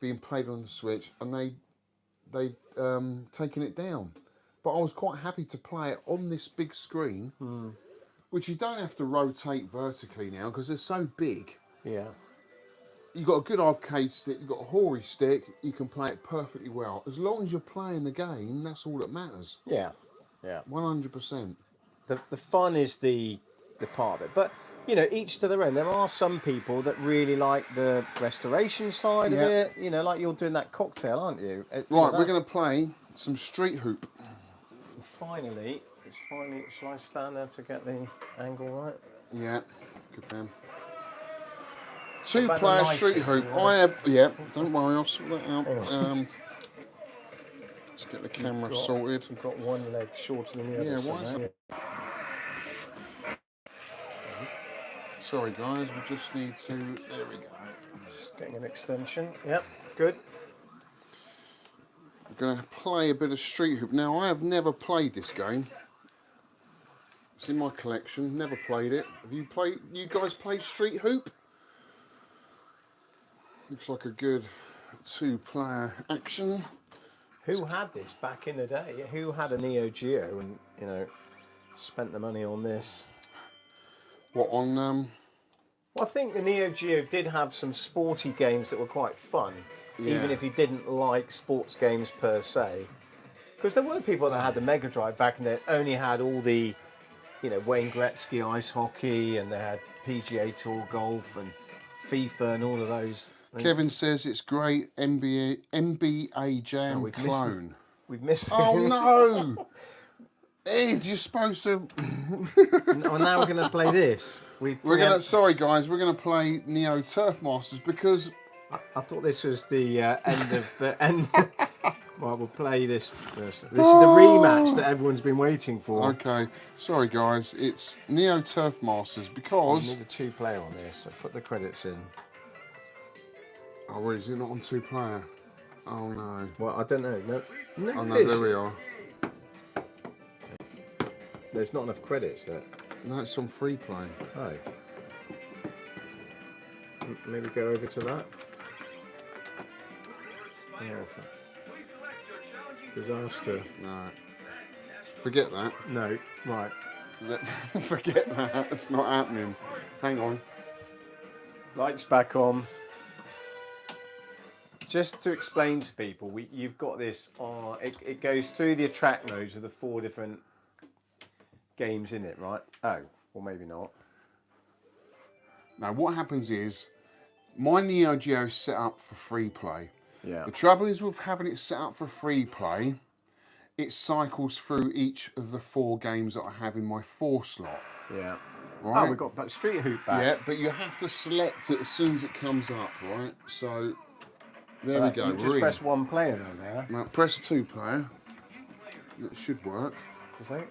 being played on the Switch, and they've taken it down. But I was quite happy to play it on this big screen, which you don't have to rotate vertically now because they're so big. Yeah. You've got a good arcade stick, you've got a Hori stick, you can play it perfectly well. As long as you're playing the game, that's all that matters. Yeah. Yeah. 100%. The fun is the the part of it. But you know, each to their own. There are some people that really like the restoration side of Yeah. it. You know, like you're doing that cocktail, aren't you? Right, we're going to play some street hoop. Finally, shall I stand there to get the angle right? Yeah, good man. About the 2-player lighting, street hoop. you know? I have, yeah, don't worry, I'll sort that out. Let's get the camera sorted. You've got one leg shorter than the other. Yeah, why is somehow. it? Sorry guys, we just need to, there we go. Just getting an extension. Yep, good. I'm going to play a bit of street hoop. Now, I have never played this game. It's in my collection, never played it. Have you guys played street hoop? Looks like a good 2-player action. Who had this back in the day? Who had a Neo Geo and, you know, spent the money on this? What, on, Well, I think the Neo Geo did have some sporty games that were quite fun, even if you didn't like sports games per se. Because there were people that had the Mega Drive back and they only had all the, you know, Wayne Gretzky ice hockey, and they had PGA Tour golf and FIFA and all of those. Kevin says it's great NBA Jam clone. We've missed. Oh no! Ed, you're supposed to. Well, now we're going to play this. Sorry guys, we're gonna play Neo Turf Masters because I thought this was the end of the end. Well, we'll play this first. This is the rematch that everyone's been waiting for. Okay, sorry guys, it's Neo Turf Masters We because. need a 2-player on this, so put the credits in. Oh, well, is it not on 2-player? Oh no. Well, I don't know. No, Oh no, it is. there we are. There's not enough credits there. No, it's on free play. Oh. Maybe go over to that. Oh, disaster. No. Forget that. No, right. Forget that. It's not happening. Hang on. Lights back on. Just to explain to people, you've got this. It goes through the attract modes of the 4 different games in it, right? Oh, or maybe not. Now, what happens is my Neo Geo is set up for free play. Yeah. The trouble is with having it set up for free play, it cycles through each of the 4 games that I have in my 4 slot. Yeah. Right? Oh, we've got Street Hoop back. Yeah, but you have to select it as soon as it comes up, right? So, there we go. You just press 1 player though there. Now, press 2-player. That should work. Is that?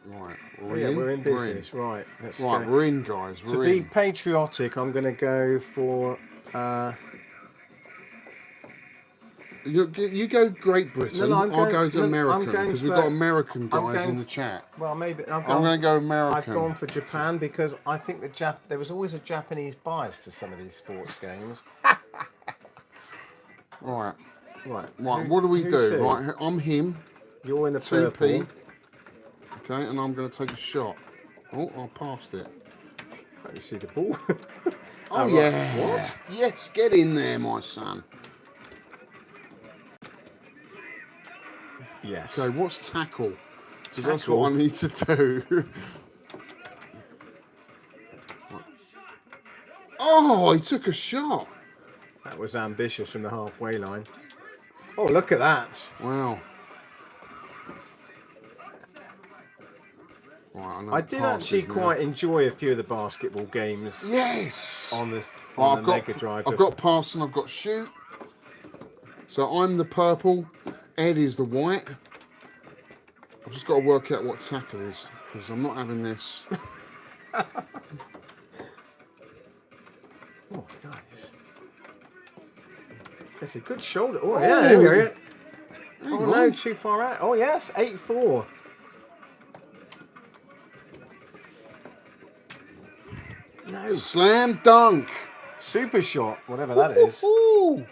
Right, We're in business. Right, let's go. Right, we're in, guys. To We're be in. patriotic, I'm going to go for. You go Great Britain. No, I'm I'll going- go to no, I'm American going because we've for- got American I'm guys going in the f- chat. Well, maybe I'm going to go American. I've gone for Japan because I think there was always a Japanese bias to some of these sports games. Right. Right. Right. What do we who's do? who? Right. I'm him. You're in the 2p. purple. Okay, and I'm going to take a shot. Oh, I passed it. Can't you see the ball? Oh, right. yeah. What? Yes, get in there, my son. Yes. Okay, what's tackle? 'Cause that's Tackle? what I need to do. Oh, he took a shot. That was ambitious from the halfway line. Oh, look at that. Wow. Right, know I did passes actually now. quite enjoy a few of the basketball games Yes. on this Right, on the Mega Drive. I've got pass and I've got shoot. So I'm the purple. Ed is the white. I've just got to work out what tackle is because I'm not having this. Oh God, it's a good shoulder. Oh yeah, there we go. Oh no, too far out. Oh yes, 8-4. No, Slam dunk. super shot, whatever that is. Ooh.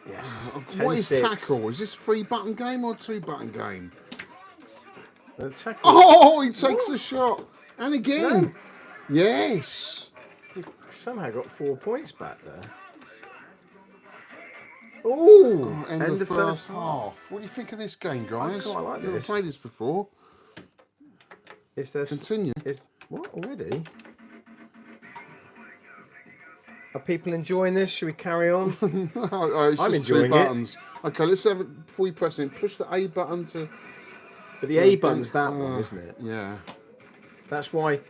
Yes. What is 10-6. tackle? Is this 3-button game or 2-button game? The tackle. Oh, he takes a shot. And again. No. Yes. You somehow got 4 points back there. Ooh, End of the first half. What do you think of this game, guys? quite like Never this. played this before. Is there Continue. Is what already? Are people enjoying this? Should we carry on? Oh, it's I'm just enjoying two it. buttons. Okay, let's have it before you press it. Push the A button to. But the A button's that one, isn't it? Yeah. That's why,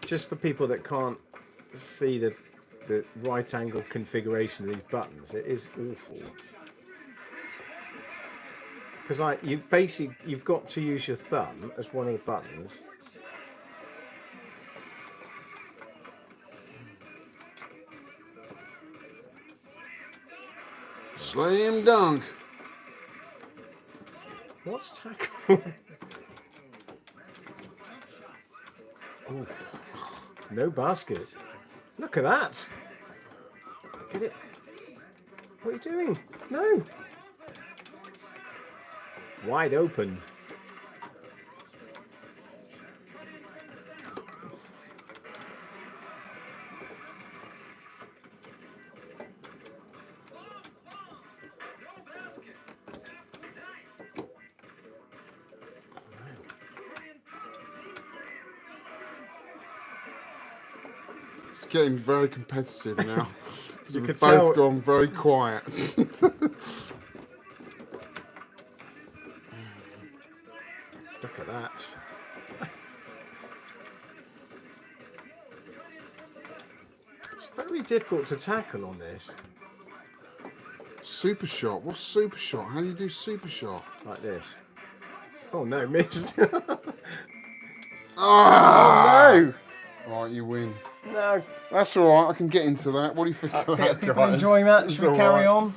just for people that can't see the right angle configuration of these buttons, it is awful. Because you've got to use your thumb as one of the buttons. Slam dunk. What's tackle? Oof. No basket. Look at that. Get it. What are you doing? No. Wide open. It's getting very competitive now. You We've could both tell- gone very quiet. Look at that. It's very difficult to tackle on this. Super shot. What's super shot? How do you do super shot? Like this. Oh no, missed. Ah! No! Right, you win. No. That's all right. I can get into that. What do you think of that, People guys? enjoying that? It's Should we all carry right. on?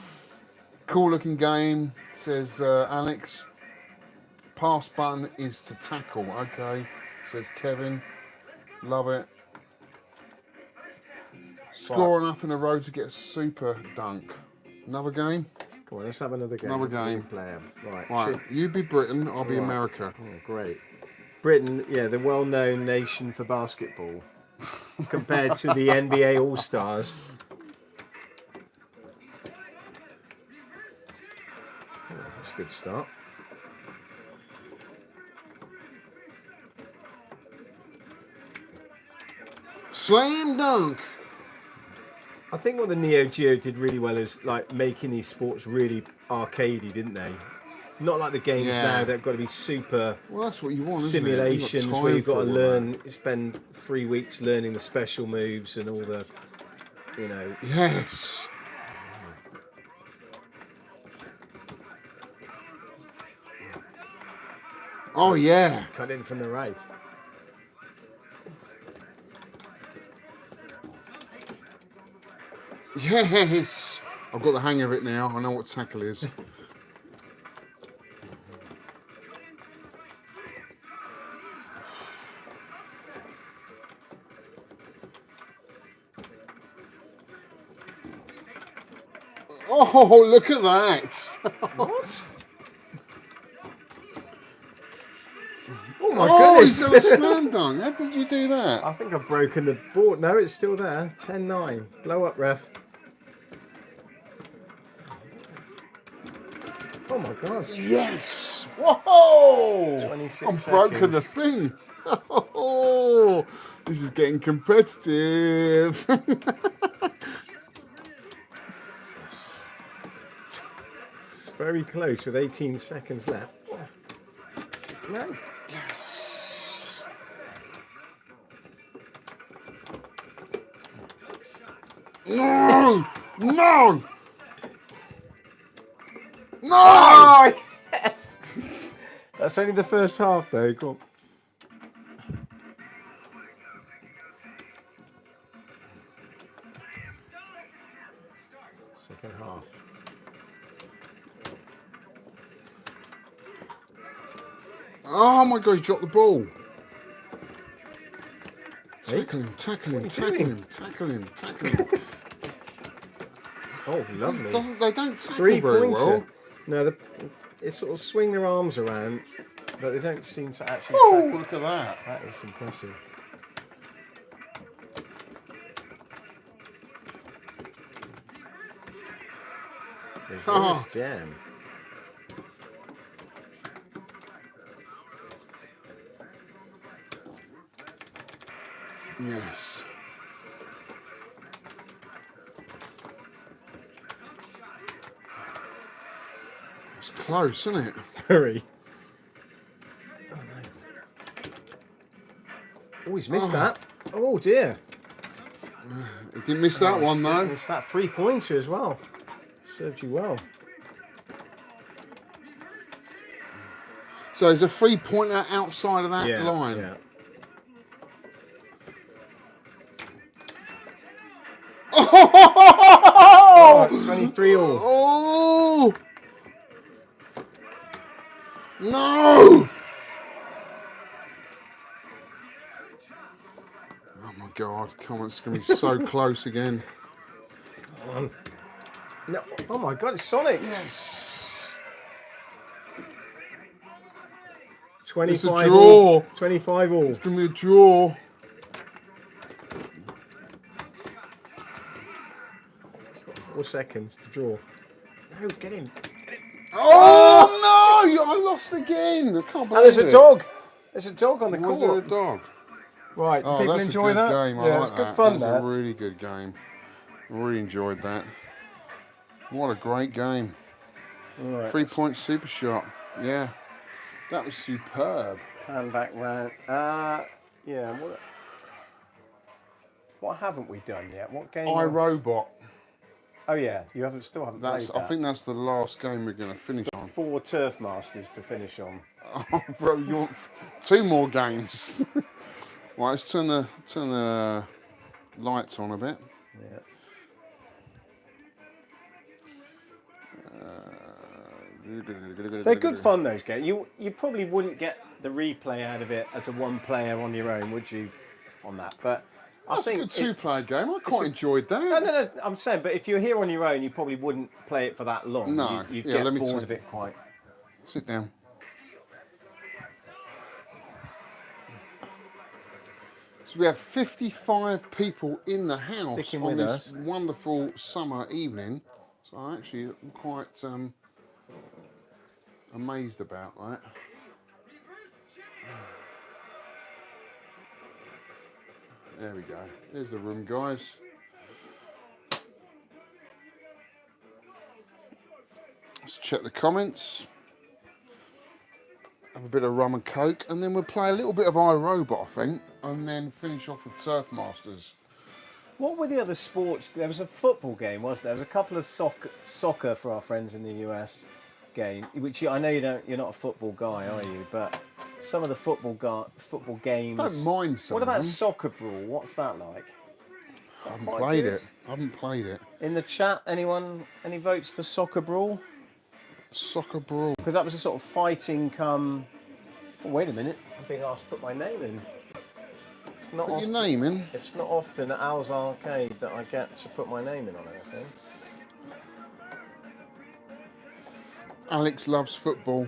Cool looking game, says Alex. Pass button is to tackle. Okay, says Kevin. Love it. Score enough in a row to get a super dunk. Another game? Come on, let's have another game. Another game. Player. Right. Right, you be Britain, I'll be Right. America. Oh, great. Britain, yeah, the well-known nation for basketball, compared to the NBA All-Stars. Oh, that's a good start. Slam dunk! I think what the Neo Geo did really well is like making these sports really arcadey, didn't they? Not like the games Yeah. now that have got to be super Well, that's what you want, isn't it? You've got simulations where time you've got to for all learn, spend 3 weeks learning the special moves and all the, you know. that. Yes. Oh, yeah. Cut in from the right. Yes. I've got the hang of it now. I know what tackle is. Oh, look at that. What? Oh my Oh, he's goodness! done a slam dunk. How did you do that? I think I've broken the board. No, it's still there. 10-9. Blow up, ref. Oh my god. Yes. Whoa. 26 I'm broken seconds. the thing. Oh, this is getting competitive. Yes. It's very close with 18 seconds left. No. Yes. No. No. No. Oh, yes! That's only the first half, though. Go on. Second half. Oh my god, he dropped the ball. Hey? Tackle him, tackle him, What are you tackle doing? him, tackle him, tackle him. Oh, lovely. They don't tackle 3 very pointer. well. No, they sort of swing their arms around, but they don't seem to actually Oh, tackle. look at that. That is impressive. Reverse jam. Yes. It's close, isn't it? Very. Oh, no. Oh, he's missed that. Oh, dear. He didn't miss that one, though. It's that 3-pointer as well. Served you well. So there's a 3-pointer outside of that line. Yeah. Oh! 23 all. Oh! No! Oh my God! Come on, it's gonna be so close again. Come on. No. Oh my God, it's Sonic. Yes. 25 It's a draw. all. 25 all. It's gonna be a draw. You've got 4 seconds to draw. No, get him. Oh no! I lost again. I can't believe And there's a it. dog. There's a dog on the Was there court. a dog? Right, do Oh, people that's enjoy a good that? game. I Yeah, like it's good that. fun, That's that. a really good game. Really enjoyed that. What a great game. Right. 3-point super shot. Yeah. That was superb. Pan back round. Yeah. What haven't we done yet? What game? iRobot. Oh yeah, still haven't played that. I think that's the last game we're going to finish on. 4 Turf Masters to finish on. Oh, bro, you want 2 more games? Right, let's turn the lights on a bit. Yeah. They're good fun, those games. You probably wouldn't get the replay out of it as a 1-player on your own, would you? On that, but I think it's a good 2-player game. I quite enjoyed that. No. I'm saying, but if you're here on your own, you probably wouldn't play it for that long. No. You'd Yeah, get let me bored take- of it quite. Sit down. So we have 55 people in the house Sticking on with this us. wonderful summer evening. So I actually am quite amazed about that. There we go. There's the room, guys. Let's check the comments. Have a bit of rum and coke, and then we'll play a little bit of iRobot, I think, and then finish off with Turf Masters. What were the other sports? There was a football game, wasn't there? There was a couple of soccer for our friends in the US game, which I know you're not a football guy, are you? But some of the football games. I don't mind some What of about them. Soccer Brawl? What's that like? I haven't played it. I haven't played it. In the chat, anyone? Any votes for Soccer Brawl? Soccer Brawl. Because that was a sort of fighting come. Oh, wait a minute, I'm being asked to put my name in. It's not Put your name in. It's not often at Al's Arcade that I get to put my name in on anything. Alex loves football.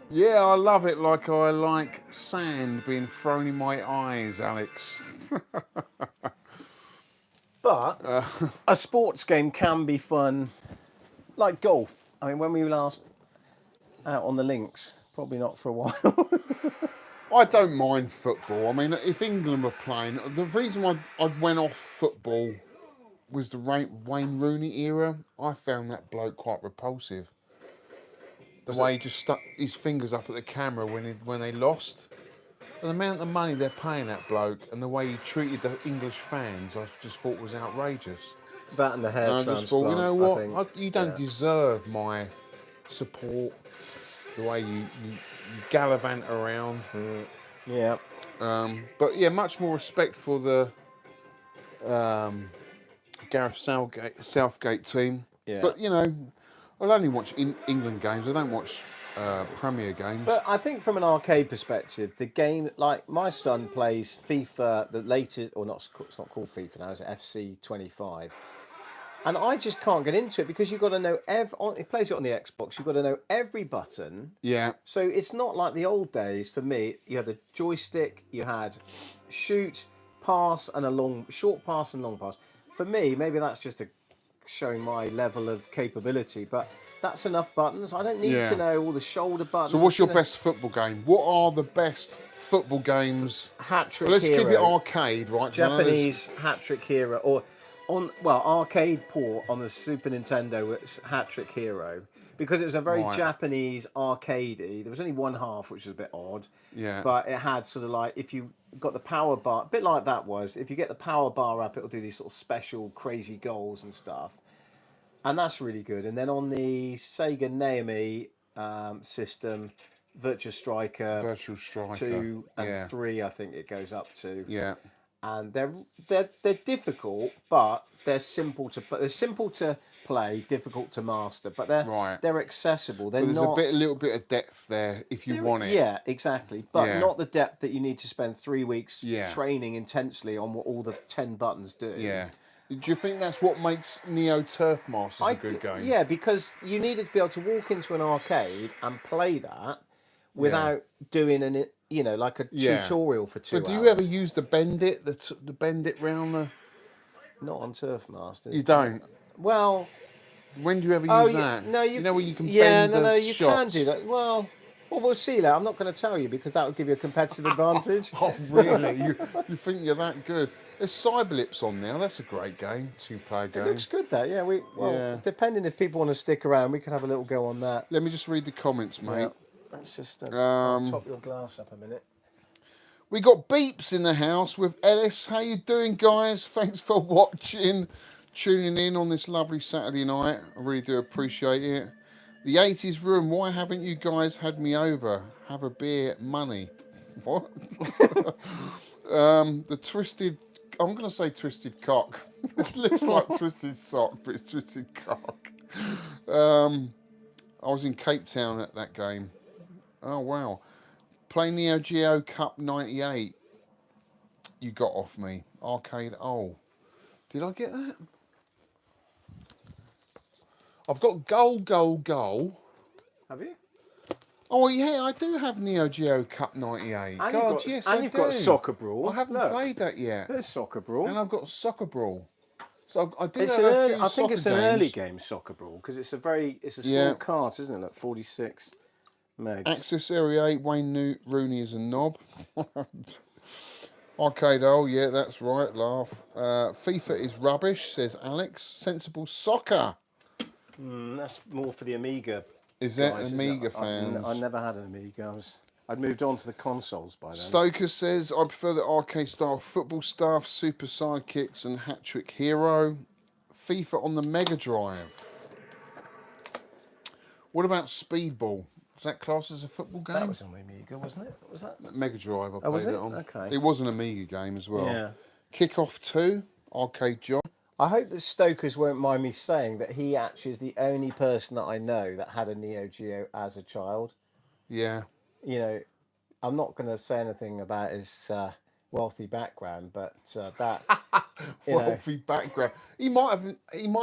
Yeah, I love it like I like sand being thrown in my eyes, Alex. But a sports game can be fun, like golf. I mean, when we were last out on the links, probably not for a while. I don't mind football. I mean, if England were playing, the reason I went off football was the Wayne Rooney era. I found that bloke quite repulsive. The way he just stuck his fingers up at the camera when they lost. And the amount of money they're paying that bloke and the way he treated the English fans, I just thought was outrageous. That and the hair And I transplant. just thought, you know what? I think. You don't deserve my support. The way you gallivant around. Yeah. But yeah, much more respect for the Gareth Southgate team. Yeah. But you know, I'll only watch England games. I don't watch Premier games. But I think from an arcade perspective, the game, like my son plays FIFA, the latest, or not, it's not called FIFA now, it's FC 25. And I just can't get into it because you've got to know he plays it on the Xbox, you've got to know every button. Yeah. So it's not like the old days for me. You had the joystick, you had shoot, pass, and short pass and long pass. For me, maybe that's just a showing my level of capability, but that's enough buttons. I don't need Yeah. to know all the shoulder buttons. So what's your you know. best football game? What are the best football games? Hat Trick Well, let's Hero? keep it arcade, right? 'Cause I know there's- Japanese Hat Trick Hero, or arcade port on the Super Nintendo. It's Hat Trick Hero because it was a very Right. Japanese arcadey. There was only one half, which was a bit odd. Yeah. But it had sort of like, if you got the power bar, a bit like that was. If you get the power bar up, it'll do these sort of special crazy goals and stuff, and that's really good. And then on the Sega Naomi system, Virtua Striker Virtual Striker. 2 and Yeah. 3, I think it goes up to. Yeah. And they're difficult, but they're simple to play, difficult to master. But they're accessible. They're But there's not. a little bit of depth there if you want it. Yeah, exactly. But Yeah. not the depth that you need to spend 3 weeks Yeah. training intensely on what all the 10 buttons do. Yeah. Do you think that's what makes Neo Turf Masters a good game? Yeah, because you needed to be able to walk into an arcade and play that without doing like a Yeah. tutorial for 2 But hours. do you ever use the bend it, the bend it round the? Not on Turf Masters. You don't. Well. When do you ever use Oh, that? no, you know where you can yeah, bend the you shots? can do that. Well, we'll see that. I'm not going to tell you because that would give you a competitive advantage. Oh, really? you think you're that good? There's Cyberlips on now. That's a great game, 2-player game. It looks good, that. Yeah, Yeah. depending if people want to stick around, we could have a little go on that. Let me just read the comments, mate. Yeah. Let's just top your glass up a minute. We got Beeps in the house with Ellis. How you doing, guys? Thanks for watching, tuning in on this lovely Saturday night. I really do appreciate it. The 80s room. Why haven't you guys had me over? Have a beer, money. What? The twisted. I'm going to say twisted cock. It looks like twisted sock, but it's twisted cock. I was in Cape Town at that game. Oh, wow. Playing Neo Geo Cup 98. You got off me. Arcade. Oh. Did I get that? I've got goal. Have you? Oh, yeah, I do have Neo Geo Cup 98. And God, you've got, yes, and I you've do. got Soccer Brawl. I haven't played that yet. There's Soccer Brawl. And I've got Soccer Brawl. So I did It's have a few I think it's soccer an early games. game, Soccer Brawl, because it's a small Yeah. cart, isn't it? Like 46 megs. Access Area 8, Wayne Rooney is a knob. Arcade, oh yeah, that's right, laugh. FIFA is rubbish, says Alex. Sensible Soccer. That's more for the Amiga. Is that guys, isn't Amiga it? fans? I never had an Amiga. I'd moved on to the consoles by then. Stoker says, I prefer the arcade style football stuff, Super Sidekicks and Hat Trick Hero. FIFA on the Mega Drive. What about Speedball? Is that classed as a football game? That was on the Amiga, wasn't it? Was that? Mega Drive, I played was it it? on. Okay. It was an Amiga game as well. Yeah. Kickoff 2, Arcade John. I hope that Stokers won't mind me saying that he actually is the only person that I know that had a Neo Geo as a child. Yeah. You know, I'm not going to say anything about his wealthy background, but that you know, Wealthy background. He might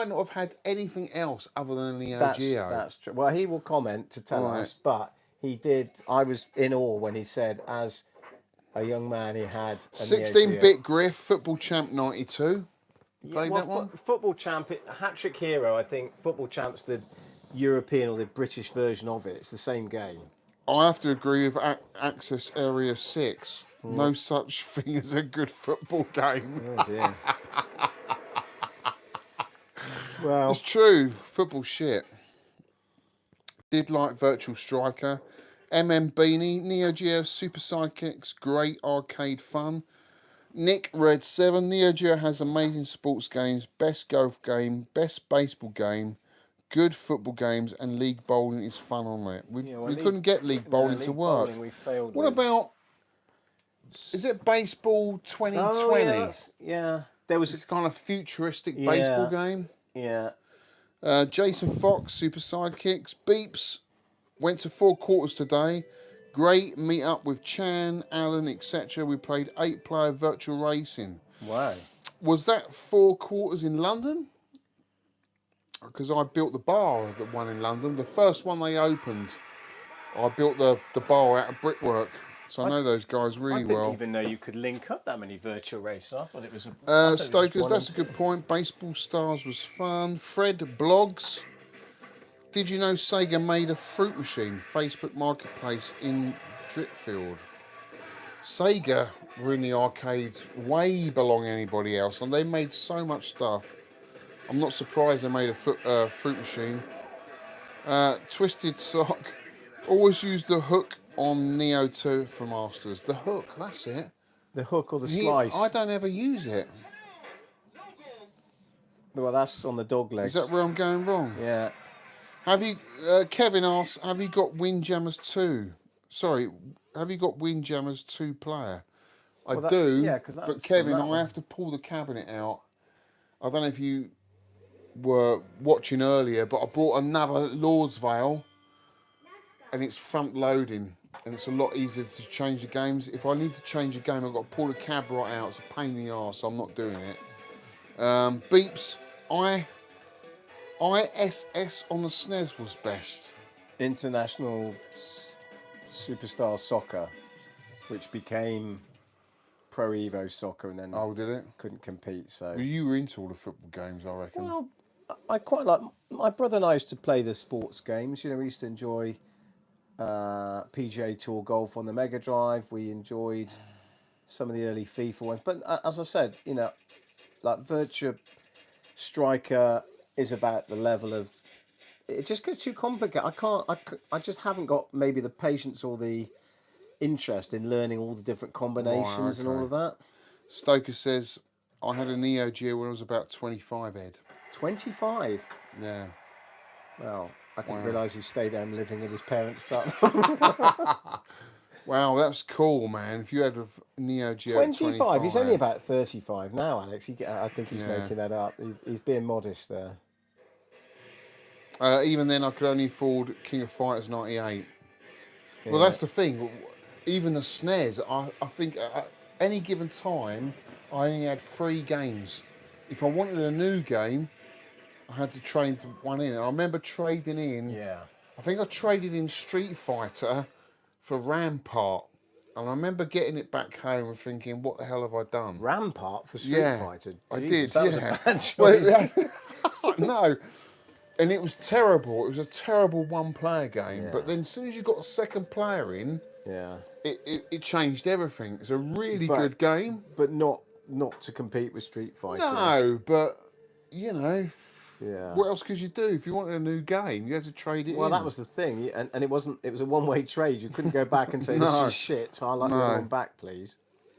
not have had anything else other than a Neo Geo. that's true. Well, he will comment to tell Right. us, but he did. I was in awe when he said, as a young man, he had a Neo Geo. 16-bit Griff, Football Champ 92. You played that one? Football Champ, Hat Trick Hero. I think Football Champ's the European or the British version of it. It's the same game. I have to agree with Access Area 6. No such thing as a good football game. Oh dear. Well, It's true. Football shit. Did like Virtual Striker. Beanie, Neo Geo Super Sidekicks, great arcade fun. Nick Red 7, Neo Geo has amazing sports games, best golf game, best baseball game, good football games, and league bowling is fun on it. We couldn't get league bowling to work. Bowling, we failed What with. about, is it Baseball 2020? Oh, yeah. There was It's kind of futuristic Yeah. baseball game. yeah. Jason Fox, Super Sidekicks. Beeps, went to 4 quarters today. Great meet up with Chan, Alan, etc. We played 8-player virtual racing. Wow. Was that 4 quarters in London? Because I built the bar, the one in London. The first one they opened, I built the bar out of brickwork. So I know those guys I really didn't well. even know you could link up that many virtual races. I thought it was. I thought it was just Stokers, one that's a and good two. point. Baseball Stars was fun. Fred Blogs. Did you know Sega made a fruit machine? Facebook Marketplace in Dripfield. Sega were in the arcades way belong anybody else, and they made so much stuff. I'm not surprised they made a fruit machine. Twisted Sock. Always use the hook on Neo 2 for Masters. The hook, that's it. The hook or the slice. I don't ever use it. Well, that's on the dog legs. Is that where I'm going wrong? Yeah. Have you, Kevin asks, have you got Windjammers 2? Sorry, have you got Windjammers 2 player? I do, yeah, 'cause that but was Kevin, from that I one. have to pull the cabinet out. I don't know if you were watching earlier, but I brought another Lord's Veil, and it's front loading, and it's a lot easier to change the games. If I need to change a game, I've got to pull the cab right out. It's a pain in the arse, so I'm not doing it. Beeps, ISS on the SNES was best. International Superstar Soccer, which became Pro Evo Soccer, and then Oh, did it? couldn't compete. So. Well, you were into all the football games, I reckon. Well, I quite like. My brother and I used to play the sports games. You know, we used to enjoy PGA Tour golf on the Mega Drive. We enjoyed some of the early FIFA ones. But as I said, you know, like Virtua Striker is about the level of. It just gets too complicated. I just haven't got maybe the patience or the interest in learning all the different combinations and all okay. of that. Stoker says, I had a Neo Geo when I was about 25, Ed. 25. Yeah. Well, I didn't realise he stayed home living with his parents. That Wow, that's cool, man. If you had a Neo Geo 25. He's only about 35 now, Alex. I think he's Yeah. making that up. He's being modest there. Even then, I could only afford King of Fighters 98. Yeah. Well, that's the thing. Even the SNES, I think at any given time, I only had 3 games. If I wanted a new game, I had to trade one in. And I remember trading in. Yeah. I think I traded in Street Fighter for Rampart. And I remember getting it back home and thinking, what the hell have I done? Rampart for Street Yeah, Fighter. I Jesus, did, That was yeah. a bad choice. Well, no. And it was terrible. It was a terrible one-player game. Yeah. But then as soon as you got a second player in, Yeah. it changed everything. It's a really But- good game. But not to compete with Street Fighter. No, but, you know, Yeah. what else could you do? If you wanted a new game, you had to trade it in. Well, that was the thing, and it wasn't. It was a one-way trade. You couldn't go back and say this No. is shit. So I like the other one back, please.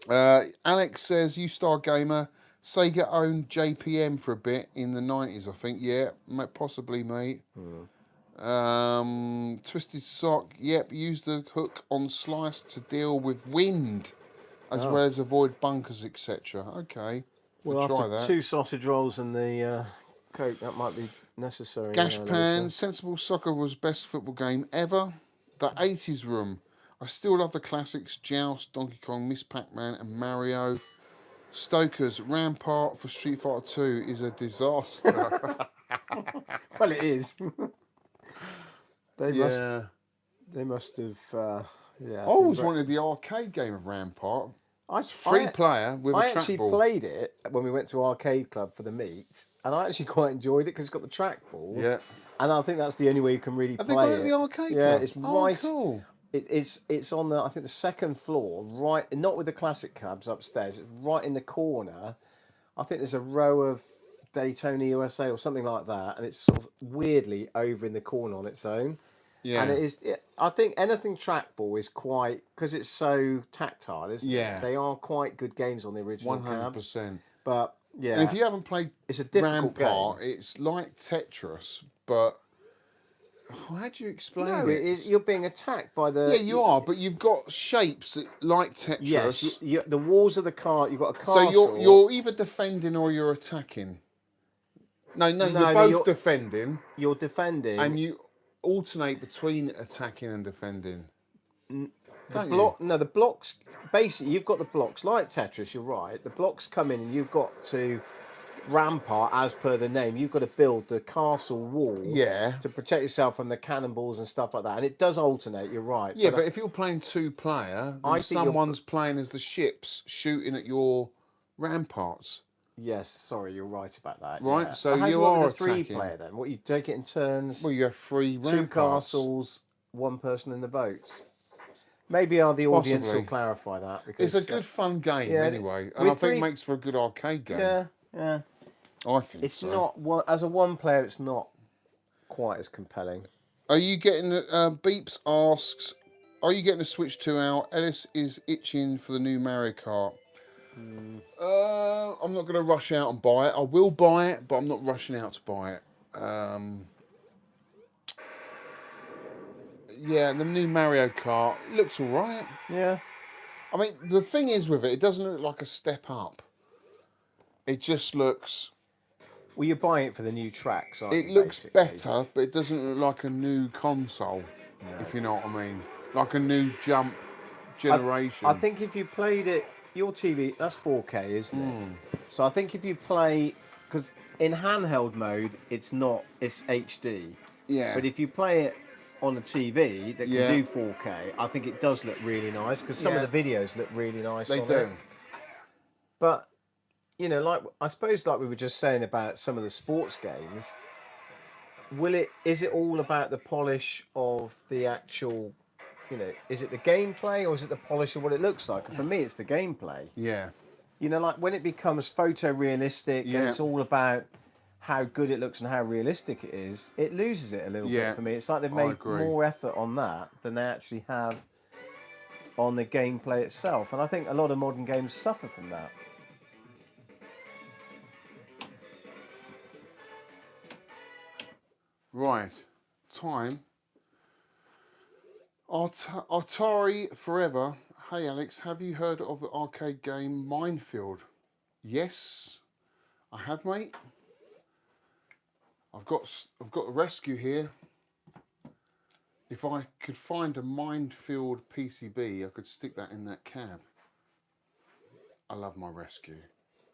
Alex says, you Star Gamer, Sega owned JPM for a bit in the 90s, I think. Yeah, possibly, mate. Twisted Sock, yep, use the hook on slice to deal with wind, as well as avoid bunkers, etc. Okay, Well, try after that. 2 sausage rolls and the Coke, that might be necessary. Gashpan, later. Sensible Soccer was best football game ever. The 80s room. I still love the classics, Joust, Donkey Kong, Miss Pac-Man and Mario. Stokers, Rampart for Street Fighter 2 is a disaster. Well, it is. They yeah. must have. Yeah. I always wanted the arcade game of Rampart. Free player with a I actually trackball. played it when we went to Arcade Club for the meets, and I actually quite enjoyed it because it's got the trackball. Yeah. And I think that's the only way you can really Have play they got it it. at the arcade Yeah, club? it's Oh, right. cool. It's on the, I think, the second floor, right, not with the classic cabs upstairs. It's right in the corner. I think there's a row of Daytona USA or something like that, and it's sort of weirdly over in the corner on its own. Yeah. And it is. I think anything trackball is quite, because it's so tactile, isn't Yeah. it? They are quite good games on the original cabs. 100%. But yeah, And if you haven't played it's a difficult Rampart, game. it's like Tetris, but how do you explain No, it? you're being attacked by the. Yeah, you are, but you've got shapes like Tetris. Yes, the walls of the car. You've got a So castle. you're either defending or you're attacking. No, you're both defending, You're defending. and you alternate between attacking and defending. The blocks. Basically, you've got the blocks like Tetris. You're right. The blocks come in, and you've got to rampart, as per the name, you've got to build the castle wall Yeah. to protect yourself from the cannonballs and stuff like that. And it does alternate, you're right. Yeah, but if you're playing 2-player, I then think you're- someone's playing as the ships shooting at your ramparts. Yes, sorry, you're right about that. Right, yeah. so But how's you it work are with a 3 attacking. player then? What, you take it in turns? Well, you have 3 ramparts. 2 castles, 1 person in the boat. Maybe the audience Possibly. will clarify that. Because It's a good fun game yeah, anyway, and with I think 3 it makes for a good arcade game. Yeah, yeah. I think It's so. not one as a 1 player. It's not quite as compelling. Are you getting Beeps asks? Are you getting a Switch 2 out? Ellis is itching for the new Mario Kart. I'm not going to rush out and buy it. I will buy it, but I'm not rushing out to buy it. Yeah, the new Mario Kart looks all right. Yeah. I mean, the thing is with it, it doesn't look like a step up. It just looks... Well, you're buying it for the new tracks, aren't It you, looks basically? better, but it doesn't look like a new console, if you know what I mean. Like a new jump generation. I think if you played it, your TV, that's 4K, isn't it? So I think if you play, because in handheld mode, it's not, it's HD. Yeah. But if you play it on a TV that can Yeah. do 4K, I think it does look really nice, because some of the videos look really nice They on do. it. But, you know, like, I suppose like we were just saying about some of the sports games, is it all about the polish of the actual, you know, is it the gameplay or is it the polish of what it looks like? For me, it's the gameplay. Yeah. You know, like when it becomes photorealistic and it's all about how good it looks and how realistic it is, it loses it a little bit for me. It's like they've I made agree. more effort on that than they actually have on the gameplay itself. And I think a lot of modern games suffer from that. Right. Time. Atari Forever. Hey Alex, have you heard of the arcade game Minefield? Yes, I have, mate. I've got a rescue here. If I could find a Minefield PCB, I could stick that in that cab. I love my rescue.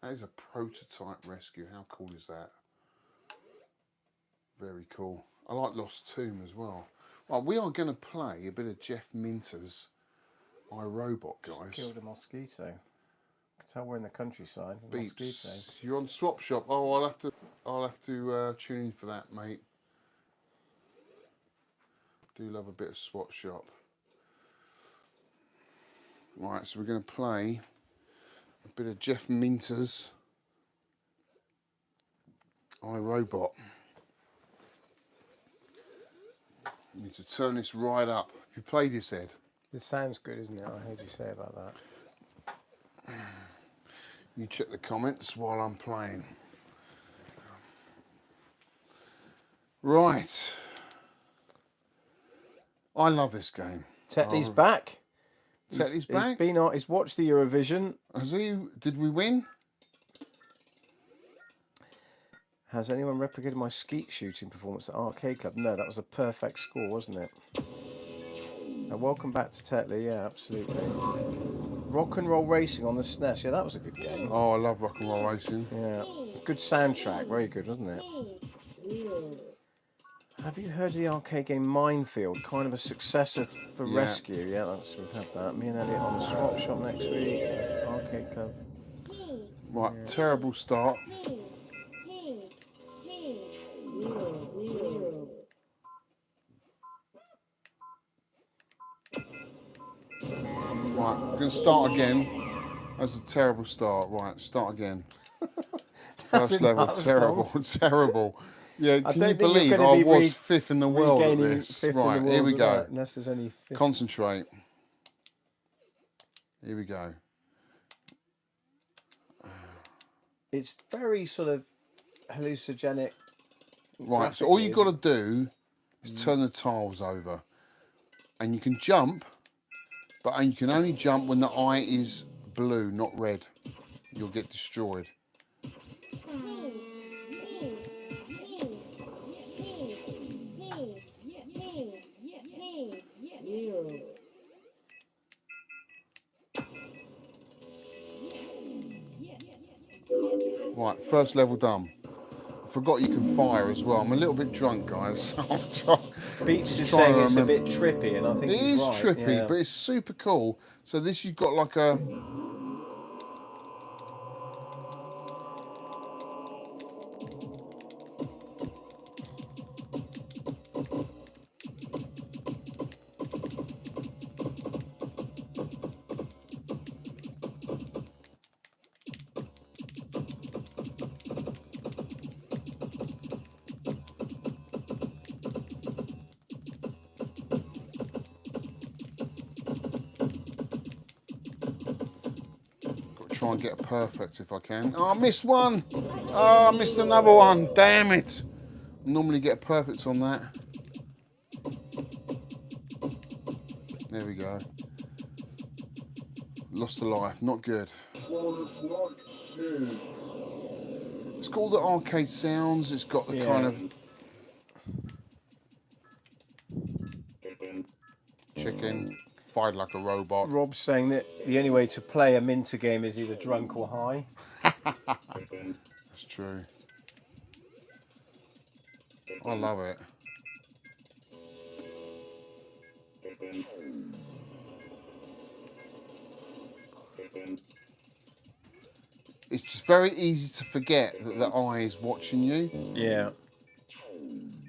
That is a prototype rescue. How cool is that? Very cool. I like Lost Tomb as well. Right, we are going to play a bit of Jeff Minter's iRobot, guys. Killed a mosquito. I can tell we're in the countryside. Beeps. Mosquito. You're on Swap Shop. Oh, I'll have to tune in for that, mate. Do love a bit of Swap Shop. Right, so we're going to play a bit of Jeff Minter's iRobot. You need to turn this right up. Have you played this, Ed? This sounds good, isn't it? I heard you say about that. You check the comments while I'm playing. Right. I love this game. Tetley's back. Tetley's back? He's watched the Eurovision. Has he? Did we win? Has anyone replicated my skeet shooting performance at Arcade Club? No, that was a perfect score, wasn't it? And welcome back to Tetley. Yeah, absolutely. Rock and Roll Racing on the SNES. Yeah, that was a good game. Oh, I love Rock and Roll Racing. Yeah, good soundtrack. Very good, wasn't it? Have you heard of the arcade game Minefield? Kind of a successor for Rescue. Yeah, we've had that. Me and Elliot on the Swap Shop next week. Arcade Club. Right, terrible start. Right, we're going to start again. That's a terrible start. Right, start again. First level, terrible, terrible. Yeah, can you believe I was fifth in the world at this? Right, here we go. Unless there's only fifth. Concentrate. Here we go. It's very sort of hallucinogenic. Right, so all you've got to do is turn the tiles over. And you can jump, but you can only jump when the eye is blue, not red. You'll get destroyed. Right, first level done. Forgot you can fire as well. I'm a little bit drunk, guys. I'm Beeps is trying saying to it's a remember. bit trippy, and I think It he's is right. trippy, Yeah. but it's super cool. So this, you've got like a... Try and get it perfect if I can. Oh, I missed one. Oh, I missed another one. Damn it. Normally get perfect on that. There we go. Lost a life. Not good. It's got all the arcade sounds. It's got the kind of chicken. Fired like a robot. Rob's saying that the only way to play a Minter game is either drunk or high. That's true. I love it. It's just very easy to forget that the eye is watching you. Yeah.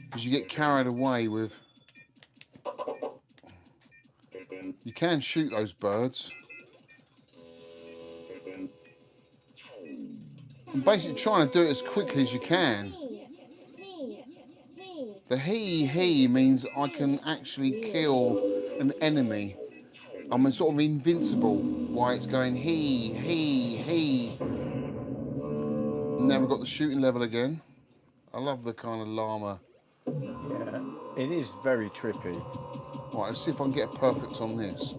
Because you get carried away with... You can shoot those birds. I'm basically trying to do it as quickly as you can. The he means I can actually kill an enemy. I'm sort of invincible while it's going he. And then we've got the shooting level again. I love the kind of llama. Yeah. It is very trippy. Right, let's see if I can get it perfect on this.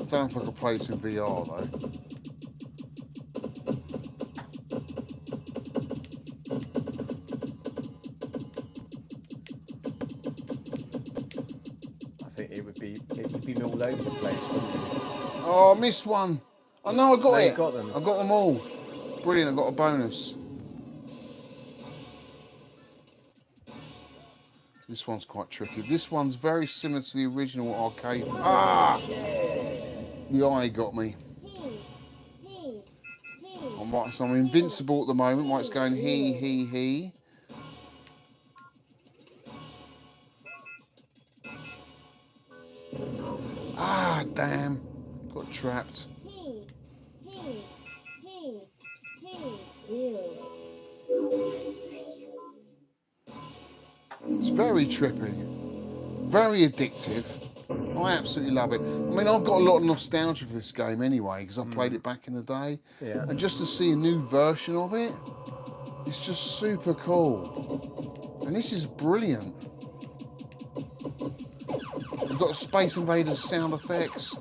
I don't know if I can play this in VR though. I think it would be all over the place, wouldn't it? Oh, I missed one. Oh no, I got No, it. you got them. I got them all. Brilliant, I got a bonus. This one's quite tricky. This one's very similar to the original arcade. Ah! The eye got me. Right, so I'm invincible at the moment while it's going he. Ah, damn. Got trapped. It's very trippy. Very addictive. I absolutely love it. I mean, I've got a lot of nostalgia for this game anyway, because I played it back in the day. Yeah. And just to see a new version of it, it's just super cool. And this is brilliant. We've got Space Invaders sound effects.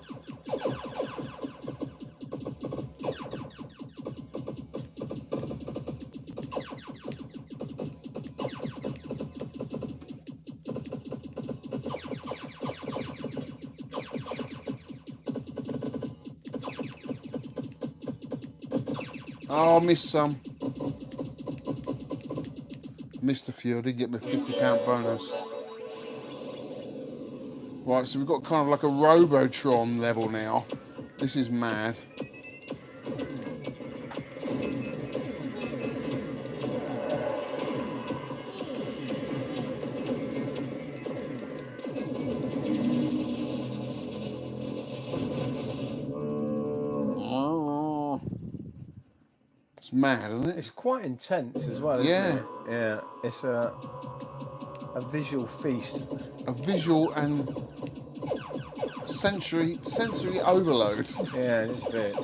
Oh, I missed some. Missed a few. I did get my £50 bonus. Right, so we've got kind of like a Robotron level now. This is mad. Oh, it's mad, isn't it? It's quite intense as well, isn't it? Yeah. It's a visual feast. A visual and sensory overload. Yeah, it's a bit.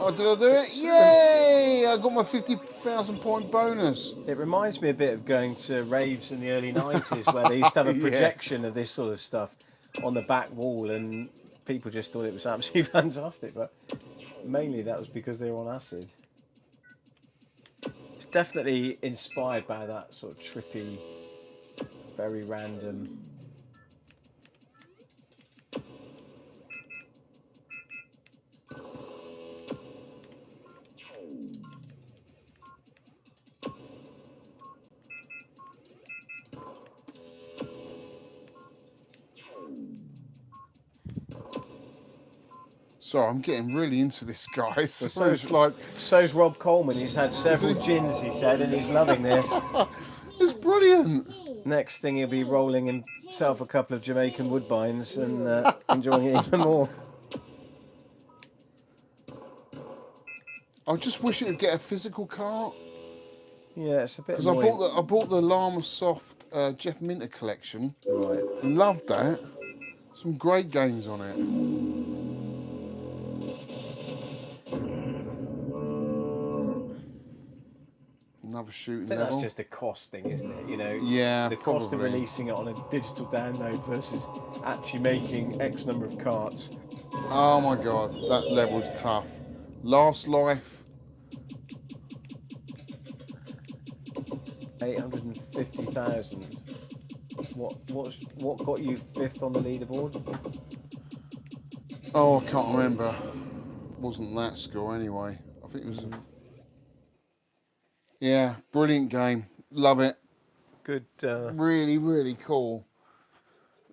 Oh, did I do it? Yay! I got my 50,000 point bonus. It reminds me a bit of going to raves in the early 90s where they used to have a Yeah. projection of this sort of stuff on the back wall and people just thought it was absolutely fantastic, but mainly that was because they were on acid. It's definitely inspired by that sort of trippy, very random. Sorry, I'm getting really into this, guys. So so's- it's like, So's Rob Coleman. He's had several gins, he said, and he's loving this. it's brilliant. Next thing, he'll be rolling himself a couple of Jamaican woodbines and enjoying it even more. I just wish it would get a physical cart. Yeah, it's a bit Because I annoying. bought the Llama Soft Jeff Minter collection. Right. Loved that. Some great games on it. Another shooting I think level. that's just a cost thing, isn't it? You know, Yeah, the cost of probably. releasing it on a digital download versus actually making X number of carts. Oh my god, that level's tough. Last Life. 850,000. What got you fifth on the leaderboard? Oh, I can't remember. Wasn't that score anyway. I think it was. Yeah, brilliant game. Love it. Good. Really, really cool.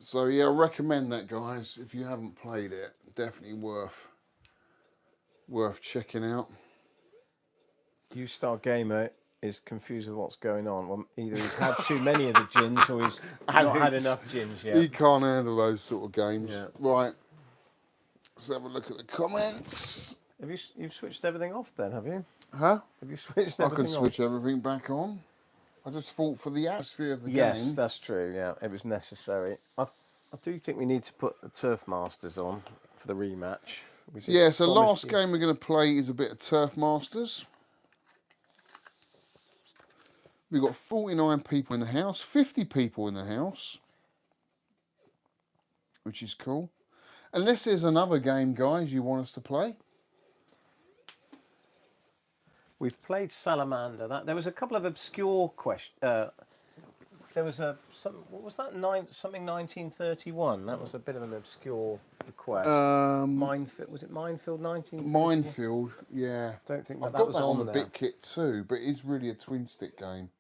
So yeah, I recommend that, guys. If you haven't played it, definitely worth checking out. U-Star Gamer is confused with what's going on. Well, either he's had too many of the gins or he's not had enough gins You yet. can't handle those sort of games. Yeah. Right. Let's have a look at the comments. You've switched everything off then, have you? Huh? Have you switched I everything can off? switch everything back on. I just thought for the atmosphere of the Yes, game. that's true. Yeah, it was necessary. I do think we need to put the Turf Masters on for the rematch. We did Yeah, so promise last you- game we're going to play is a bit of Turf Masters. We've got 49 people in the house, 50 people in the house, which is cool. Unless there's another game, guys, you want us to play. We've played Salamander. There was a couple of obscure questions. There was what was that? Something 1931. That was a bit of an obscure request. Minefield, was it Minefield 1931? Minefield, yeah. Don't think I've that got was that on on the there. bit kit too, but it's really a twin stick game.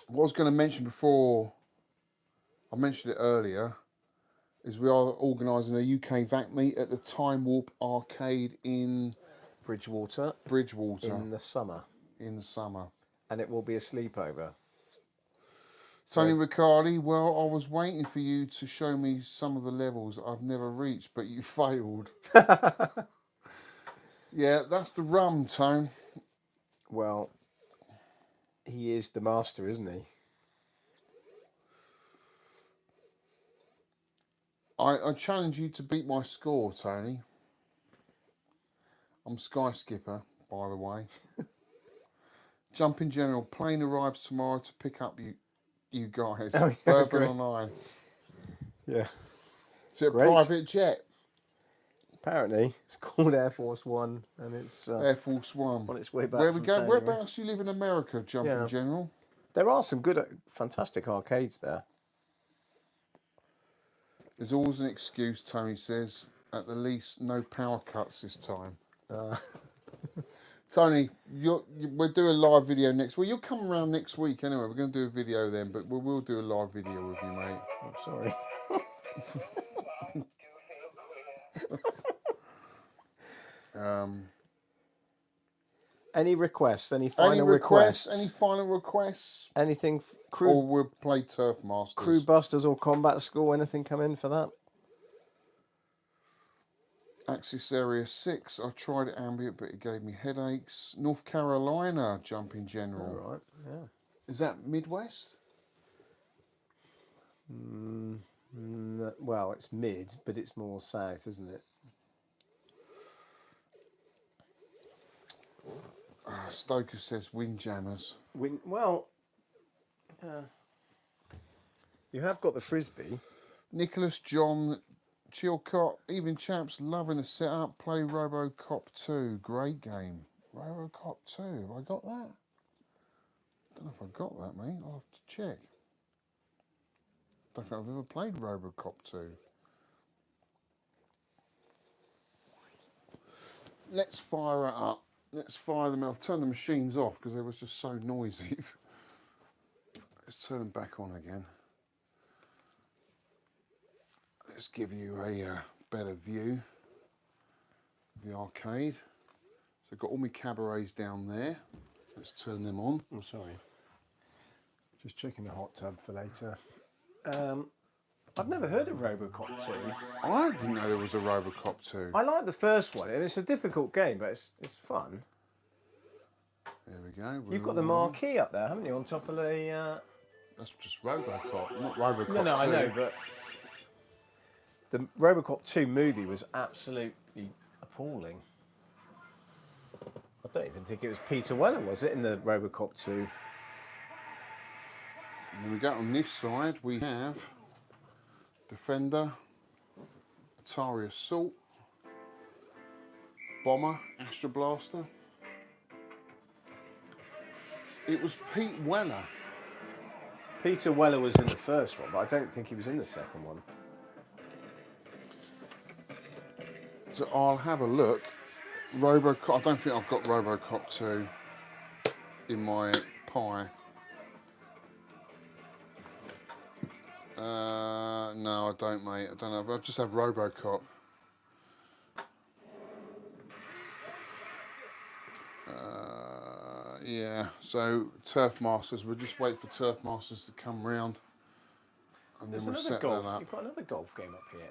What I was going to mention before, I mentioned it earlier, is we are organising a UK VAC meet at the Time Warp Arcade in Bridgewater Bridgewater in the summer, in the summer. and it will be a sleepover. Tony Riccardi, well, I was waiting for you to show me some of the levels I've never reached, but you failed. Yeah, that's the rum, Tone. Well, he is the master, isn't he? I challenge you to beat my score, Tony. I'm Sky Skipper, by the way. Jumping General, plane arrives tomorrow to pick up you guys. Oh, yeah, Bourbon great. on ice. Yeah. Is it a Great. private jet? Apparently, it's called Air Force One, and it's Air Force One. on its way back. Where we from go? Saudi Arabia. Whereabouts do you live in America, Jumping Yeah. General? There are some good, fantastic arcades there. There's always an excuse, Tony says. At the least, no power cuts this time. Tony, we'll do a live video next week. You'll come around next week anyway. We're going to do a video then, but we will do a live video with you, mate. I'm sorry. Any requests? Any final Any requests? requests? Any final requests? Anything? Or we'll play Turf Masters. Crew Busters or Combat School? Anything come in for that? Axis Area 6. I tried Ambient, but it gave me headaches. North Carolina, Jumping General. All right. Yeah. Is that Midwest? Well, it's mid, but it's more south, isn't it? Stoker says Windjammers. Well, you have got the frisbee. Nicholas John Chilcott, even chaps, loving the setup. Play RoboCop 2, great game. RoboCop 2, have I got that? Don't know if I got that, mate. I'll have to check. Don't think I've ever played RoboCop 2. Let's fire it up. Let's fire them. I've turned the machines off because they was just so noisy. Let's turn them back on again. Let's give you a better view of the arcade. So I've got all my cabarets down there. Let's turn them on. Oh, sorry. Just checking the hot tub for later. I've never heard of RoboCop 2. I didn't know there was a RoboCop 2. I like the first one, and it's a difficult game, but it's fun. There we go. You've got the marquee up there, haven't you, on top of the... That's just RoboCop, not RoboCop 2. No, I know, but the RoboCop 2 movie was absolutely appalling. I don't even think it was Peter Weller, was it, in the RoboCop 2? And then we go on this side, we have Defender, Atari Assault, Bomber, Astro Blaster. It was Pete Weller. Peter Weller was in the first one, but I don't think he was in the second one. So I'll have a look. RoboCop, I don't think I've got RoboCop 2 in my pie. No, I don't, mate. I don't know. I just have RoboCop. Yeah, so Turf Masters. We'll just wait for Turf Masters to come round. And There's then we'll another set golf. that up. You've got another golf game up here.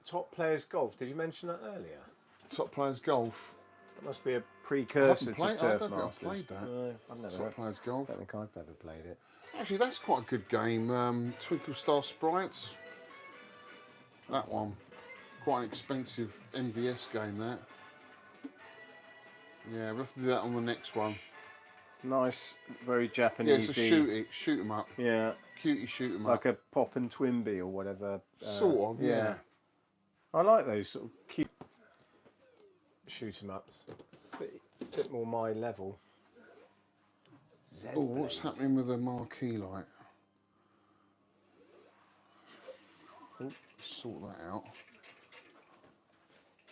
Top Players Golf. Did you mention that earlier? Top Players Golf. That must be a precursor to I Turf don't think I've Masters. played that. No, I've never. Top Players Golf. I don't think I've ever played it. Actually, that's quite a good game. Twinkle Star Sprites. That one. Quite an expensive MVS game, that. Yeah, we'll have to do that on the next one. Nice, very Yeah, Japanese. it's a shoot 'em up. Yeah, Cutie shoot 'em like up. a Pop and Twinbee or whatever. Sort of, yeah. I like those sort of cute shoot 'em ups. Bit more my level. Oh, what's happening with the marquee light? Sort that out.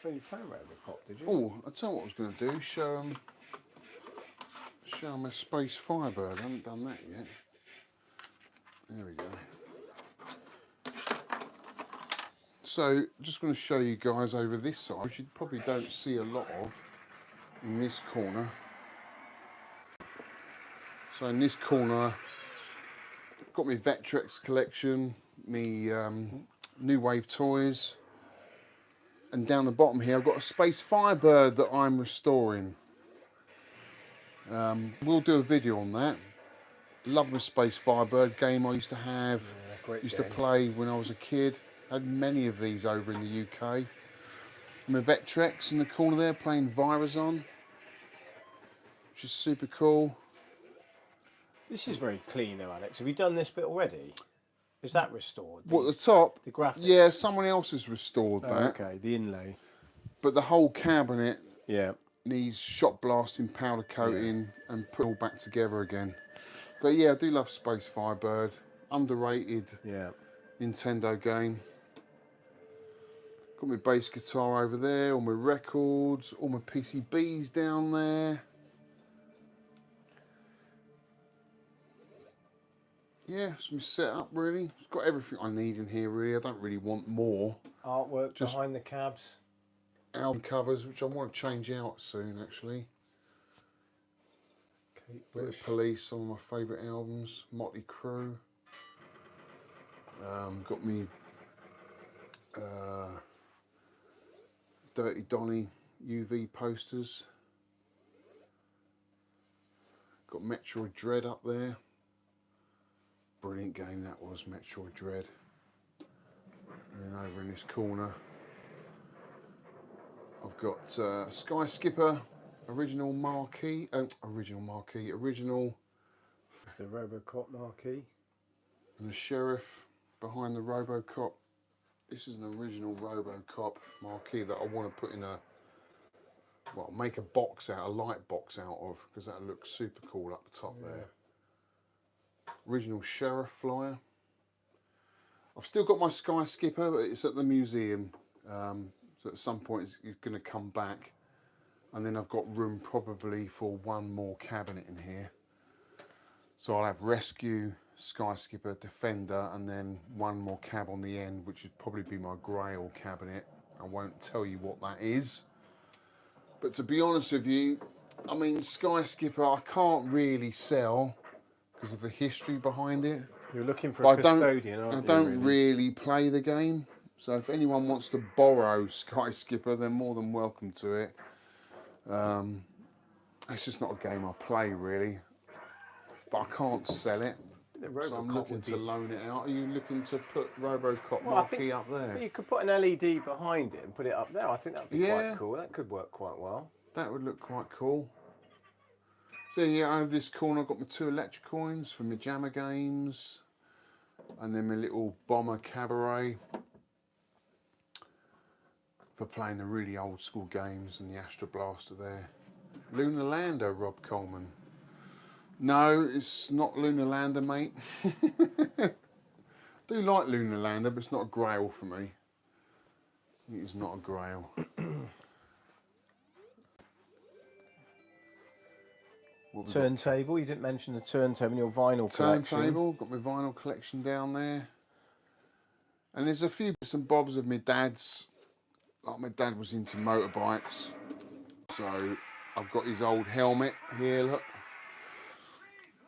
Oh, you found RoboCop, did you? Oh, I'll tell you what I was going to do. Show them a Space Firebird. I haven't done that yet. There we go. So, just going to show you guys over this side, which you probably don't see a lot of in this corner. So in this corner, got my Vectrex collection, me New Wave toys, and down the bottom here I've got a Space Firebird that I'm restoring. We'll do a video on that. Love the Space Firebird game I used to have, used to play when I was a kid. Had many of these over in the UK. My Vectrex in the corner there playing Virazon, which is super cool. This is very clean though, Alex. Have you done this bit already? Is that restored? What, the top? The graphics? Yeah, someone else has restored Oh, that. okay, the inlay. But the whole cabinet Yeah. needs shot blasting, powder coating, and put it all back together again. But yeah, I do love Space Firebird. Underrated Yeah. Nintendo game. Got my bass guitar over there, all my records, all my PCBs down there. Yeah, it's my setup really. It's got everything I need in here really. I don't really want more. Artwork Just- behind the cabs. Album covers, which I want to change out soon actually. Kate Bit of Police, some of my favourite albums. Motley Crue. Got me Dirty Donny UV posters. Got Metroid Dread up there. Brilliant game that was, Metroid Dread. And then over in this corner, I've got Sky Skipper original marquee. Original. It's the Robocop marquee. And the sheriff behind the Robocop. This is an original Robocop marquee that I want to put in a, well, make a box out, a light box out of, because that looks super cool up the top there. Original sheriff flyer. I've still got my Sky Skipper, but it's at the museum. So at some point it's going to come back. And then I've got room probably for one more cabinet in here. So I'll have Rescue, Sky Skipper, Defender, and then one more cab on the end, which would probably be my Grail cabinet. I won't tell you what that is. But to be honest with you, I mean, Sky Skipper I can't really sell because of the history behind it. You're looking for a custodian, aren't you? I don't really play the game. So if anyone wants to borrow Sky Skipper, they're more than welcome to it. It's just not a game I play really. But I can't sell it. So I'm looking to loan it out. Are you looking to put Robocop marquee up there? You could put an LED behind it and put it up there. I think that'd be quite cool. That could work quite well. That would look quite cool. So yeah, over this corner I've got my 2 electric coins for my Jammer games. And then my little Bomber Cabaret for playing the really old school games, and the Astro Blaster there. Lunar Lander, Rob Coleman. No, it's not Lunar Lander, mate. I do like Lunar Lander, but it's not a Grail for me. It is not a Grail. Turntable, you didn't mention the turntable in your vinyl collection. Turntable, got my vinyl collection down there. And there's a few bits and bobs of my dad's. Like my dad was into motorbikes. So I've got his old helmet here, look.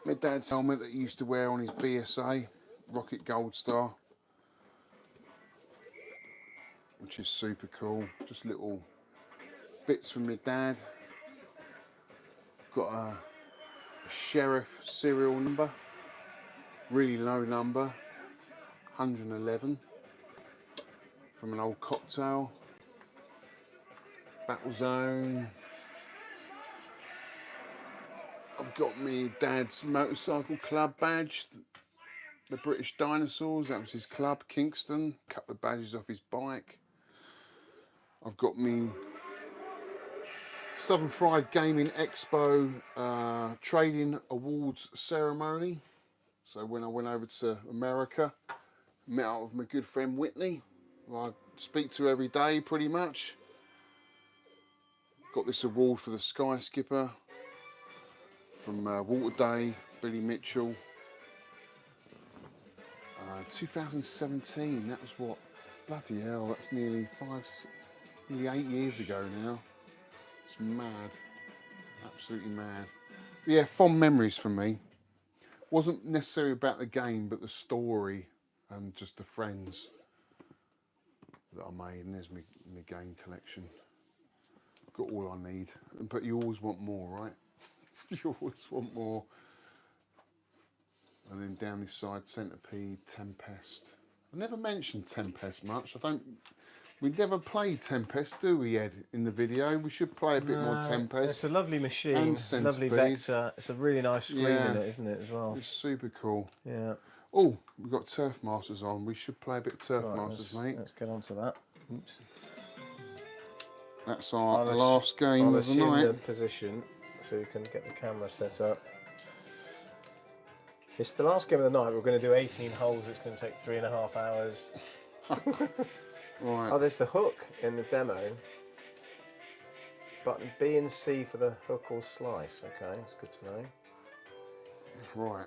My dad's helmet that he used to wear on his BSA, Rocket Gold Star. Which is super cool. Just little bits from my dad. Got a Sheriff serial number. Really low number. 111. From an old cocktail. Battle Zone. I've got my dad's motorcycle club badge, the British Dinosaurs, that was his club, Kingston, a couple of badges off his bike. I've got me Southern Fried Gaming Expo trading awards ceremony. So when I went over to America, met up with my good friend Whitney, who I speak to every day pretty much. Got this award for the Sky Skipper from Water Day, Billy Mitchell. 2017, that was what? Bloody hell, that's nearly 8 years ago now. It's mad, absolutely mad. But yeah, fond memories for me. Wasn't necessarily about the game, but the story and just the friends that I made. And there's my game collection. Got all I need, but you always want more, right? You always want more. And then down this side, Centipede, Tempest. I never mentioned Tempest much. We never played Tempest, do we, Ed, in the video? We should play a bit more Tempest. It's a lovely machine, lovely vector. It's a really nice screen in it, isn't it, as well? It's super cool. Yeah. Oh, we've got Turf Masters on. We should play a bit of Turf Masters, mate. Let's get on to that. Oops. That's our last game of the night. The position so you can get the camera set up. It's the last game of the night. We're going to do 18 holes. It's going to take 3.5 hours. Right. Oh, there's the hook in the demo. Button B and C for the hook or slice. Okay, that's good to know. Right.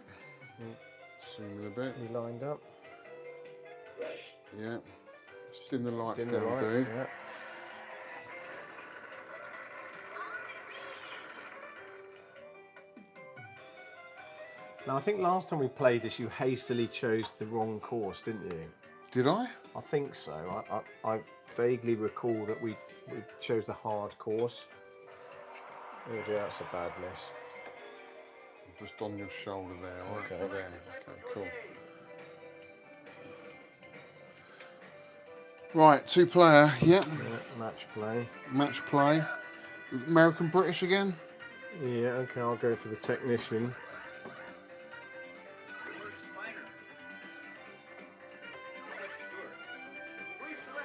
Zoom in a bit. You lined up? Yeah. Just dim the lights Dim down, the lights, dude. yeah. Now, I think last time we played this, you hastily chose the wrong course, didn't you? Did I? I think so. I vaguely recall that we chose the hard course. Oh dear, that's a bad miss. Just on your shoulder there, right? Okay. There. Okay, cool. Right, 2-player, yeah. Match play. Match play. American British again? Yeah, okay, I'll go for the technician.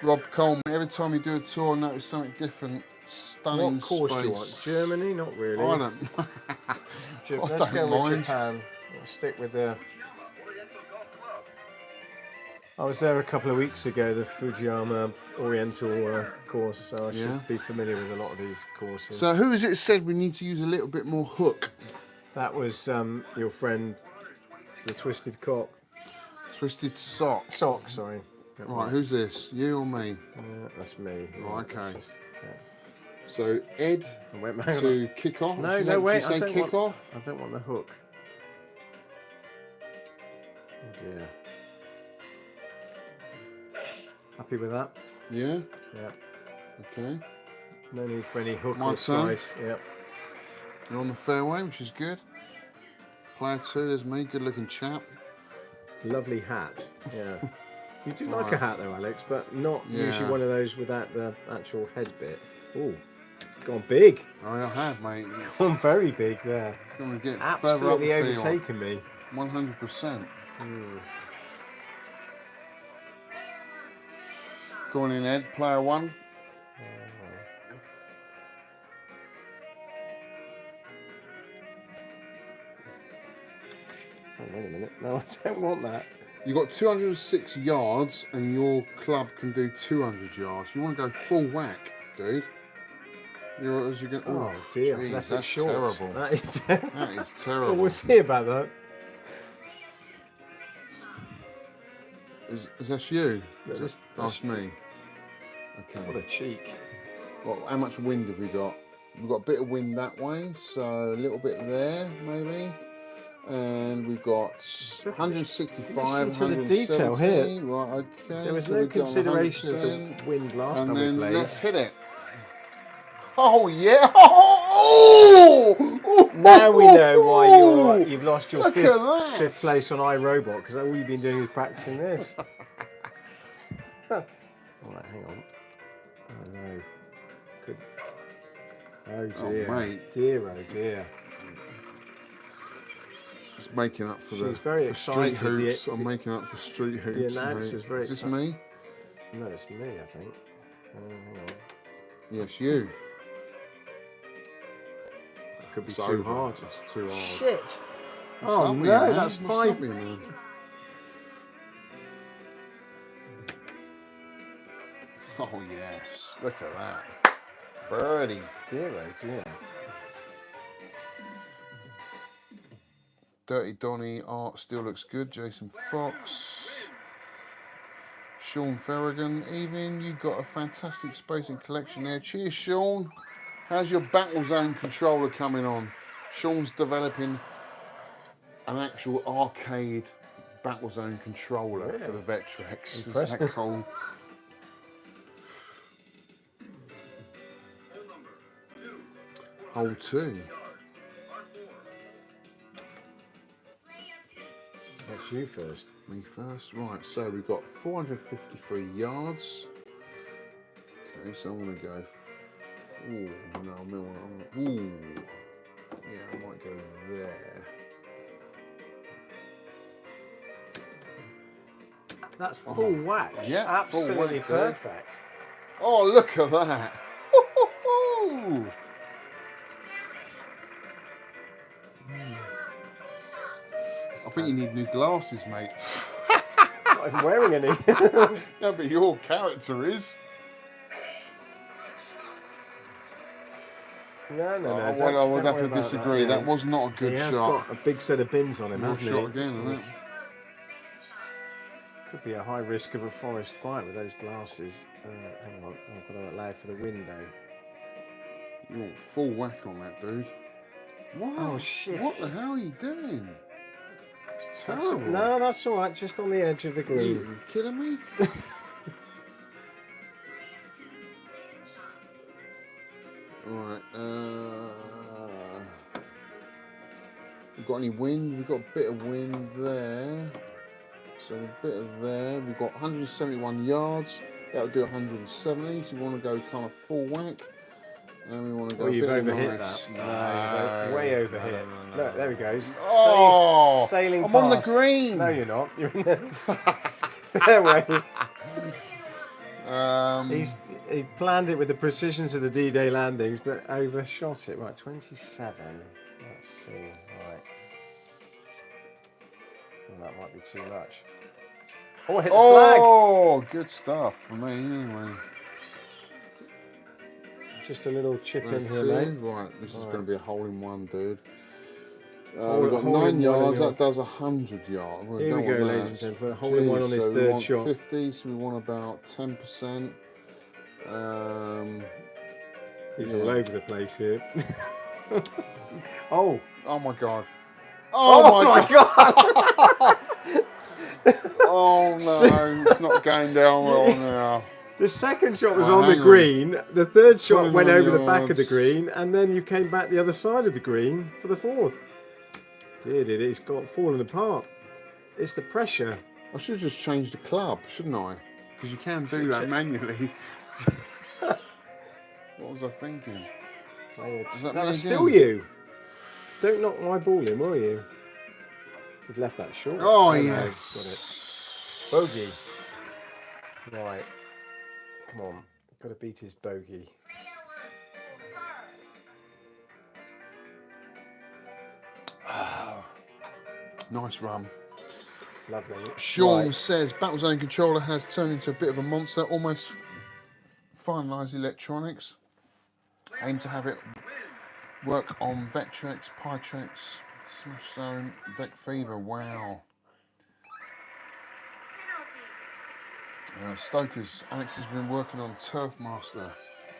Rob Coleman, every time you do a tour, I notice something different. Stunning What course space. do you want? Germany? Not really. I don't. Let's don't go mind. with Japan. Let's stick with the... I was there a couple of weeks ago, the Fujiyama Oriental course, so I should be familiar with a lot of these courses. So who is it said we need to use a little bit more hook? That was your friend, the Twisted Cock. Twisted Sock. Sock, sorry. Right, who's this? You or me? Yeah, that's me. Right, okay. Just, So Ed to kick off. No, no, wait. I don't kick off. I don't want the hook. Oh dear. Happy with that? Yeah. Yeah. Okay. No need for any hook My or slice. Yep. You're on the fairway, which is good. Player 2, there's me, good looking chap. Lovely hat. Yeah. You do like a hat though, Alex, but not usually one of those without the actual head bit. Ooh, it's gone big. Oh, I have, mate. Gone very big there. Going to get Absolutely further up the field. overtaken me. 100%. Go on in, Ed. Player 1. Oh, wait a minute. No, I don't want that. You've got 206 yards and your club can do 200 yards. You want to go full whack, dude. You're going. Oh dear, I've left it short. Terrible. That is terrible. That is terrible. Well, we'll see about that. Is that you? That's me. Okay. What a cheek. Well, how much wind have we got? We've got a bit of wind that way, so a little bit there, maybe. And we've got 165. Listen to the detail here. Right, okay. There was so no we've got consideration of 100%. the wind last And time we then played. let's hit it. Oh yeah! Oh! Now we know why you've lost your Look at that. fifth place on iRobot, because all you've been doing is practicing this. All right, hang on. Oh no. Good. Oh dear. Oh, mate. Dear, oh dear. It's making up for She's very street excited. hoops. I'm making up for street hoops. The announcer's mate. very Is this me? No, it's me, I think. Hang on. Yes, you. It could be It's too over. hard. It's too hard. Shit. What's Oh up with no, you, man? that's What's 5. up with you, man? Oh yes, look at that. Birdie. Dear, oh dear. Dirty Donny art still looks good. Jason Fox. Sean Ferrigan. Evening, you've got a fantastic space and collection there. Cheers, Sean. How's your Battle Zone controller coming on? Sean's developing an actual arcade Battle Zone controller for the Vectrex. Impressive. Isn't that cool? Hole 2. That's you first. Me first. Right, so we've got 453 yards. Okay, so I'm going to go... Ooh, no, ooh. Yeah, I might go there. That's full whack. Yeah, full absolutely whack, perfect. Oh, look at that. Woo-hoo-hoo. I think you need new glasses, mate. Not even wearing any. No, but your character is. No. I would don't have worry to about disagree. That was not a good He has shot. got a big set of bins on him, Nice hasn't shot he? again, isn't it? Could be a high risk of a forest fire with those glasses. Hang on, I've got to allow for the window. You want full whack on that, dude. What? Oh, shit. What the hell are you doing? It's That's terrible. no, that's all right. Just on the edge of the Are green. you kidding me? Alright, we've got any wind? We've got a bit of wind there. So a bit of there. We've got 171 yards. That'll do 170. So we want to go kind of full whack. And we want to go Oh, a you've bit overhit nice. that. No, you've way overhit. no. Look, there we go. Oh, Sailing I'm on the past. green. No, you're not. You're in the fairway. He planned it with the precision to the D-Day landings, but overshot it. Right, 27. Let's see. Right. Well, that might be too much. Oh, I hit the flag. Oh, good stuff for me anyway. Just a little chip in here, 2. mate. Right, this is going to be a hole in one, dude. Hole- We've got hole in 9 one yards. in your- That does 100 yards. Here we go, ladies and gentlemen. Hole in one on his so we third want shot. 50, so we want about 10%. He's Yeah. all over the place here. Oh. Oh my god. Oh my God. Oh no, it's not going down well now. The second shot was Well, on the hang on. green. The third shot 29 went over the back of the yards. green, and then you came back the other side of the green for the fourth. Did it? It's got fallen apart. It's the pressure. I should have just changed the club, shouldn't I? Because you can do that manually. What was I thinking? Play it. Is that No, me that's again? still you. Don't knock my ball in, will you? You've left that short. Oh, no, yes. Got it. Bogey. Right. Come on. Got to beat his bogey. Nice run. Lovely. Sean Right. says Battlezone controller has turned into a bit of a monster, almost finalised electronics. Aim to have it work on Vectrex, Pytrex, Smash Zone, Vec Fever. Wow. Stokers, Alex has been working on Turf Master.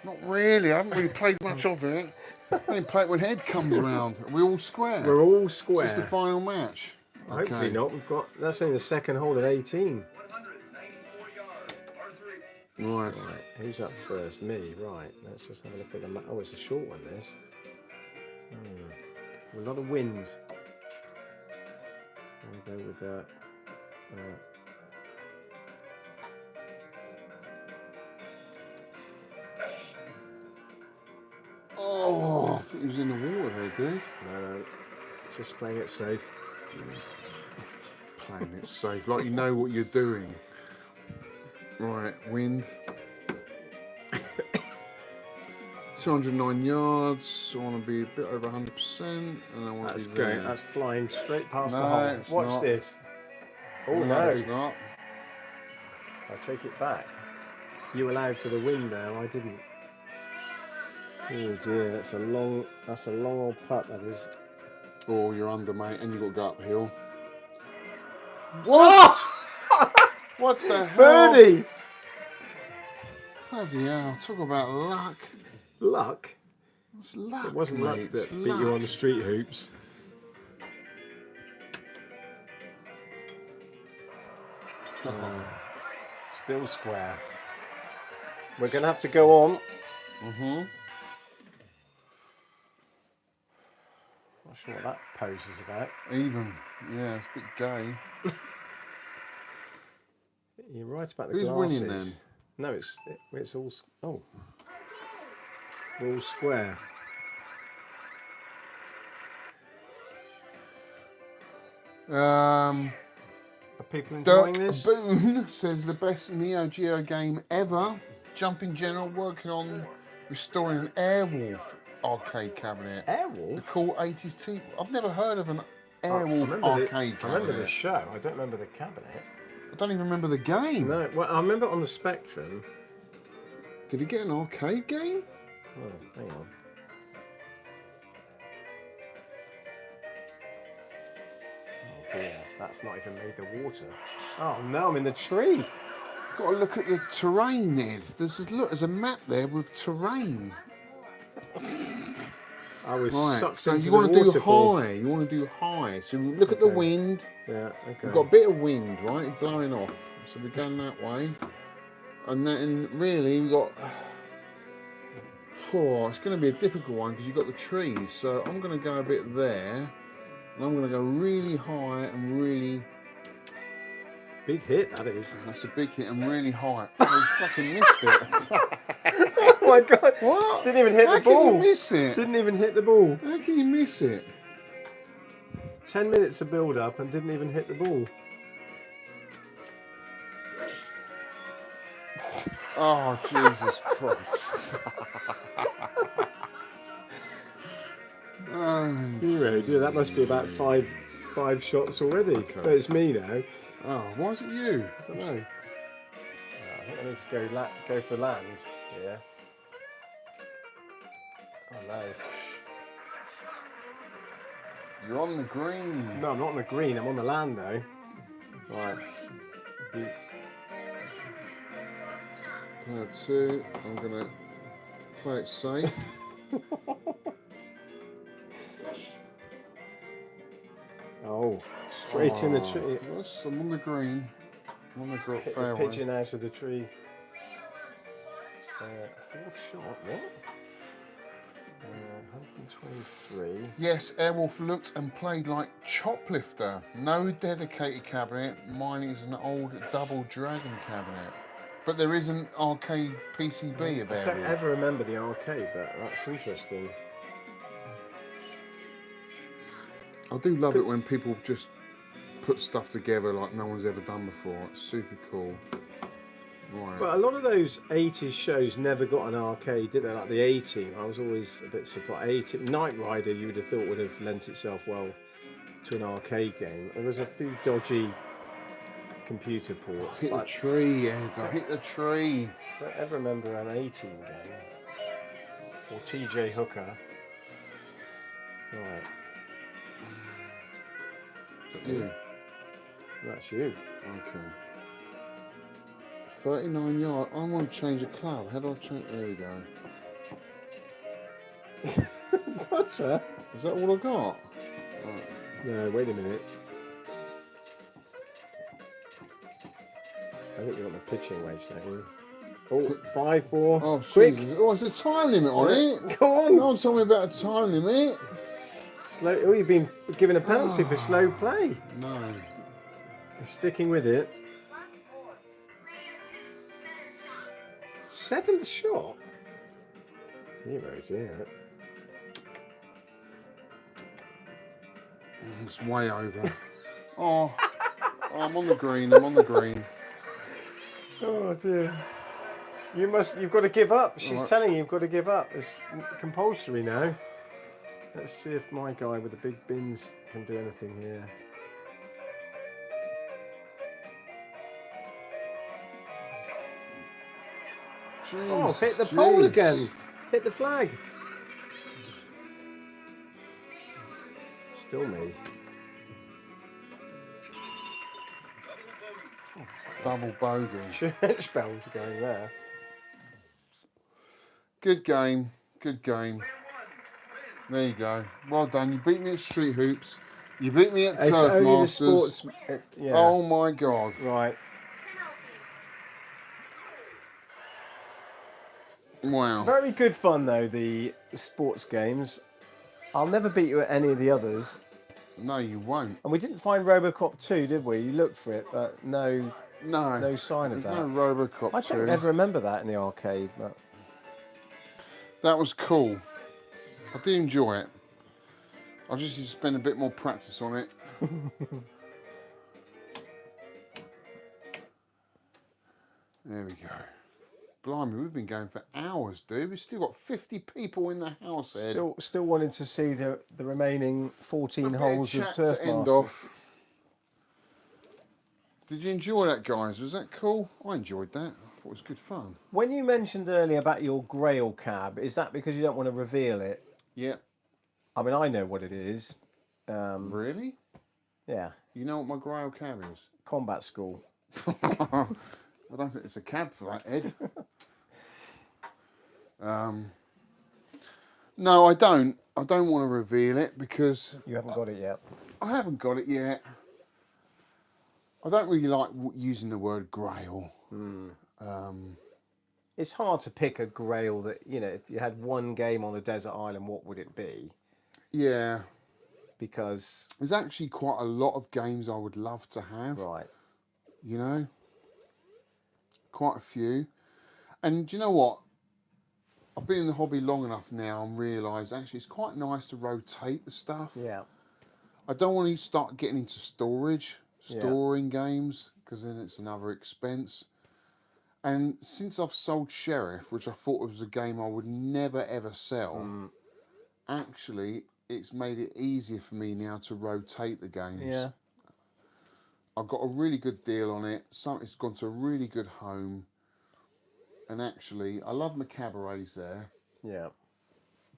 Not really, I haven't really played much of it. I only play it when Head comes around. We're all square. We're all Is square. this the final match? Hopefully not. We've got. That's only the second hole of 18. Right. Right. Who's up first? Me. Right. Let's just have a look at the map. Oh, it's a short one. This. A lot of wind. I'm gonna go with that. Oh, I thought he was in the water there, dude. No. Just playing it safe. Playing it safe, like you know what you're doing. Right, wind. 209 yards. I want to be a bit over 100%, and I want That's to be there. going. That's flying straight past No, the hole. it's Watch not. this. Oh No, no! it's not. I take it back. You allowed for the wind there. I didn't. Oh dear, that's a long old putt. That is. Oh, you're under, mate, and you've got to go uphill. What? What the hell? Birdie! Bloody hell, talk about luck. Luck? It's luck, It wasn't mate. luck It's that beat you on the street hoops. Still square. We're going to have to go on. Not sure what that pose is about. Even. Yeah, it's a bit gay. You're right about the Who's glasses. winning then? No, it's all. Oh, we're all square. Are people enjoying Dirk this? Boone says the best Neo Geo game ever. Jumping General working on restoring an Airwolf arcade cabinet. The Airwolf? cool 80s TV. I've never heard of an I Airwolf remember arcade I cabinet. remember the show. I don't remember the cabinet. I don't even remember the game. No, well, I remember it on the Spectrum. Did he get an arcade game? Oh, hang on. Oh dear, that's not even made the water. Oh no, I'm in the tree. Got to look at the terrain, Ed. There's a map there with terrain. I was Right, sucked so into you the want to do waterfall. high. You want to do high. So we look at the Okay. wind. Yeah, okay. We've got a bit of wind, right, blowing off. So we're going that way. And then really we've got... Oh, it's going to be a difficult one because you've got the trees. So I'm going to go a bit there. And I'm going to go really high and really Big hit, that is. That's a big hit and really high. Oh, he fucking missed it. Oh my god! What? Didn't even hit How the ball. Can you miss it? Didn't even hit the ball. How can you miss it? 10 minutes of build up and didn't even hit the ball. Oh, Jesus Christ. Anyway, yeah, that must be about five shots already. Okay. But it's me now. Oh, why is it you? I don't know. I think I need to go for land. Yeah. Oh no. You're on the green. No, I'm not on the green. I'm on the land now. Right. Player 2. I'm going to play it safe. Oh, straight in the tree. Yes, I'm on the green. I'm on the Hit the fairway. pigeon out of the tree. Fourth shot, what? 123. Yes, Airwolf looked and played like Choplifter. No dedicated cabinet. Mine is an old double dragon cabinet. But there is an arcade PCB of I don't Airwolf. ever remember the arcade, but that's interesting. I do love it when people just put stuff together like no one's ever done before. It's super cool. Right. But a lot of those 80s shows never got an arcade, did they? Like the A-Team, I was always a bit surprised. A-Team, Knight Rider, you would have thought would have lent itself well to an arcade game. There was a few dodgy computer ports. Hit the but tree, Ed. I hit the tree. I don't ever remember an A-Team game. Or TJ Hooker. Right. You. That's you. Okay. 39 yards. I want to change a club. How do I change? There we go. Butter? Is that all I got? Right. No, wait a minute. I think you're on the pitching wedge, don't you? Oh, 5-4. Oh, quick! Jesus. Oh, there's a time limit on it. Go on! No one told me about a time limit. Slow. Oh, you've been given a penalty for slow play. No. You're sticking with it. 7th shot. Dear. It's way over. Oh, I'm on the green. I'm on the green. Oh dear. You've got to give up. She's Right. telling you you've got to give up. It's compulsory now. Let's see if my guy with the big bins can do anything here. Jeez, Oh, hit the pole jeez. again. Hit the flag. Still me. Double bogey. Church bells are going there. Good game. Good game. There you go. Well done. You beat me at Street Hoops. You beat me at It's Turf only the Masters. sports. Yeah. Oh my God. Right. Wow. Very good fun though, the sports games. I'll never beat you at any of the others. No, you won't. And we didn't find Robocop 2, did we? You looked for it, but no No. sign of There's that. no Robocop I 2. don't ever remember that in the arcade, but That was cool. I did enjoy it. I just need to spend a bit more practice on it. There we go. Blimey, we've been going for hours, dude. We've still got 50 people in the house, Ed. still wanting to see the remaining 14 A bit of holes of chat Turf to end Masters. off. Did you enjoy that, guys? Was that cool? I enjoyed that. I thought it was good fun. When you mentioned earlier about your Grail cab, is that because you don't want to reveal it? Yeah. I mean, I know what it is. Really? Yeah, You know what my Grail cab is? combat school. I don't think it's a cab for that, Ed. No, I don't. I don't want to reveal it because You haven't got it yet. I haven't got it yet. I don't really like using the word grail. It's hard to pick a Grail that, you know, if you had one game on a desert island, what would it be? Yeah. Because, There's actually quite a lot of games I would love to have. right, You know, quite a few. And do you know what? I've been in the hobby long enough now and realise actually it's quite nice to rotate the stuff. Yeah. I don't want to start getting into storage, Yeah. storing games, because then it's another expense. And since I've sold Sheriff, which I thought was a game I would never ever sell, actually it's made it easier for me now to rotate the games. Yeah. I've got a really good deal on it. It's gone to a really good home. And actually, I love my cabarets there. Yeah.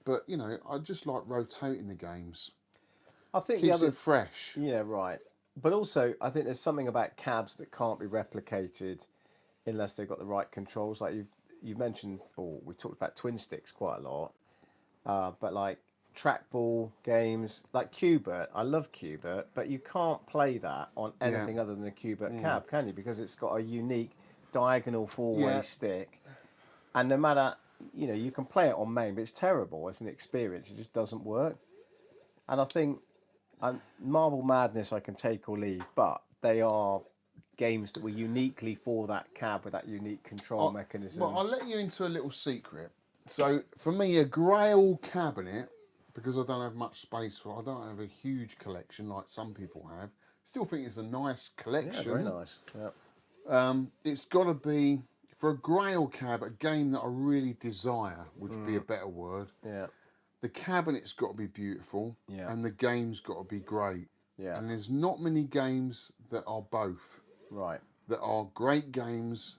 But, you know, I just like rotating the games. I think Keeps it fresh. Yeah, right. But also, I think there's something about cabs that can't be replicated unless they've got the right controls. Like you've mentioned, or we talked about twin sticks quite a lot. But like trackball games, like Qbert, I love Qbert, but you can't play that on anything other than a Qbert cab, can you? Because it's got a unique diagonal four-way stick, and no matter, you know, you can play it on main, but it's terrible as an experience. It just doesn't work. And I think Marble Madness I can take or leave, but they are games that were uniquely for that cab with that unique control mechanism. Well, I'll let you into a little secret. So for me, a Grail cabinet, because I don't have much space for, I don't have a huge collection like some people have. Still think it's a nice collection. Yeah, very nice. Yeah. It's got to be, for a Grail cab, a game that I really desire, would be a better word. Yeah. The cabinet's got to be beautiful, and the game's got to be great. Yeah. And there's not many games that are both. Right. That are great games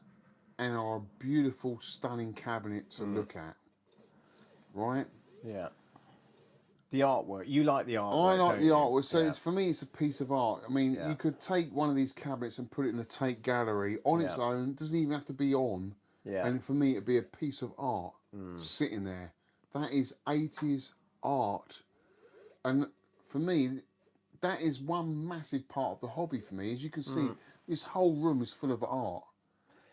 and are a beautiful, stunning cabinet to look at. Right? Yeah. The artwork. You like the artwork. I like don't the you? artwork. So it's, for me, it's a piece of art. I mean, Yeah. you could take one of these cabinets and put it in a Tate gallery on its own. It doesn't even have to be on. Yeah. And for me, it'd be a piece of art sitting there. That is 80s art. And for me, that is one massive part of the hobby for me. As you can see, this whole room is full of art.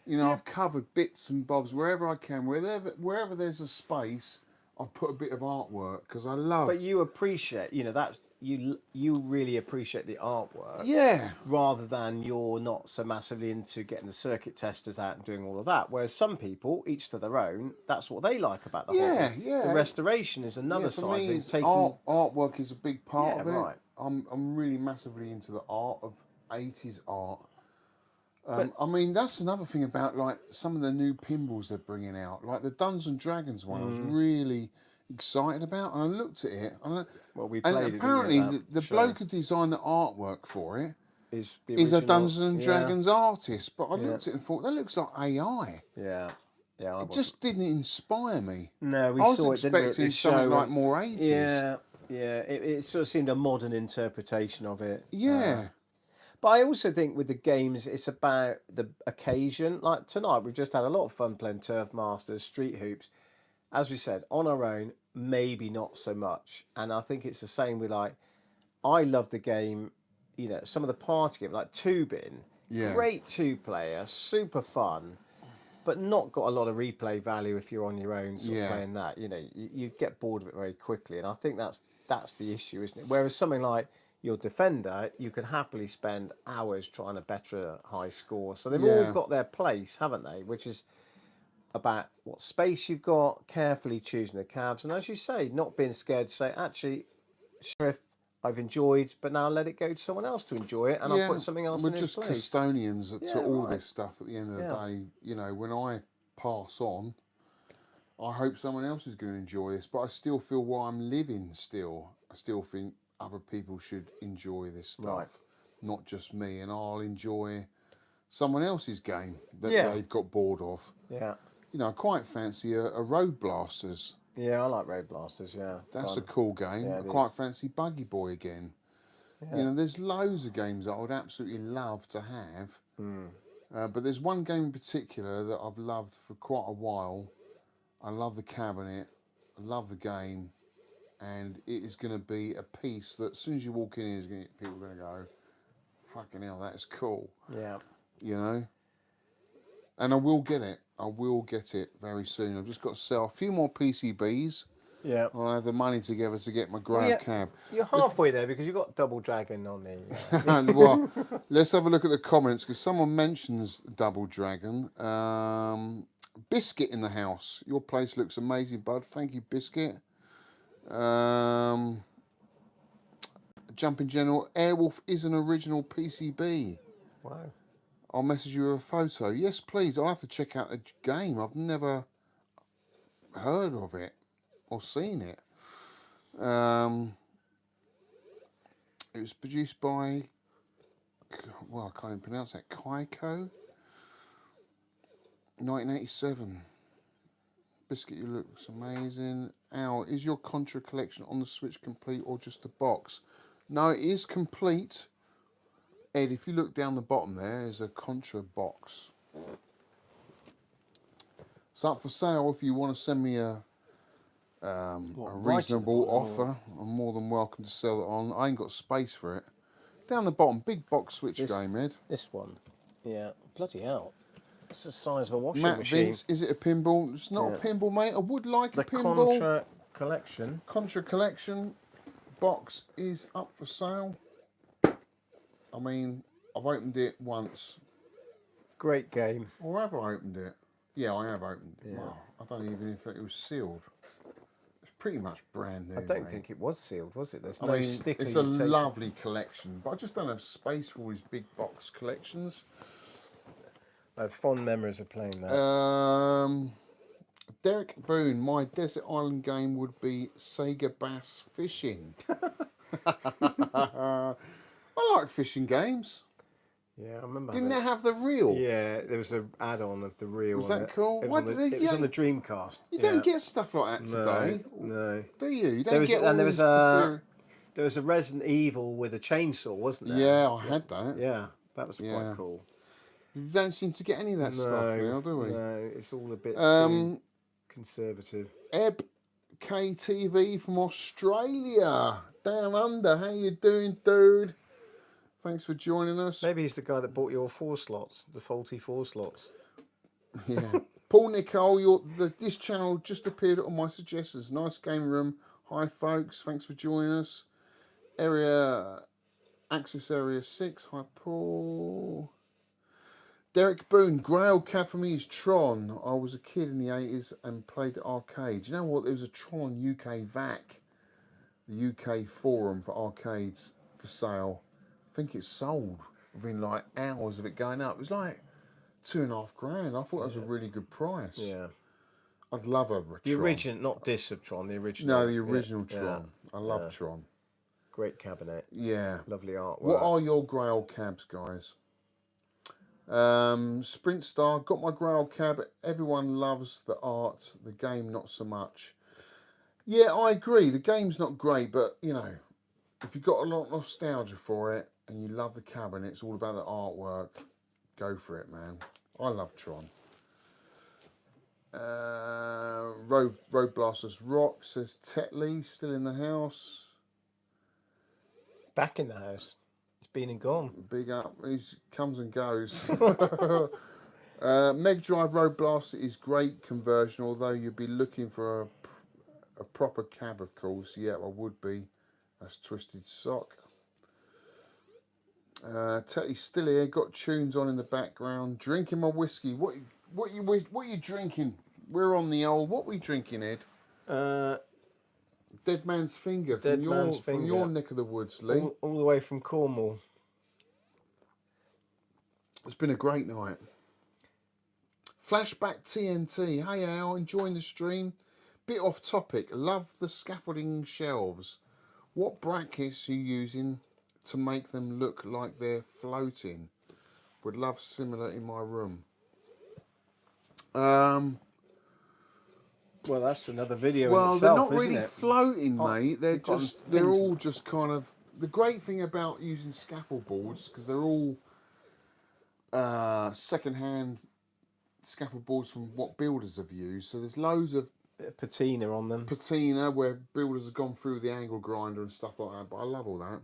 You know, I've covered bits and bobs wherever I can. Wherever there's a space, I've put a bit of artwork because I love... But you appreciate, you know, that you really appreciate the artwork. Yeah. Rather than you're not so massively into getting the circuit testers out and doing all of that. Whereas some people, each to their own, that's what they like about the hobby. Yeah. The restoration is another for side. me, Of taking... artwork is a big part of it. Right. I'm really massively into the art of 80s art. I mean, that's another thing about like some of the new pinballs they're bringing out. Like the Dungeons and Dragons one, I was really excited about, and I looked at it, and we played it, apparently didn't we, the show? bloke who designed the artwork for it is the is a original- Dungeons and Dragons artist. But I looked at it and thought that looks like AI. Yeah. Yeah. It just didn't inspire me. No, we I was saw it, didn't we, at expecting this something show, like more 80s. Yeah. Yeah. It sort of seemed a modern interpretation of it. Yeah. But I also think with the games, it's about the occasion. Like tonight, we've just had a lot of fun playing Turf Masters, Street Hoops. As we said, on our own, maybe not so much. And I think it's the same with like, I love the game, you know, some of the party games, like Tubin. Yeah. Great two-player, super fun, but not got a lot of replay value if you're on your own sort of playing that. You know, you get bored of it very quickly. And I think that's the issue, isn't it? Whereas something like your Defender, you can happily spend hours trying to better a high score. So they've all got their place, haven't they? Which is about what space you've got, carefully choosing the cabs, and as you say, not being scared to say, actually, Sheriff, I've enjoyed, but now let it go to someone else to enjoy it, and I'll put something else in We're its just place. custodians to all right. this stuff at the end of the day. You know, when I pass on, I hope someone else is going to enjoy this, but I still feel while I'm living still, I still think other people should enjoy this stuff, not just me, and I'll enjoy someone else's game that they've got bored of. Yeah. You know, I quite fancy a Road Blasters. Yeah, I like Road Blasters, That's fun. a cool game. Yeah, I it quite is. fancy Buggy Boy again. You know, there's loads of games that I would absolutely love to have. But there's one game in particular that I've loved for quite a while. I love the cabinet. I love the game. And it is going to be a piece that as soon as you walk in, people are going to go, fucking hell, that's cool. Yeah. You know? And I will get it. I will get it very soon. I've just got to sell a few more PCBs. Yeah. I'll have the money together to get my grab cab. You're halfway there because you've got Double Dragon on the. And, well, let's have a look at the comments because someone mentions Double Dragon. Biscuit in the house. Your place looks amazing, bud. Thank you, Biscuit. Jumping General. Airwolf is an original PCB. Wow. I'll message you a photo. Yes, please. I'll have to check out the game. I've never heard of it or seen it. It was produced by, well, I can't even pronounce that, Kaiko. 1987. Biscuit, you looks amazing. Al, is your Contra collection on the Switch complete or just a box? No, it is complete. Ed, if you look down the bottom there's a Contra box. It's up for sale. If you want to send me a reasonable offer, I'm more than welcome to sell it on. I ain't got space for it. Down the bottom, big box Switch game, Ed. This one. Yeah. Bloody hell. It's the size of a washing Matt machine. Vince, is it a pinball? It's not a pinball, mate. I would like a pinball. Contra collection. Contra collection box is up for sale. I mean, I've opened it once. Great game. Or have I opened it? Yeah, I have opened it. Yeah. Wow, I don't even know if it was sealed. It's pretty much brand new. I don't mate. think it was sealed, was it? There's I no mean, sticker. it's a lovely collection, but I just don't have space for all these big box collections. I have fond memories of playing that. Derek Boone, my desert island game would be Sega Bass Fishing. I like fishing games. Yeah, I remember. Didn't it have the reel? Yeah, there was an add-on of the reel. Was on that it. cool? It Why was, on, did the, they- it was on yeah. the Dreamcast. You don't get stuff like that today, No. do you? You don't There was, get all and there was these a there was a Resident Evil with a chainsaw, wasn't there? Yeah, I had that. Yeah, that was Yeah. quite cool. We don't seem to get any of that stuff now, do we? No, it's all a bit too conservative. Eb KTV from Australia, down under. How you doing, dude? Thanks for joining us. Maybe he's the guy that bought your 4 slots, the faulty 4 slots. Yeah. Paul Nicole, this channel just appeared on my suggestions. Nice game room. Hi, folks. Thanks for joining us. Access Area 6. Hi, Paul. Derek Boone, Grail Cab for me is Tron. I was a kid in the 80s and played the arcade. You know what? There was a Tron UK VAC, the UK forum for arcades for sale. I think it sold within like hours of it going up. It was like $2.5 grand. I thought that was a really good price. Yeah. I'd love a The Tron. original, not this of Tron, the original. No, the original Yeah. Tron. I love Tron. Great cabinet. Yeah. Lovely artwork. What are your Grail cabs, guys? Sprint Star, got my Grail cab. Everyone loves the art, the game not so much. Yeah, I agree. The game's not great, but you know, if you've got a lot of nostalgia for it and you love the cab and it's all about the artwork, go for it, man. I love Tron. Road Blasters Rock says Tetley still in the house. Back in the house. It's been and gone. Big up. He comes and goes. Mega Drive Road Blaster is great conversion, although you'd be looking for a proper cab, of course. Yeah, I would be. That's Twisted Sock. Tetty's still here. Got tunes on in the background. Drinking my whiskey. What you drinking? We're on the old. What we drinking, Ed? Dead Man's Finger Dead from Man's from your Finger. neck of the woods, Lee. All the way from Cornwall. It's been a great night. Flashback TNT. Hey Al, enjoying the stream. Bit off topic. Love the scaffolding shelves. What brackets are you using to make them look like they're floating? Would love similar in my room. Well, that's another video Well, in itself, they're not isn't really it? floating, mate. They're you've got just, them they're pinned. all just kind of. The great thing about using scaffold boards, because they're all second-hand scaffold boards from what builders have used. So there's loads of Bit of patina on them. patina where builders have gone through the angle grinder and stuff like that. But I love all that.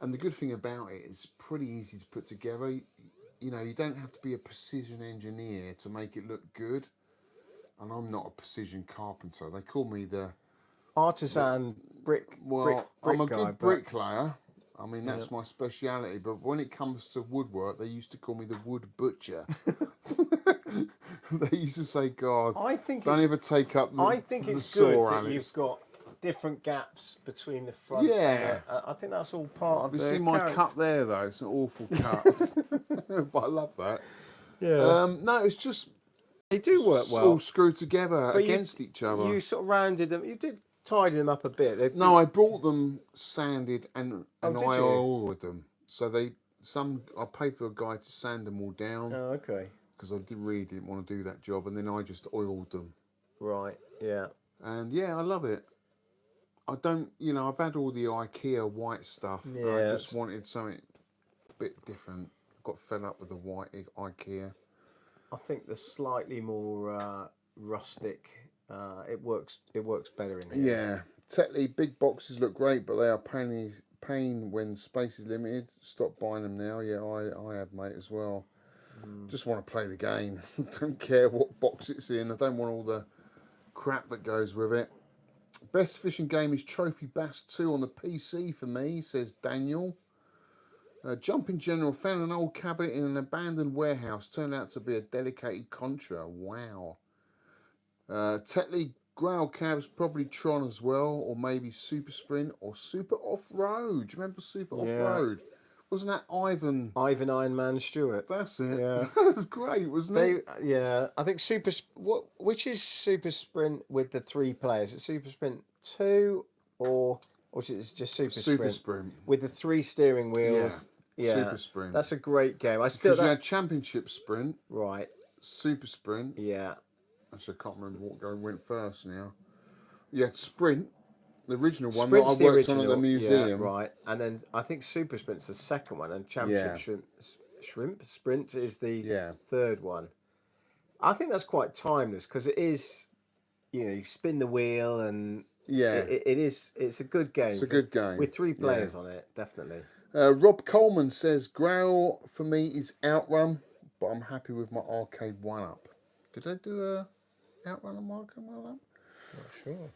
And the good thing about it is pretty easy to put together. You know, you don't have to be a precision engineer to make it look good. And I'm not a precision carpenter. They call me the artisan brick I'm a guy, good but bricklayer. I mean, that's my speciality. But when it comes to woodwork, they used to call me the wood butcher. They used to say, "God, I think don't it's, ever take up the, I think the it's good saw, that Alex." you've got different gaps between the front. Yeah. And I think that's all part of You the see my character. cut there, though? It's an awful cut. But I love that. Yeah, No, it's just they do work it's all well. screwed together But against each other. You sort of rounded them. You did tidy them up a bit. No, I bought them sanded and Oh, did I you? oiled them. So I paid for a guy to sand them all down Oh, okay. because I really didn't want to do that job, and then I just oiled them. Right. Yeah. And yeah, I love it. I don't, I've had all the IKEA white stuff. And I Yeah, just wanted something a bit different. Got fed up with the white IKEA. I think the slightly more rustic. It works better in here. Yeah, Tetley big boxes look great, but they are pain when space is limited. Stop buying them now. Yeah, I have, mate, as well. Just want to play the game. Don't care what box it's in. I don't want all the crap that goes with it. Best fishing game is Trophy Bass 2 on the PC for me, says Daniel. Jump in general, found an old cabinet in an abandoned warehouse. Turned out to be a dedicated Contra. Wow. Tetley Grail Cabs, probably Tron as well, or maybe Super Sprint or Super Off-Road. Do you remember Super Off-Road? Wasn't that Ivan? Ivan Iron Man Stewart. That's it. Yeah. That was great, wasn't it? Yeah, I think which is Super Sprint with the 3 players? Is it Super Sprint 2 or is it just Super Sprint. with the 3 steering wheels? Yeah. Super Sprint. That's a great game. I still Because you had Championship Sprint, right. Super Sprint. Yeah. Actually, I can't remember what went first now. You had Sprint, the original one Sprint's that I worked on at the museum. Yeah, right. And then I think Super Sprint's the second one, and Championship Shrimp Sprint is the third one. I think that's quite timeless because it is, you spin the wheel and it's a good game. It's a good game. With 3 players on it, definitely. Rob Coleman says, Grail for me is Outrun, but I'm happy with my arcade 1-up. Did I do a Outrun on my arcade 1-up? Not sure.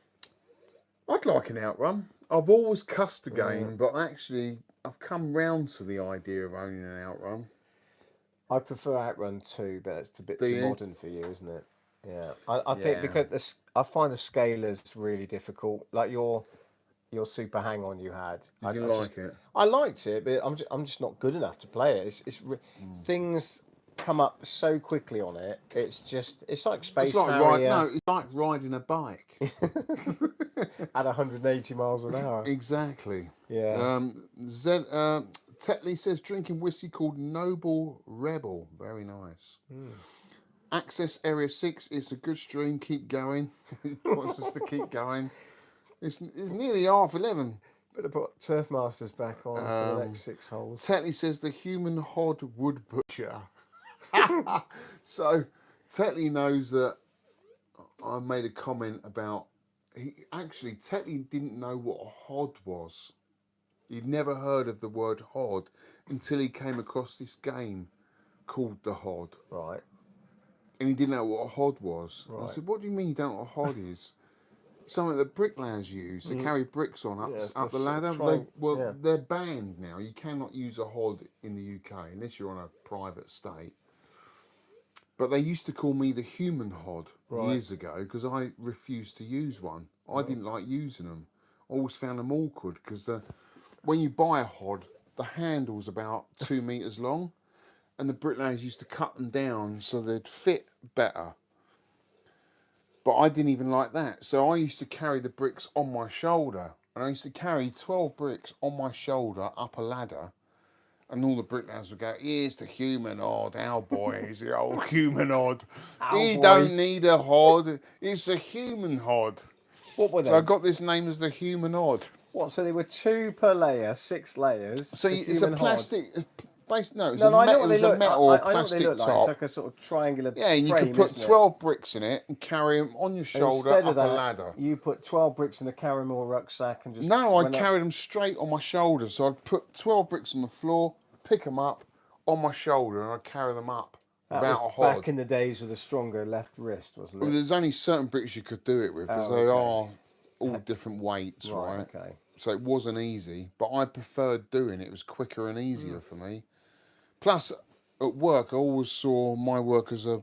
I'd like an Outrun. I've always cussed the game, but actually I've come round to the idea of owning an Outrun. I prefer Outrun 2, but it's a bit too modern for you, isn't it? Yeah. I think because I find the scalers really difficult. Like your Super Hang On you had. Did you like it? I liked it, but I'm just not good enough to play it. Things come up so quickly on it. It's like Space Harrier. It's like riding a bike. At 180 miles an hour. Exactly. Yeah. Tetley says drinking whiskey called Noble Rebel. Very nice. Access Area 6. It's a good stream. Keep going. He wants us to keep going. It's nearly 11:30. Better put Turf Masters back on for the next 6 holes. Tetley says the human hod wood butcher. So Tetley knows that I made a comment about. Tetley didn't know what a hod was. He'd never heard of the word hod until he came across this game called the hod. Right. And he didn't know what a hod was. Right. I said, what do you mean you don't know what a hod is? Something that bricklayers use. They carry bricks on up the ladder. They're banned now. You cannot use a hod in the UK unless you're on a private estate. But they used to call me the human hod years ago because I refused to use one. I didn't like using them. I always found them awkward because when you buy a hod, the handle's about 2 meters long, and the bricklayers used to cut them down so they'd fit better. But I didn't even like that. So I used to carry the bricks on my shoulder. And I used to carry 12 bricks on my shoulder up a ladder. And all the bricklayers would go, here's the human hod. Our boy is the old human hod. He don't need a hod. It's a human hod. What were they? So I got this name as the human hod. What? So there were 2 per layer, 6 layers. So it's a plastic... It's I know what they look metal I know what they look like. top. It's like a sort of triangular Yeah, and you frame, can put 12 bricks in it and carry them on your shoulder Instead up of that, a ladder. You put 12 bricks in a carry-more rucksack and just... No, I carried them straight on my shoulder. So I'd put 12 bricks on the floor, pick them up on my shoulder, and I'd carry them up without a hod. Back in the days with a stronger left wrist, wasn't it? Well, there's only certain bricks you could do it with because they are all different weights, right? Okay. So it wasn't easy, but I preferred doing it. It was quicker and easier for me. Plus, at work, I always saw my work as a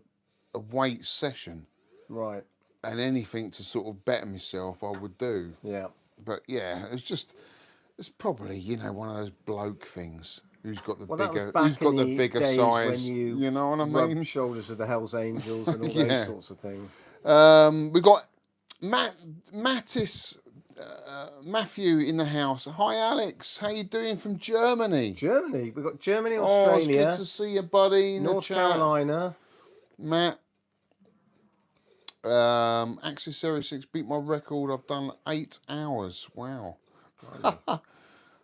weight session, Right. and anything to sort of better myself, I would do. Yeah. But yeah, it's probably, you know, one of those bloke things. Who's got the Well, that was bigger? back Who's got in the the bigger days size? when you know what I rubbed mean? shoulders with the Hells Angels and all Yeah. those sorts of things. We got Matthew in the house. Hi, Alex. How you doing from Germany? Germany. We've got Germany, Oh, it's Australia, good to see you, buddy. In North the chat. Carolina. Matt. Axis Series 6 beat my record. I've done 8 hours. Wow.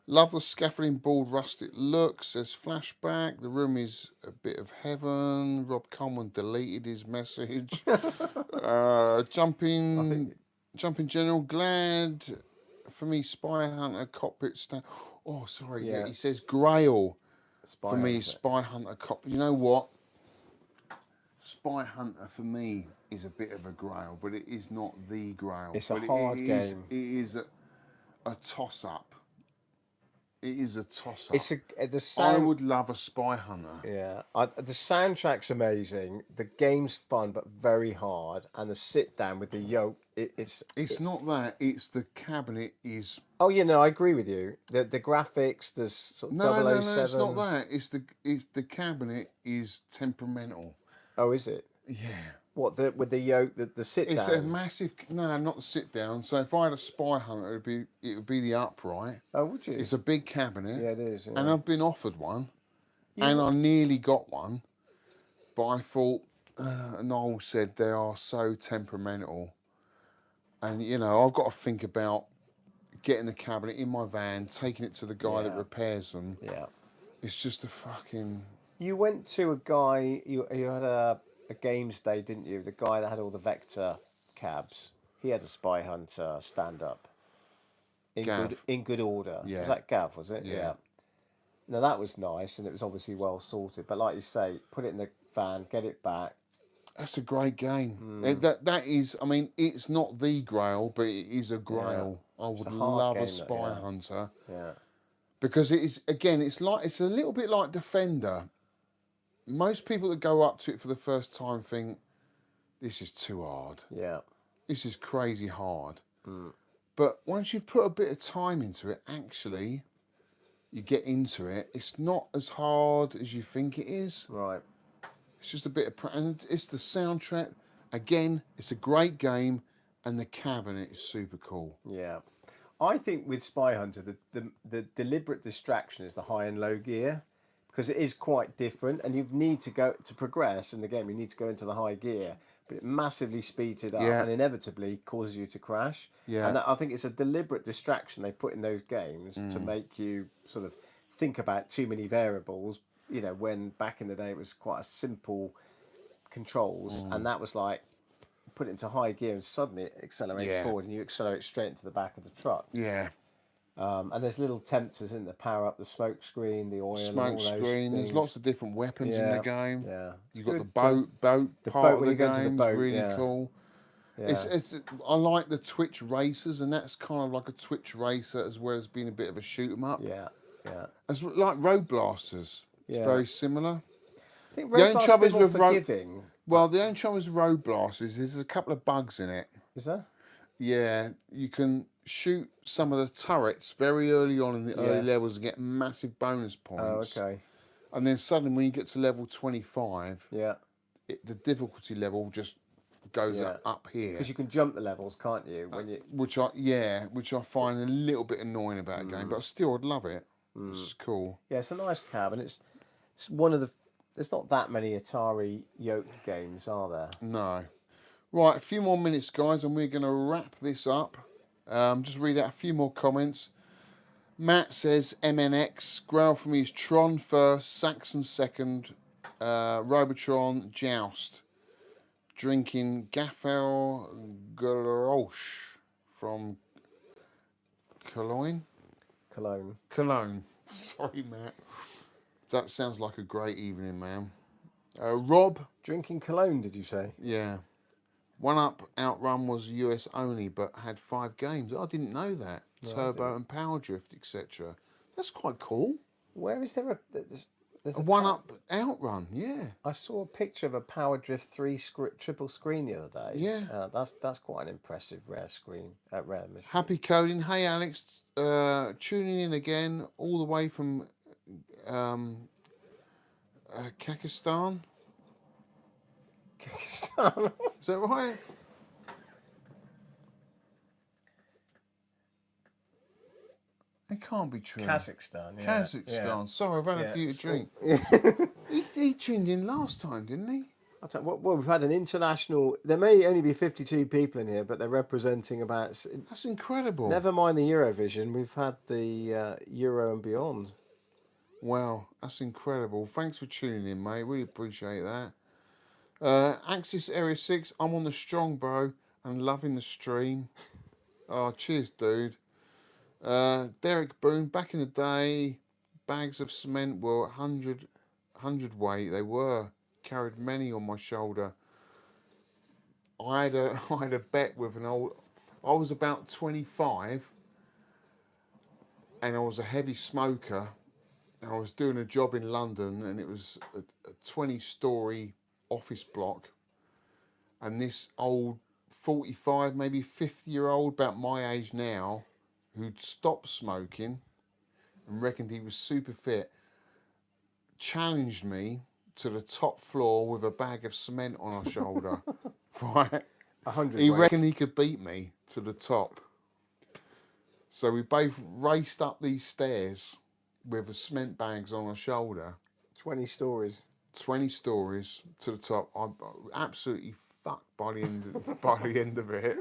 Love the scaffolding board rustic look. Says flashback. The room is a bit of heaven. Rob Coleman deleted his message. Jumping General. Glad for me. Spy Hunter cockpit stand. Oh, sorry. Yeah. He says Grail. Spy For me, Hunter. Spy Hunter cockpit. You know what? Spy Hunter for me is a bit of a grail, but it is not the grail. It's a but hard game. It is a toss up. It is a toss up. It's the sound. I would love a Spy Hunter. Yeah, the soundtrack's amazing. The game's fun but very hard, and the sit down with the yoke. It's not that. It's the cabinet is. Oh, yeah, no, I agree with you. The graphics, there's sort of No, 007. it's not that. It's the cabinet is temperamental. Oh, is it? Yeah. What with the yoke, the sit down? It's a massive. No, not the sit down. So if I had a Spy Hunter, it would be the upright. Oh, would you? It's a big cabinet. Yeah, it is. Yeah. And I've been offered one, and I nearly got one, but I thought, Noel said they are so temperamental, and you know I've got to think about getting the cabinet in my van, taking it to the guy that repairs them. Yeah. It's just a fucking. You went to a guy. You had a games day, didn't you? The guy that had all the Vector cabs. He had a Spy Hunter stand up. In good order. Yeah. Was that Gav? Was it? Yeah. Now that was nice, and it was obviously well sorted. But like you say, put it in the van, get it back. That's a great game. That is. I mean, it's not the Grail, but it is a Grail. Yeah. I would love a Spy Hunter. Yeah. Because it is, again, it's a little bit like Defender. Most people that go up to it for the first time think, this is too hard. Yeah. This is crazy hard. But once you've put a bit of time into it, actually, you get into it. It's not as hard as you think it is. Right. It's just a bit of, and it's the soundtrack. Again, it's a great game, and the cabinet is super cool. Yeah. I think with Spy Hunter, the deliberate distraction is the high and low gear, because it is quite different, and you need to go to progress in the game. You need to go into the high gear, but it massively speeds it up and inevitably causes you to crash. Yeah. And I think it's a deliberate distraction they put in those games to make you sort of think about too many variables. You know, when back in the day it was quite a simple controls, and that was like put it into high gear and suddenly it accelerates forward, and you accelerate straight into the back of the truck. Yeah. And there's little tempters in the power up the smoke screen, the oil, Smoke and all those screen. There's things. lots of different weapons in the game. Yeah. You've got Good the boat the part boat of when the you go into the game. boat, Really cool. Yeah. I like the Twitch racers, and that's kind of like a Twitch racer as well as being a bit of a shoot 'em up. Yeah, yeah. As like Road Blasters. It's Yeah. very similar. I think The only Road Blast's a trouble bit is more with forgiving. Well, the only trouble with Road Blasters is there's a couple of bugs in it. Is there? Yeah, you can shoot some of the turrets very early on in the early levels and get massive bonus points. Oh, okay. And then suddenly when you get to level 25, Yeah. the difficulty level just goes up here. Because you can jump the levels, can't you? When you Which I find a little bit annoying about a game, but still I'd love it. It's cool. Yeah, it's a nice cab, and it's one of the. There's not that many Atari yoked games, are there? No. Right, a few more minutes, guys, and we're going to wrap this up. Just read out a few more comments. Matt says MNX. Grail for me is Tron first, Saxon second, Robotron, Joust. Drinking Gaffel Galoche from Cologne. Cologne. Sorry, Matt. That sounds like a great evening, man. Rob. Drinking cologne, did you say? Yeah. One Up Outrun was US only, but had 5 games. I didn't know that. Turbo and Power Drift, etc. That's quite cool. Where is there there's A One Up Outrun, yeah. I saw a picture of a Power Drift 3 triple screen the other day. Yeah. That's quite an impressive rare screen. Rare machine. Happy coding. Hey Alex, tuning in again all the way from Kakistan. Pakistan. Is that right? It can't be true. Kazakhstan. Yeah. Kazakhstan. Sorry, I've had a few to drink. He tuned in last time, didn't he? I'll tell you what, well, we've had an international. There may only be 52 people in here, but they're representing about. That's incredible. Never mind the Eurovision. We've had the Euro and beyond. Wow, that's incredible. Thanks for tuning in, mate. Really appreciate that. Axis Area 6, I'm on the strong, bro, and loving the stream. Oh, cheers, dude. Derek Boone, back in the day, bags of cement were 100 weight. They were. Carried many on my shoulder. I had a bet with an old... I was about 25, and I was a heavy smoker. And I was doing a job in London, and it was a 20-story office block. And this old 45, maybe 50-year-old, about my age now, who'd stopped smoking and reckoned he was super fit, challenged me to the top floor with a bag of cement on our shoulder. Right? 100. He reckoned he could beat me to the top. So we both raced up these stairs with the cement bags on our shoulder. 20 stories. 20 stories to the top. I'm absolutely fucked by the end of it.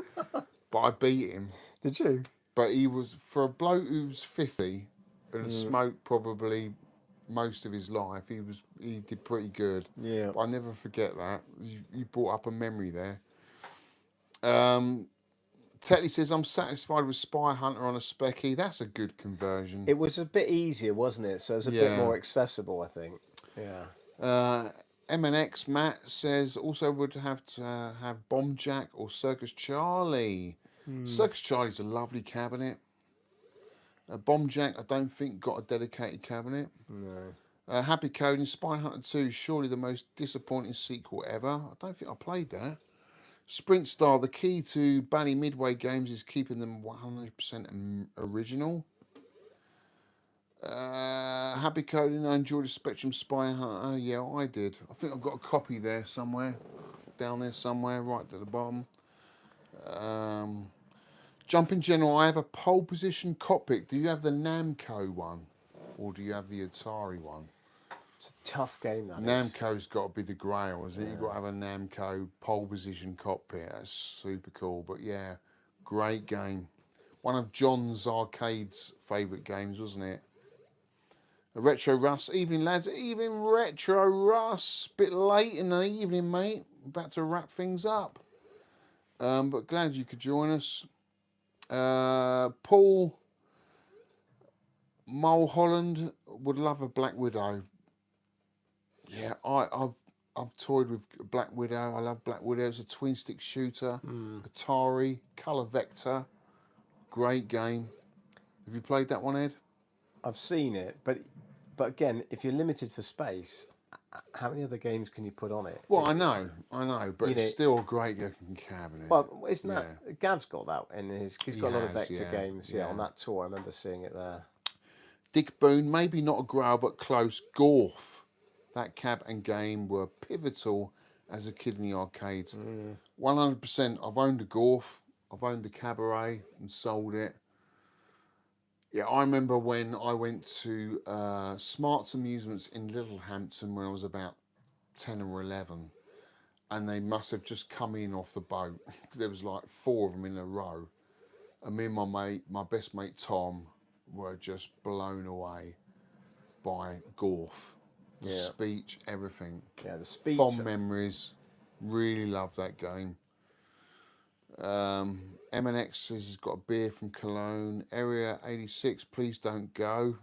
But I beat him. Did you? But he was, for a bloke who's 50 and smoked probably most of his life, he did pretty good. Yeah. But I'll never forget that. You brought up a memory there. Tetley says, I'm satisfied with Spy Hunter on a Specky. That's a good conversion. It was a bit easier, wasn't it? So it's a bit more accessible, I think. Yeah. MNX Matt says, also would have to have Bomb Jack or Circus Charlie. Circus Charlie's a lovely cabinet. Bomb Jack, I don't think, got a dedicated cabinet. No. Happy Coding, Spy Hunter 2, surely the most disappointing sequel ever. I don't think I played that. Sprint Star, the key to Bally Midway games is keeping them 100% original. Happy Coding, I enjoyed the Spectrum Spy Hunter. Yeah, I did. I think I've got a copy there somewhere. Down there somewhere, right at the bottom. Jumping General, I have a pole position cockpit. Do you have the Namco one? Or do you have the Atari one? It's a tough game, that is. Namco's got to be the grail, isn't it? You've got to have a Namco pole position cockpit. That's super cool. But yeah, great game. One of John's Arcade's favourite games, wasn't it? Retro Russ. Evening, lads. Evening, Retro Russ. Bit late in the evening, mate. About to wrap things up. But glad you could join us. Paul Mulholland would love a Black Widow. Yeah, I've toyed with Black Widow. I love Black Widow. It's a twin stick shooter. Atari, Color Vector. Great game. Have you played that one, Ed? I've seen it, but again, if you're limited for space, how many other games can you put on it? Well, I know, but it's still a great looking cabinet. Well, isn't that Gav's got that in his? He's got a lot of has, Vector games. Yeah, on that tour, I remember seeing it there. Dick Boone, maybe not a growl, but close. Gorf. That cab and game were pivotal as a kid in the arcades. 100%. I've owned a Gorf. I've owned a Cabaret and sold it. Yeah, I remember when I went to Smarts Amusements in Littlehampton when I was about 10 or 11. And they must have just come in off the boat. There was like 4 of them in a row. And me and my best mate Tom were just blown away by Gorf. The speech, everything. Yeah, the speech. Fond memories. Really love that game. MNX says he's got a beer from Cologne. Area 86, please don't go.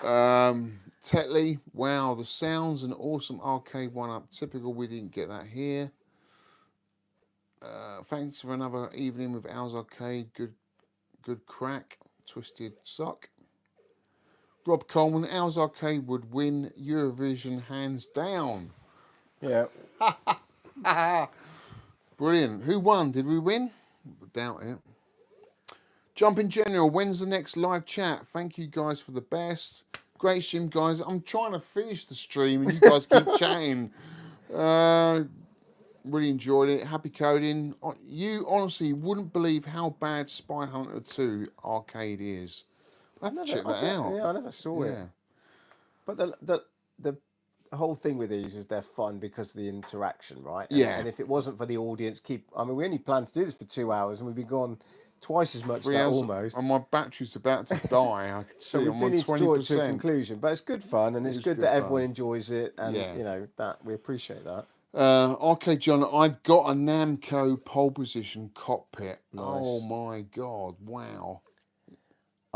Tetley, wow, the sounds and awesome arcade one-up. Typical, we didn't get that here. Thanks for another evening with Owls Arcade. Good crack. Twisted Sock. Rob Coleman, Owls Arcade would win Eurovision hands down. Yeah. Brilliant. Who won? Did we win? Doubt it. Jumping General, when's the next live chat? Thank you guys for the best. Great stream, guys. I'm trying to finish the stream and you guys keep chatting. Really enjoyed it. Happy coding. You honestly wouldn't believe how bad Spy Hunter 2 arcade is. I have to check that out. Yeah, I never saw it. But the whole thing with these is they're fun because of the interaction, right? And if it wasn't for the audience, we only planned to do this for 2 hours and we've been gone twice as much as that almost. And my battery's about to die. I can see so we do need to draw it to a conclusion. But it's good fun and it's good that everyone enjoys it and that we appreciate that. Arcade John, I've got a Namco pole position cockpit. Nice. Oh my god, wow.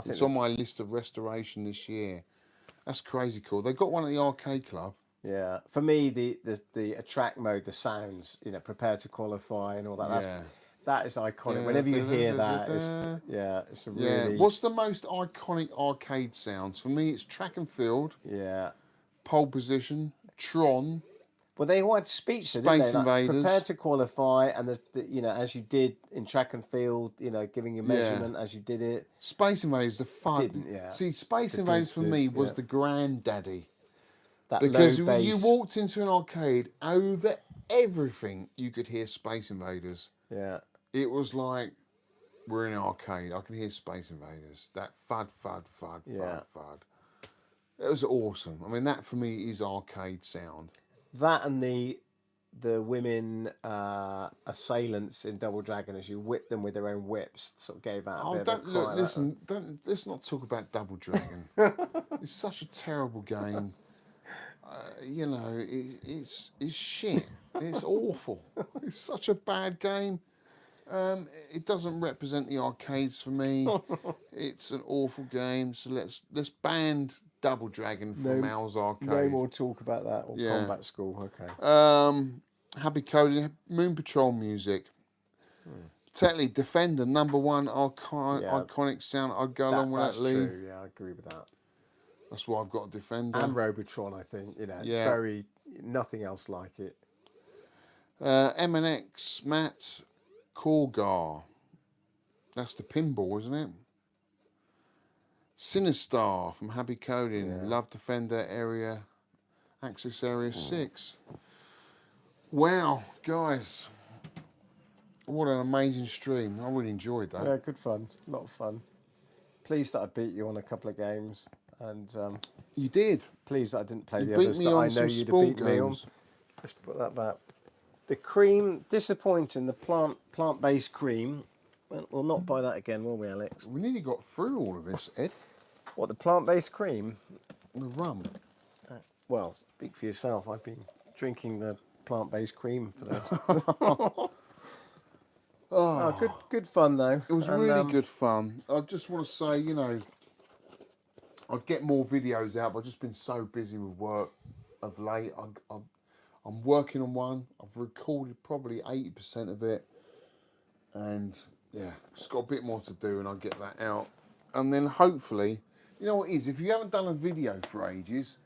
It's on my list of restoration this year. That's crazy cool. They got one at the arcade club. Yeah, for me, the attract mode, the sounds, prepare to qualify and all that. That is iconic. Whenever you hear that, it's a really. What's the most iconic arcade sounds? For me, it's track and field. Yeah. Pole position, Tron. Well, they all had speech, didn't Space they? Invaders. Prepare to qualify, and as you did in track and field, giving your measurement as you did it. Space Invaders, the fun. See, Space Invaders for me was the granddaddy. Because low bass. You walked into an arcade, over everything you could hear Space Invaders. Yeah. It was like, we're in an arcade. I can hear Space Invaders. That fud, fud, fud, fud, fud. It was awesome. I mean, that for me is arcade sound. That and the women assailants in Double Dragon, as you whip them with their own whips, sort of gave out a bit of a cry. Listen, let's not talk about Double Dragon. It's such a terrible game. It's shit. It's awful. It's such a bad game. It doesn't represent the arcades for me. It's an awful game. So let's ban Double Dragon from Owls Arcade. No more talk about that or Combat School. Okay. Happy coding. Moon Patrol music. Tetley Defender #1 iconic sound. I'd go along with that, Lee. That's true. Yeah, I agree with that. That's why I've got a Defender. And Robotron, I think. Very nothing else like it. MNX Matt Korgar. That's the pinball, isn't it? Sinistar from Happy Coding. Love Defender area. Access Area 6. Wow, guys. What an amazing stream. I really enjoyed that. Yeah, good fun. A lot of fun. Pleased that I beat you on a couple of games. And you did. Pleased that I didn't play you the beat others me that on I know some you'd have sport beaten me on. games. Let's put that back. The cream, disappointing. The plant-based cream. We'll not buy that again, will we, Alex? We nearly got through all of this, Ed. What, the plant-based cream? The rum. Well, speak for yourself. I've been drinking the plant-based cream for this. Good fun though. It was really good fun. I just want to say, I'd get more videos out, but I've just been so busy with work of late. I'm working on one. I've recorded probably 80% of it, and just got a bit more to do, and I'll get that out. And then hopefully, you know what it is, if you haven't done a video for ages,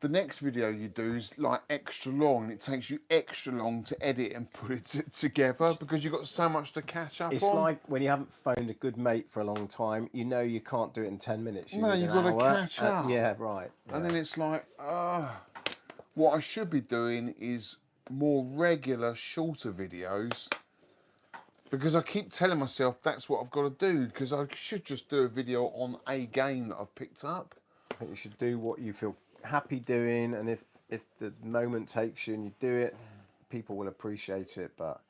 the next video you do is like extra long, and it takes you extra long to edit and put it together because you've got so much to catch up on. It's like when you haven't phoned a good mate for a long time, you can't do it in 10 minutes. No, you've got to catch up. Yeah, right. Yeah. And then it's like, what I should be doing is more regular, shorter videos, because I keep telling myself that's what I've got to do, because I should just do a video on a game that I've picked up. I think you should do what you feel happy doing, and if the moment takes you and you do it, people will appreciate it, but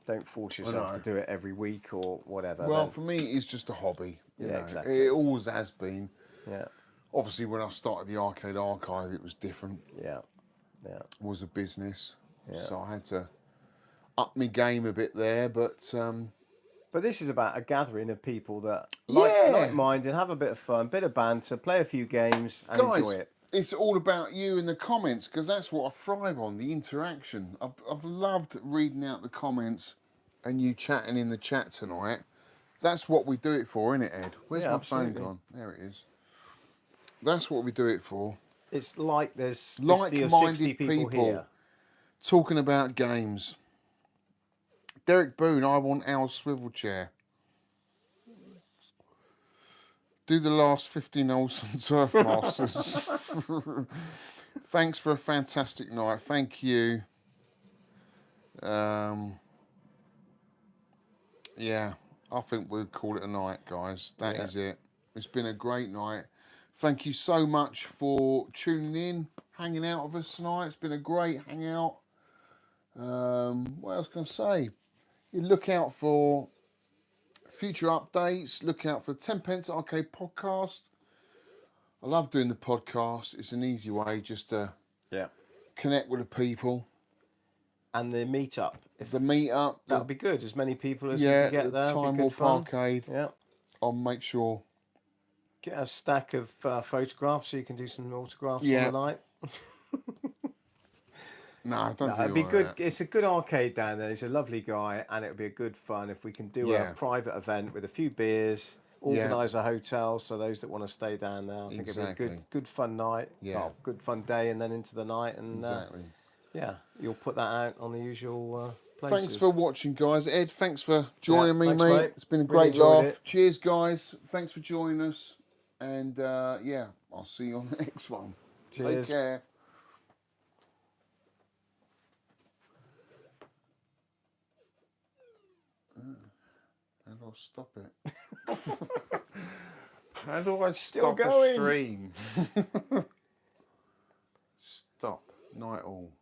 don't force yourself to do it every week or whatever. Well, for me, it's just a hobby. Exactly. It always has been. Yeah. Obviously, when I started the Arcade Archive, it was different. Yeah. It was a business. Yeah. So I had to up my game a bit there, but this is about a gathering of people that like-minded, have a bit of fun, bit of banter, play a few games and guys, enjoy it. it's all about you in the comments, because that's what I thrive on, the interaction. I've loved reading out the comments and you chatting in the chat tonight. That's what we do it for, isn't it, Ed? Where's my phone gone? There it is. That's what we do it for. It's like there's 50 Like-minded or 60 people here. talking about games. Derek Boone, I want our swivel chair. Do the last 15 holes on Turf Masters. Thanks for a fantastic night. Thank you. Yeah, I think we'll call it a night, guys. That is it. It's been a great night. Thank you so much for tuning in, hanging out with us tonight. It's been a great hangout. What else can I say? You look out for future updates. Look out for 10 Pence Arcade podcast. I love doing the podcast. It's an easy way just to connect with the people. And the meetup. The meetup. That would be good. As many people as we can get there. Time Warp Arcade. Yeah. I'll make sure. Get a stack of photographs so you can do some autographs on the night. No, don't do it'd be all good. that. It's a good arcade down there. He's a lovely guy, and it'd be a good fun if we can do a private event with a few beers. Organise a hotel so those that want to stay down there. I think it'd be a good fun night. Yeah. Good fun day, and then into the night. And Exactly. you'll put that out on the usual places. Thanks for watching, guys. Ed, thanks for joining me, thanks, mate. mate. It's been a Really great laugh. it. Cheers, guys. Thanks for joining us. And I'll see you on the next one. Cheers. Take care. How do I stop it? How do I stop a stream? Stop. Night all.